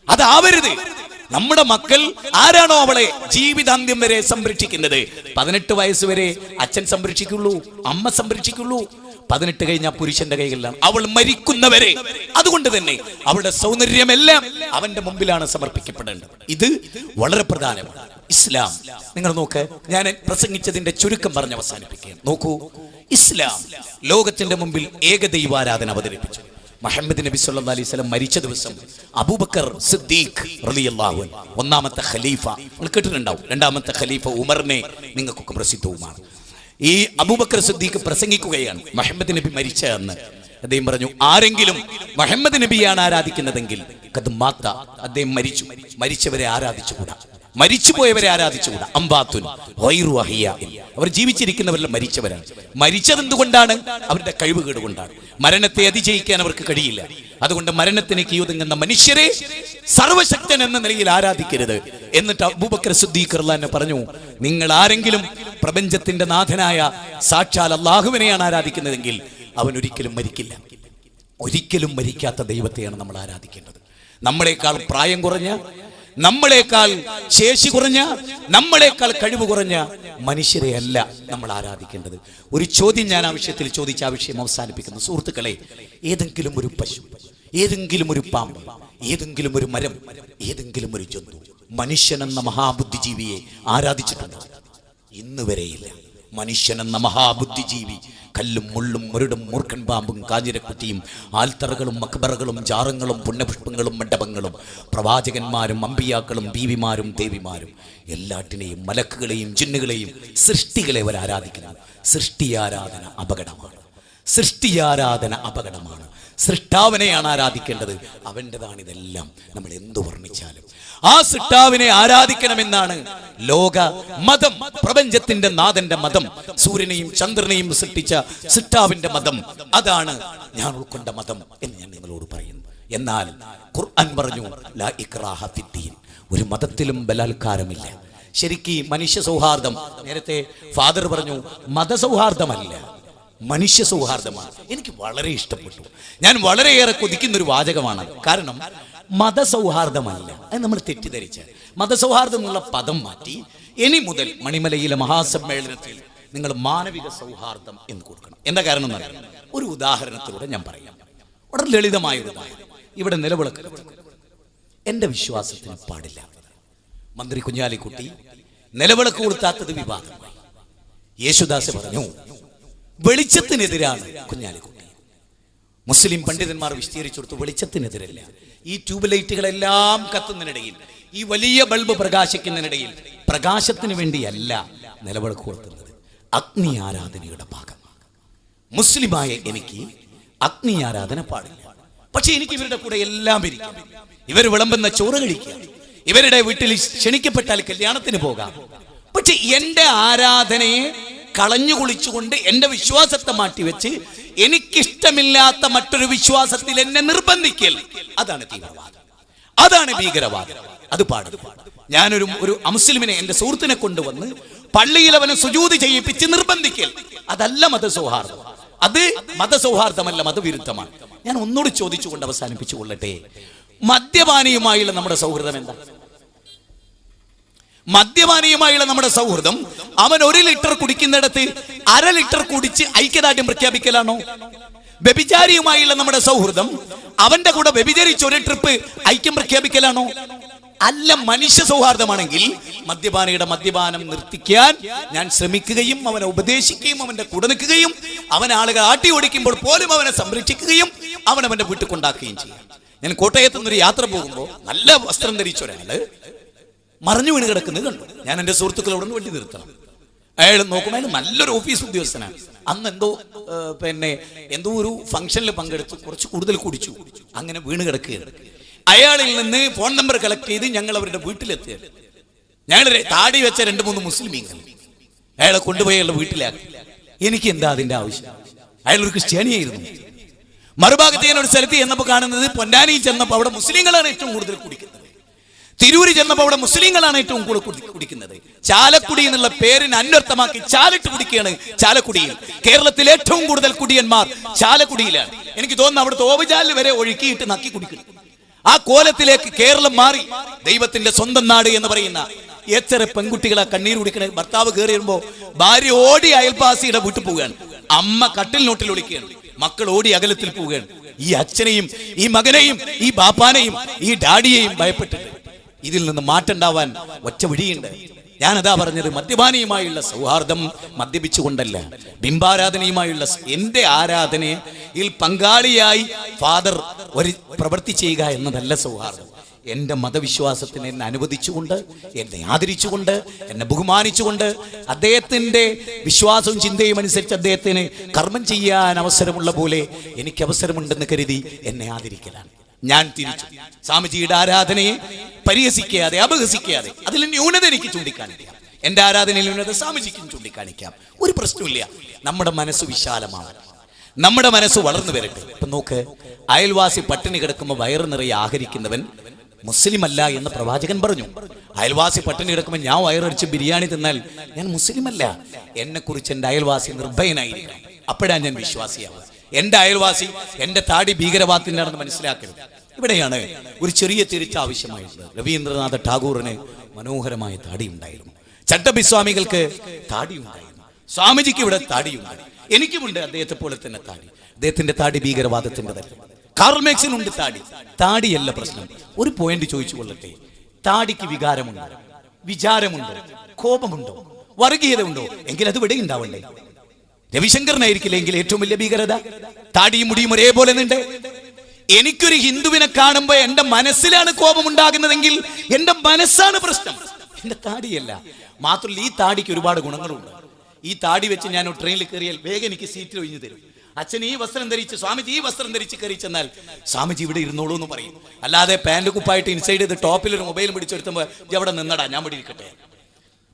അതാവരുത്. നമ്മുടെ മക്കൾ ആരാണോ അവളെ ജീവിതാന്ത്യം വരെ സംരക്ഷിക്കുന്നത്, 18 വയസ്സ് വരെ അച്ഛൻ സംരക്ഷിക്കുള്ളൂ, അമ്മ സംരക്ഷിക്കുള്ളൂ. 18 കഴിഞ്ഞ പുരുഷന്റെ കൈകളിലാണ് അവൾ മരിക്കുന്നവരെ. അതുകൊണ്ട് തന്നെ അവളുടെ സൗന്ദര്യമെല്ലാം അവന്റെ മുമ്പിലാണ് സമർപ്പിക്കപ്പെടേണ്ടത്. ഇത് വളരെ പ്രധാനമാണ്. ഇസ്ലാം നിങ്ങൾ നോക്ക്, ഞാൻ പ്രസംഗിച്ചതിന്റെ ചുരുക്കം പറഞ്ഞ് അവസാനിപ്പിക്കുകയാണ്. നോക്കൂ, ഇസ്ലാം ലോകത്തിന്റെ മുമ്പിൽ ഏകദൈവാരാധന അവതരിപ്പിച്ചു. മുഹമ്മദ് നബി സല്ലല്ലാഹു അലൈഹി വസല്ലം മരിച്ച ദിവസം അബൂബക്കർ സിദ്ദീഖ് റളിയല്ലാഹു അൻഹു ഒന്നാമത്തെ ഖലീഫ, നിങ്ങൾ കേട്ടിട്ടുണ്ടാവും. രണ്ടാമത്തെ ഖലീഫ ഉമറിനെ നിങ്ങൾക്കൊക്കെ പ്രസിദ്ധവുമാണ്. ഈ അബൂബക്കർ സിദ്ദീഖ് പ്രസംഗിക്കുകയാണ് മുഹമ്മദ് നബി മരിച്ച അന്ന്. അദ്ദേഹം പറഞ്ഞു, ആരെങ്കിലും മുഹമ്മദ് നബിയാണ് ആരാധിക്കുന്നതെങ്കിൽ കത് മാത്ത, അദ്ദേഹം മരിച്ചു, മരിച്ചവരെ ആരാധിച്ചുകൂടാ, മരിച്ചുപോയവരെ ആരാധിച്ചുകൂടാ. അംബാത്തുൻ ഗൈറു അഹിയാഇൻ, അവർ ജീവിച്ചിരിക്കുന്നവരല്ല, മരിച്ചവരാണ്. മരിച്ചത് എന്തുകൊണ്ടാണ്? അവരുടെ കഴിവുകേട് കൊണ്ടാണ്. മരണത്തെ അതിജയിക്കാൻ അവർക്ക് കഴിയില്ല. അതുകൊണ്ട് മരണത്തിന് കീഴൊതുങ്ങുന്ന മനുഷ്യരെ സർവശക്തൻ എന്ന നിലയിൽ ആരാധിക്കരുത്. എന്നിട്ട് അബൂബക്കർ സിദ്ദീഖ് റളിയല്ലാഹു അൻഹു പറഞ്ഞു, നിങ്ങൾ ആരെങ്കിലും പ്രപഞ്ചത്തിന്റെ നാഥനായ സാക്ഷാൽ അല്ലാഹുവിനെയാണ് ആരാധിക്കുന്നതെങ്കിൽ അവൻ ഒരിക്കലും മരിക്കില്ല. ഒരിക്കലും മരിക്കാത്ത ദൈവത്തെയാണ് നമ്മൾ ആരാധിക്കേണ്ടത്. നമ്മളെക്കാൾ പ്രായം കുറഞ്ഞ, നമ്മളെക്കാൾ ശേഷി കുറഞ്ഞ, നമ്മളെക്കാൾ കഴിവ് കുറഞ്ഞ മനുഷ്യരെയല്ല നമ്മൾ ആരാധിക്കേണ്ടത്. ഒരു ചോദ്യം ഞാൻ ആ വിഷയത്തിൽ ചോദിച്ച ആ വിഷയം അവസാനിപ്പിക്കുന്നു. സുഹൃത്തുക്കളെ, ഏതെങ്കിലും ഒരു പശു, ഏതെങ്കിലും ഒരു പാമ്പ്, ഏതെങ്കിലും ഒരു മരം, ഏതെങ്കിലും ഒരു ജന്തു മനുഷ്യനെന്ന മഹാബുദ്ധിജീവിയെ ആരാധിച്ചിട്ടുണ്ടോ? ഇന്ന് വരെയില്ല. മനുഷ്യനെന്ന മഹാബുദ്ധിജീവി കല്ലും മുള്ളും മുരടും മൂർഖൻ പാമ്പും കാഞ്ഞിരക്കുറ്റിയും ആൽത്തറകളും മക്ബറകളും ജാറങ്ങളും പുണ്യപുഷ്പങ്ങളും മണ്ഡപങ്ങളും പ്രവാചകന്മാരും അമ്പിയാക്കളും ബീവിമാരും ദേവിമാരും എല്ലാറ്റിനെയും മലക്കുകളെയും ജിന്നുകളെയും സൃഷ്ടികളെ അവർ ആരാധിക്കുന്നു. സൃഷ്ടിയാരാധന അപകടമാണ്. സൃഷ്ടിയാരാധന അപകടമാണ്. സൃഷ്ടാവിനെയാണ് ആരാധിക്കേണ്ടത്. അവൻ്റെതാണ് ഇതെല്ലാം. നമ്മൾ എന്തു വർണ്ണിച്ചാലും ആ സൃഷ്ടാവിനെ ആരാധിക്കണമെന്നാണ് ലോക മതം, പ്രപഞ്ചത്തിന്റെ നാഥന്റെ മതം, സൂര്യനെയും ചന്ദ്രനെയും സൃഷ്ടിച്ച സൃഷ്ടാവിന്റെ മതം. അതാണ് ഞാൻ ഉൾക്കൊണ്ട മതം എന്ന് ഞാൻ നിങ്ങളോട് പറയുന്നു. എന്നാൽ ഖുർആൻ പറഞ്ഞു, ലാ ഇക്റാഹ ഫിദ്ദീൻ, ഒരു മതത്തിലും ബലാത്കാരമില്ല. ശരിക്കും മനുഷ്യ സൗഹാർദ്ദം, നേരത്തെ ഫാദർ പറഞ്ഞു, മതസൗഹാർദ്ദമല്ല, മനുഷ്യ സൗഹാർദ്ദമാണ്. എനിക്ക് വളരെ ഇഷ്ടപ്പെട്ടു. ഞാൻ വളരെയേറെ കൊതിക്കുന്ന ഒരു വാചകമാണ്. കാരണം മതസൗഹാർദ്ദമല്ല, അത് നമ്മൾ തെറ്റിദ്ധരിച്ച മതസൗഹാർദ്ദം എന്നുള്ള പദം മാറ്റി ഇനി മുതൽ മണിമലയിലെ മഹാസമ്മേളനത്തിൽ നിങ്ങൾ മാനവിക സൗഹാർദ്ദം എന്ന് കൊടുക്കണം. എന്താ കാരണം എന്നറിയാം? ഒരു ഉദാഹരണത്തിലൂടെ ഞാൻ പറയാം. വളരെ ലളിതമായ ഒരു ഉദാഹരണം. ഇവിടെ നിലവിളക്ക് എന്റെ വിശ്വാസത്തിന് പാടില്ല. മന്ത്രി കുഞ്ഞാലിക്കുട്ടി നിലവിളക്ക് കൊടുത്താത്തത് വിവാദമായി. യേശുദാസ് പറഞ്ഞു, വെളിച്ചത്തിനെതിരാണ് കുഞ്ഞാലിക്കുട്ടി. മുസ്ലിം പണ്ഡിതന്മാർ വിശദീകരിച്ചു കൊടുത്തു, വെളിച്ചത്തിനെതിരല്ല. ഈ ട്യൂബ് ലൈറ്റുകളെല്ലാം കത്തുന്നതിനിടയിൽ, ഈ വലിയ ബൾബ് പ്രകാശിക്കുന്നതിനിടയിൽ പ്രകാശത്തിന് വേണ്ടിയല്ല നിലവിളക്ക് കൊടുക്കുന്നത്, അഗ്നി ആരാധനയുടെ ഭാഗമാണ്. മുസ്ലിമായ എനിക്ക് അഗ്നി ആരാധന പാടില്ല. പക്ഷെ എനിക്ക് ഇവരുടെ കൂടെ എല്ലാം ഇരിക്കാം. ഇവർ വിളമ്പുന്ന ചോറ് കഴിക്കാം, ഇവരുടെ വീട്ടിൽ ക്ഷണിക്കപ്പെട്ടാൽ കല്യാണത്തിന് പോകാം. പക്ഷെ എന്റെ ആരാധനയെ കളഞ്ഞു കുളിച്ചുകൊണ്ട് എന്റെ വിശ്വാസത്തെ മാറ്റിവെച്ച് എനിക്കിഷ്ടമില്ലാത്ത മറ്റൊരു വിശ്വാസത്തിൽ എന്നെ നിർബന്ധിക്കൽ, അതാണ് തീവ്രവാദം, അതാണ് ഭീകരവാദം. അത് പാടില്ല. ഞാനൊരു അമുസ്ലിമിനെ, എന്റെ സുഹൃത്തിനെ കൊണ്ടുവന്ന് പള്ളിയിൽ അവനെ സുജൂദ് ചെയ്യിപ്പിച്ച് നിർബന്ധിക്കൽ, അതല്ല മതസൗഹാർദ്ദം. അത് മതസൗഹാർദ്ദമല്ല, മതവിരുദ്ധമാണ്. ഞാൻ ഒന്നുകൂടി ചോദിച്ചുകൊണ്ട് അവസാനിപ്പിച്ചു കൊള്ളട്ടെ. മദ്യപാനിയുമായുള്ള നമ്മുടെ സൗഹൃദം എന്താ? മദ്യപാനിയുമായുള്ള നമ്മുടെ സൗഹൃദം അവൻ 1 ലിറ്റർ കുടിക്കുന്നിടത്ത് 1/2 ലിറ്റർ കുടിച്ച് ഐക്യദാർഢ്യം പ്രഖ്യാപിക്കലാണോ? വ്യഭിചാരിയുമായുള്ള നമ്മുടെ സൗഹൃദം അവന്റെ കൂടെ വ്യഭിചരിച്ച് 1 ട്രിപ്പ് ഐക്യം പ്രഖ്യാപിക്കലാണോ? അല്ല. മനുഷ്യ സൗഹാർദ്ദമാണെങ്കിൽ മദ്യപാനിയുടെ മദ്യപാനം നിർത്തിക്കാൻ ഞാൻ ശ്രമിക്കുകയും അവനെ ഉപദേശിക്കുകയും അവന്റെ കൂടെ നിൽക്കുകയും അവൻ ആളുകൾ ആട്ടി ഓടിക്കുമ്പോൾ പോലും അവനെ സംരക്ഷിക്കുകയും അവനവന്റെ വീട്ടിൽ കൊണ്ടാക്കുകയും ചെയ്യും. ഞാൻ കോട്ടയത്ത് നിന്നൊരു യാത്ര പോകുമ്പോൾ നല്ല വസ്ത്രം ധരിച്ച ഒരാള് മറിഞ്ഞു വീണ് കിടക്കുന്നത് കണ്ടു. ഞാൻ എന്റെ സുഹൃത്തുക്കളോട് വണ്ടി നിർത്തണം. അയാൾ നോക്കുമ്പോൾ അയാൾ നല്ലൊരു ഓഫീസ് ഉദ്യോഗസ്ഥനാണ്. അന്ന് എന്തോ ഒരു ഫംഗ്ഷനിൽ പങ്കെടുത്ത് കുറച്ച് കൂടുതൽ കുടിച്ചു, അങ്ങനെ വീണ് കിടക്കുകയാണ്. അയാളിൽ നിന്ന് ഫോൺ നമ്പർ കളക്ട് ചെയ്ത് ഞങ്ങൾ അവരുടെ വീട്ടിലെത്തിയ, ഞങ്ങൾ താടി വെച്ച 2-3 മുസ്ലിമീങ്ങൾ അയാളെ കൊണ്ടുപോയി അയാളുടെ വീട്ടിലാക്കി. എനിക്ക് എന്താ അതിന്റെ ആവശ്യം? അയാൾ ഒരു ക്രിസ്ത്യാനിയായിരുന്നു. മറുഭാഗത്ത് ഞാൻ ഒരു സ്ഥലത്ത് ചെന്നപ്പോൾ കാണുന്നത്, പൊന്നാനിയിൽ ചെന്നപ്പോൾ അവിടെ മുസ്ലിങ്ങളാണ് ഏറ്റവും കൂടുതൽ കുടിക്കുന്നത്. തിരൂര് ചെന്നപ്പോൾ അവിടെ മുസ്ലിങ്ങളാണ് ഏറ്റവും കൂടുതൽ കുടിക്കുന്നത്. ചാലക്കുടി എന്നുള്ള പേരിന് അന്വർത്ഥമാക്കി ചാലിട്ട് കുടിക്കുകയാണ്. ചാലക്കുടിയിൽ കേരളത്തിൽ ഏറ്റവും കൂടുതൽ കുടിയന്മാർ ചാലക്കുടിയിലാണ്. എനിക്ക് തോന്നുന്നു അവിടുത്തെ ഓവുചാലിൽ വരെ ഒഴുക്കിയിട്ട് നക്കി കുടിക്കുന്നു. ആ കോലത്തിലേക്ക് കേരളം മാറി. ദൈവത്തിന്റെ സ്വന്തം നാട് എന്ന് പറയുന്ന എത്ര പെൺകുട്ടികളെ കണ്ണീർ കുടിക്കണ. ഭർത്താവ് കയറി വരുമ്പോ ഭാര്യ ഓടി അയൽവാസിയുടെ വീട്ടിൽ പോവുകയാണ്. അമ്മ കട്ടിൽ നോട്ടിൽ ഒളിക്കുകയാണ്. മക്കൾ ഓടി അകലത്തിൽ പോവുകയാണ്. ഈ അച്ഛനെയും ഈ മകനെയും ഈ ബാപ്പാനെയും ഈ ഡാഡിയെയും ഭയപ്പെട്ടിട്ട് ഇതിൽ നിന്ന് മാറ്റമുണ്ടാവാൻ ഒറ്റ വഴിയുണ്ട്. ഞാനതാ പറഞ്ഞത്, മദ്യപാനിയുമായുള്ള സൗഹാർദ്ദം മദ്യപിച്ചുകൊണ്ടല്ല, ബിംബാരാധനയുമായുള്ള എൻ്റെ ആരാധനയിൽ പങ്കാളിയായി ഫാദർ ഒരു പ്രവൃത്തി ചെയ്യുക എന്നതല്ല സൗഹാർദ്ദം. എൻ്റെ മതവിശ്വാസത്തിന് എന്നെ അനുവദിച്ചുകൊണ്ട്, എന്നെ ആദരിച്ചുകൊണ്ട്, എന്നെ ബഹുമാനിച്ചുകൊണ്ട്, അദ്ദേഹത്തിൻ്റെ വിശ്വാസവും ചിന്തയും അനുസരിച്ച് അദ്ദേഹത്തിന് കർമ്മം ചെയ്യാൻ അവസരമുള്ള പോലെ എനിക്ക് അവസരമുണ്ടെന്ന് കരുതി എന്നെ ആദരിക്കലാണ്. ഞാൻ തിരിച്ചു സ്വാമിജിയുടെ ആരാധനയെ പരിഹസിക്കാതെ, അപഹസിക്കാതെ അതിൽ ന്യൂനത എനിക്ക് ചൂണ്ടിക്കാണിക്കാം. എൻ്റെ ആരാധനയിൽ ന്യൂനത സ്വാമിജിക്കും ചൂണ്ടിക്കാണിക്കാം. ഒരു പ്രശ്നമില്ല. നമ്മുടെ മനസ്സ് വിശാലമാണ്, നമ്മുടെ മനസ്സ് വളർന്നു വരട്ടെ. ഇപ്പൊ നോക്ക്, അയൽവാസി പട്ടിണി കിടക്കുമ്പോൾ വയറ് നിറയെ ആഹരിക്കുന്നവൻ മുസ്ലിം അല്ല എന്ന് പ്രവാചകൻ പറഞ്ഞു. അയൽവാസി പട്ടിണി കിടക്കുമ്പോൾ ഞാൻ വയറടിച്ച് ബിരിയാണി തിന്നാൽ ഞാൻ മുസ്ലിം അല്ല. എന്നെ കുറിച്ച് എൻ്റെ അയൽവാസി നിർഭയനായിരിക്കണം, അപ്പോഴാണ് ഞാൻ വിശ്വാസിയാവുക. എൻ്റെ അയൽവാസി എൻ്റെ താടി ഭീകരവാദത്തിൻ്റെ ആണെന്ന് മനസ്സിലാക്കരുത്. ഇവിടെയാണ് ഒരു ചെറിയ തിരിച്ച് ആവശ്യമായിട്ടുള്ളത്. രവീന്ദ്രനാഥ ടാഗോറിന് മനോഹരമായ താടി ഉണ്ടായിരുന്നു, ചട്ടഭിസ്വാമികൾക്ക് താടി ഉണ്ടായിരുന്നു, സ്വാമിജിക്ക് ഇവിടെ താടിയുണ്ട്, എനിക്കുമുണ്ട് അദ്ദേഹത്തെ പോലെ തന്നെ താടി. അദ്ദേഹത്തിന്റെ താടി ഭീകരവാദത്തിൻ്റെതല്ല. കാർൽ മാർക്സിനുണ്ട് താടി. താടിയല്ല പ്രശ്നം. ഒരു പോയിന്റ് ചോദിച്ചു കൊള്ളട്ടെ, താടിക്ക് വികാരമുണ്ടോ, വിചാരമുണ്ടോ, കോപമുണ്ടോ, വർഗീയത ഉണ്ടോ? എങ്കിൽ അത് ഇവിടെ ഉണ്ടാവണ്ടേ? രവിശങ്കറിനായിരിക്കില്ലെങ്കിൽ ഏറ്റവും വലിയ ഭീകരത താടിയും മുടിയും ഒരേപോലെ ഉണ്ട്. എനിക്കൊരു ഹിന്ദുവിനെ കാണുമ്പോൾ എന്റെ മനസ്സിലാണ് കോപം ഉണ്ടാകുന്നതെങ്കിൽ എന്റെ മനസ്സാണ് പ്രശ്നം, എന്റെ താടിയല്ല. മാത്രമല്ല, ഈ താടിക്ക് ഒരുപാട് ഗുണങ്ങളുണ്ട്. ഈ താടി വെച്ച് ഞാൻ ട്രെയിനിൽ കയറിയാൽ വേഗം എനിക്ക് സീറ്റിൽ ഒഴിഞ്ഞു തരും. അച്ഛൻ ഈ വസ്ത്രം ധരിച്ച്, സ്വാമിജി ഈ വസ്ത്രം ധരിച്ച് കയറി ചെന്നാൽ സ്വാമിജി ഇവിടെ ഇരുന്നോളൂ എന്ന് പറയും. അല്ലാതെ പാന്റ് കുപ്പായിട്ട് ഇൻസൈഡ് ചെയ്ത് ടോപ്പിൽ ഒരു മൊബൈലും പിടിച്ചെടുത്തുമ്പോൾ എവിടെ നിന്നടാ, ഞാൻ ഇവിടെ ഇരിക്കട്ടെ.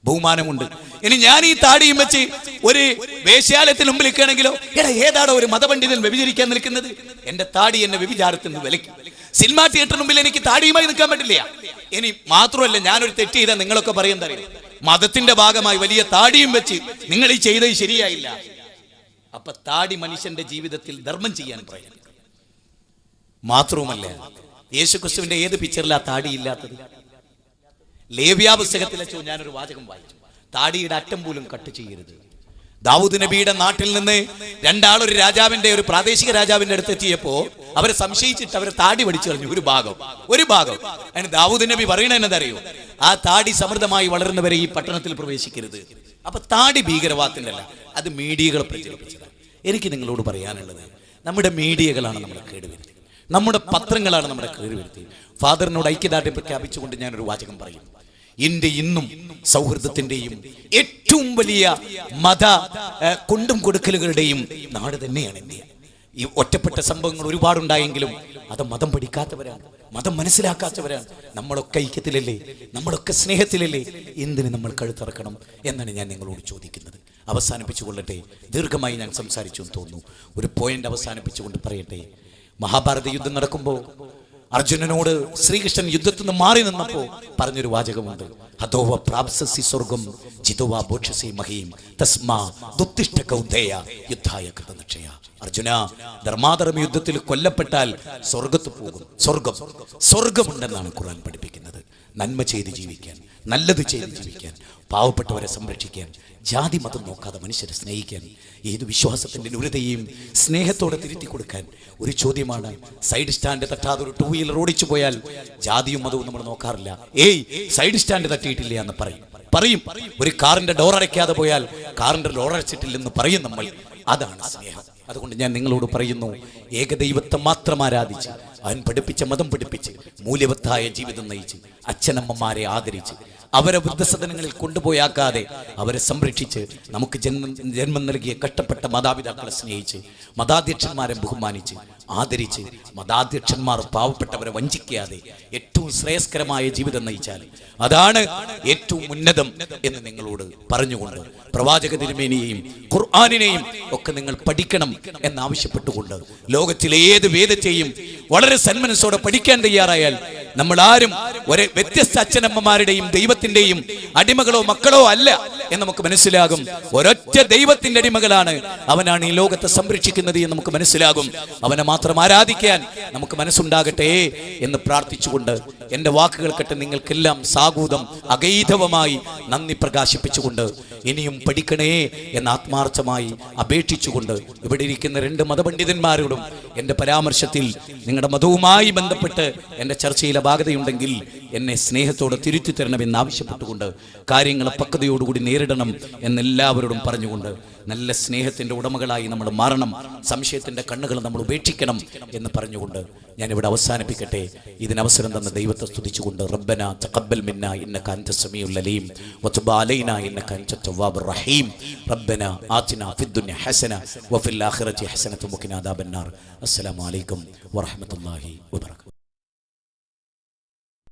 ബഹുമാനമുണ്ട്. ഇനി ഞാൻ ഈ താടിയും വെച്ച് ഒരു വേശ്യാലയത്തിന് മുമ്പിൽ നിൽക്കുകയാണെങ്കിലോ, എടാ ഏതാടോ ഒരു മതപണ്ഡിതൻ വ്യഭിചരിക്കാൻ നിൽക്കുന്നത്? എന്റെ താടി എന്നെ വ്യഭിചാരത്തിൽ നിന്ന് വിലക്കി. സിനിമാ തിയേറ്ററിന് മുമ്പിൽ എനിക്ക് താടിയുമായി നിൽക്കാൻ പറ്റില്ല. ഇനി മാത്രമല്ല, ഞാനൊരു തെറ്റ് ചെയ്താൽ നിങ്ങളൊക്കെ പറയാൻ തരും, മതത്തിന്റെ ഭാഗമായി വലിയ താടിയും വെച്ച് നിങ്ങൾ ഈ ചെയ്തത് ശരിയായില്ല. അപ്പൊ താടി മനുഷ്യന്റെ ജീവിതത്തിൽ ധർമ്മം ചെയ്യാൻ പറയാം. മാത്രവുമല്ല, യേശുക്രിസ്തുവിന്റെ ഏത് പിക്ചറിലാ താടിയില്ലാത്തത്? ലേവ്യ പുസ്തകത്തിലെ ഞാനൊരു വാചകം വായിച്ചു, താടിയുടെ അറ്റം പോലും കട്ട് ചെയ്യരുത്. ദാവൂദ് നബിയുടെ നാട്ടിൽ നിന്ന് രണ്ടാളൊരു രാജാവിന്റെ, ഒരു പ്രാദേശിക രാജാവിന്റെ അടുത്ത് എത്തിയപ്പോ അവരെ സംശയിച്ചിട്ട് അവരെ താടി പഠിച്ചു കളഞ്ഞു. ഒരു ഭാഗം അതിന് ദാവൂദ് നബി പറയണെന്നറിയോ, ആ താടി സമൃദ്ധമായി വളരുന്നവരെ ഈ പട്ടണത്തിൽ പ്രവേശിക്കരുത്. അപ്പൊ താടി ഭീകരവാദത്തിന്റെ അല്ല, അത് മീഡിയകൾ പ്രചരിപ്പിച്ചതാണ്. എനിക്ക് നിങ്ങളോട് പറയാനുള്ളത്, നമ്മുടെ മീഡിയകളാണ് നമ്മളെ കേടുവരുത്തി, നമ്മുടെ പത്രങ്ങളാണ് നമ്മുടെ കേടുവരുത്തി. ഫാദറിനോട് ഐക്യദാർഢ്യം പ്രഖ്യാപിച്ചുകൊണ്ട് ഞാനൊരു വാചകം പറയും. ഇന്ത്യ ഇന്നും സൗഹൃദത്തിന്റെയും ഏറ്റവും വലിയ മത കൊണ്ടും കൊടുക്കലുകളുടെയും നാട് തന്നെയാണ് ഇന്ത്യ. ഈ ഒറ്റപ്പെട്ട സംഭവങ്ങൾ ഒരുപാടുണ്ടായെങ്കിലും അത് മതം പഠിക്കാത്തവരാണ്, മതം മനസ്സിലാക്കാത്തവരാണ്. നമ്മളൊക്കെ ഐക്യത്തിലല്ലേ, നമ്മളൊക്കെ സ്നേഹത്തിലല്ലേ? എന്തിന് നമ്മൾ കഴുത്തറക്കണം എന്നാണ് ഞാൻ നിങ്ങളോട് ചോദിക്കുന്നത്. അവസാനിപ്പിച്ചുകൊള്ളട്ടെ, ദീർഘമായി ഞാൻ സംസാരിച്ചു എന്ന് തോന്നുന്നു. ഒരു പോയിന്റ് അവസാനിപ്പിച്ചുകൊണ്ട് പറയട്ടെ. മഹാഭാരത യുദ്ധം നടക്കുമ്പോൾ അർജുനനോട് ശ്രീകൃഷ്ണൻ യുദ്ധത്തിൽ നിന്ന് മാറി നിന്നപ്പോ പറഞ്ഞൊരു വാചകമുണ്ട്, ഹതോവ പ്രാപ്സസി സ്വർഗം ജിതോവ ബോക്ഷസി മഹീം തസ്മാ ദുത്തിഷ്ഠ കൗന്ദേയ യുദ്ധായ കൃതനിക്ഷയ. അർജുന, ധർമാധർമ്മ യുദ്ധത്തിൽ കൊല്ലപ്പെട്ടാൽ സ്വർഗത്ത് പോകും. സ്വർഗമുണ്ടെന്നാണ് ഖുർആൻ പഠിപ്പിക്കുന്നത്. നന്മ ചെയ്ത് ജീവിക്കാൻ, നല്ലത് ചെയ്ത് ജീവിക്കാൻ, പാവപ്പെട്ടവരെ സംരക്ഷിക്കാൻ, ജാതി മതം നോക്കാതെ മനുഷ്യരെ സ്നേഹിക്കാൻ, ഏത് വിശ്വാസത്തിന്റെ ന്യൂനതയെയും സ്നേഹത്തോടെ തിരുത്തി കൊടുക്കാൻ. ഒരു ചോദ്യമാണ്, സൈഡ് സ്റ്റാൻഡ് തട്ടാതെ ഒരു ടൂ വീലർ ഓടിച്ചു പോയാൽ ജാതിയും മതവും നമ്മൾ നോക്കാറില്ല. സൈഡ് സ്റ്റാൻഡ് തട്ടിയിട്ടില്ല എന്ന് പറയും. ഒരു കാറിന്റെ ഡോർ അടയ്ക്കാതെ പോയാൽ കാറിന്റെ ഡോർ അടച്ചിട്ടില്ലെന്ന് പറയും നമ്മൾ. അതാണ് സ്നേഹം. അതുകൊണ്ട് ഞാൻ നിങ്ങളോട് പറയുന്നു, ഏകദൈവത്തെ മാത്രം ആരാധിച്ച്, അവൻ പഠിപ്പിച്ച മതം പഠിപ്പിച്ച്, മൂല്യവത്തായ ജീവിതം നയിച്ച്, അച്ഛനമ്മമാരെ ആദരിച്ച്, അവരെ വൃദ്ധസദനങ്ങളിൽ കൊണ്ടുപോയാക്കാതെ അവരെ സംരക്ഷിച്ച്, നമുക്ക് ജന്മം നൽകിയ കഷ്ടപ്പെട്ട മാതാപിതാക്കളെ സ്നേഹിച്ച്, മതാധ്യക്ഷന്മാരെ ബഹുമാനിച്ച്, ആദരിച്ച്, മതാധ്യക്ഷന്മാർ പാവപ്പെട്ടവരെ വഞ്ചിക്കാതെ ഏറ്റവും ശ്രേയസ്കരമായ ജീവിതം നയിച്ചാൽ അതാണ് ഏറ്റവും ഉന്നതം എന്ന് നിങ്ങളോട് പറഞ്ഞുകൊണ്ട്, പ്രവാചക തിരുമേനിയെയും ഖുർആനിനെയും ഒക്കെ നിങ്ങൾ പഠിക്കണം എന്നാവശ്യപ്പെട്ടുകൊണ്ട്, ലോകത്തിലെ ഏത് വേദത്തെയും വളരെ സന്മനസ്സോടെ പഠിക്കാൻ തയ്യാറായാൽ നമ്മൾ ആരും ഒരു വ്യത്യസ്ത അച്ഛനമ്മമാരുടെയും ദൈവത്തിന്റെയും അടിമകളോ മക്കളോ അല്ല എന്ന് നമുക്ക് മനസ്സിലാകും. ഒരൊറ്റ ദൈവത്തിന്റെ അടിമകളാണ്, അവനാണ് ഈ ലോകത്തെ സംരക്ഷിക്കുന്നത് എന്ന് നമുക്ക് മനസ്സിലാകും. അവനെ മാത്രം ആരാധിക്കാൻ നമുക്ക് മനസ്സുണ്ടാകട്ടെ എന്ന് പ്രാർത്ഥിച്ചുകൊണ്ട് എൻ്റെ വാക്കുകൾ കേട്ട് നിങ്ങൾക്കെല്ലാം സാഗൂതം അഗൈധവമായി നന്ദി പ്രകാശിപ്പിച്ചുകൊണ്ട്, ഇനിയും പഠിക്കണേ എന്ന് ആത്മാർത്ഥമായി അപേക്ഷിച്ചുകൊണ്ട്, ഇവിടെ ഇരിക്കുന്ന രണ്ട് മതപണ്ഡിതന്മാരോടും എൻ്റെ പരാമർശത്തിൽ നിങ്ങളുടെ മതവുമായി ബന്ധപ്പെട്ട് എൻ്റെ ചർച്ചയിൽ പാകതയുണ്ടെങ്കിൽ എന്നെ സ്നേഹത്തോടെ തിരുത്തി തരണമെന്ന് ആവശ്യപ്പെട്ടുകൊണ്ട് കാര്യങ്ങളെ പക്വതയോടുകൂടി നേരിടണം എന്നെല്ലാവരോടും പറഞ്ഞുകൊണ്ട് നല്ല സ്നേഹത്തിൻ്റെ ഉടമകളായി നമ്മൾ മാറണം, സംശയത്തിൻ്റെ കണ്ണുകൾ നമ്മൾ ഉപേക്ഷിക്കണം എന്ന് പറഞ്ഞുകൊണ്ട് ഞാനിവിടെ അവസാനിപ്പിക്കട്ടെ. ഇതിനവസരം തന്ന ദൈവത്തെ സ്തുതിച്ചുകൊണ്ട് റബ്ബനാ തഖബ്ബൽ മിന്നാ ഇന്നക അൻത സമീഉൽ അലീം വതുബ് അലൈനാ ഇന്നക അൻത തവ്വാബുർ റഹീം റബ്ബനാ ആതിനാ ഫിദ്ദുനിയ ഹസന വഫിൽ ആഖിറതി ഹസനത വഖിനാ അദാബന്നാർ. അസ്സലാമു അലൈക്കും വറഹ്മത്തുള്ളാഹി വബറകാതുഹു.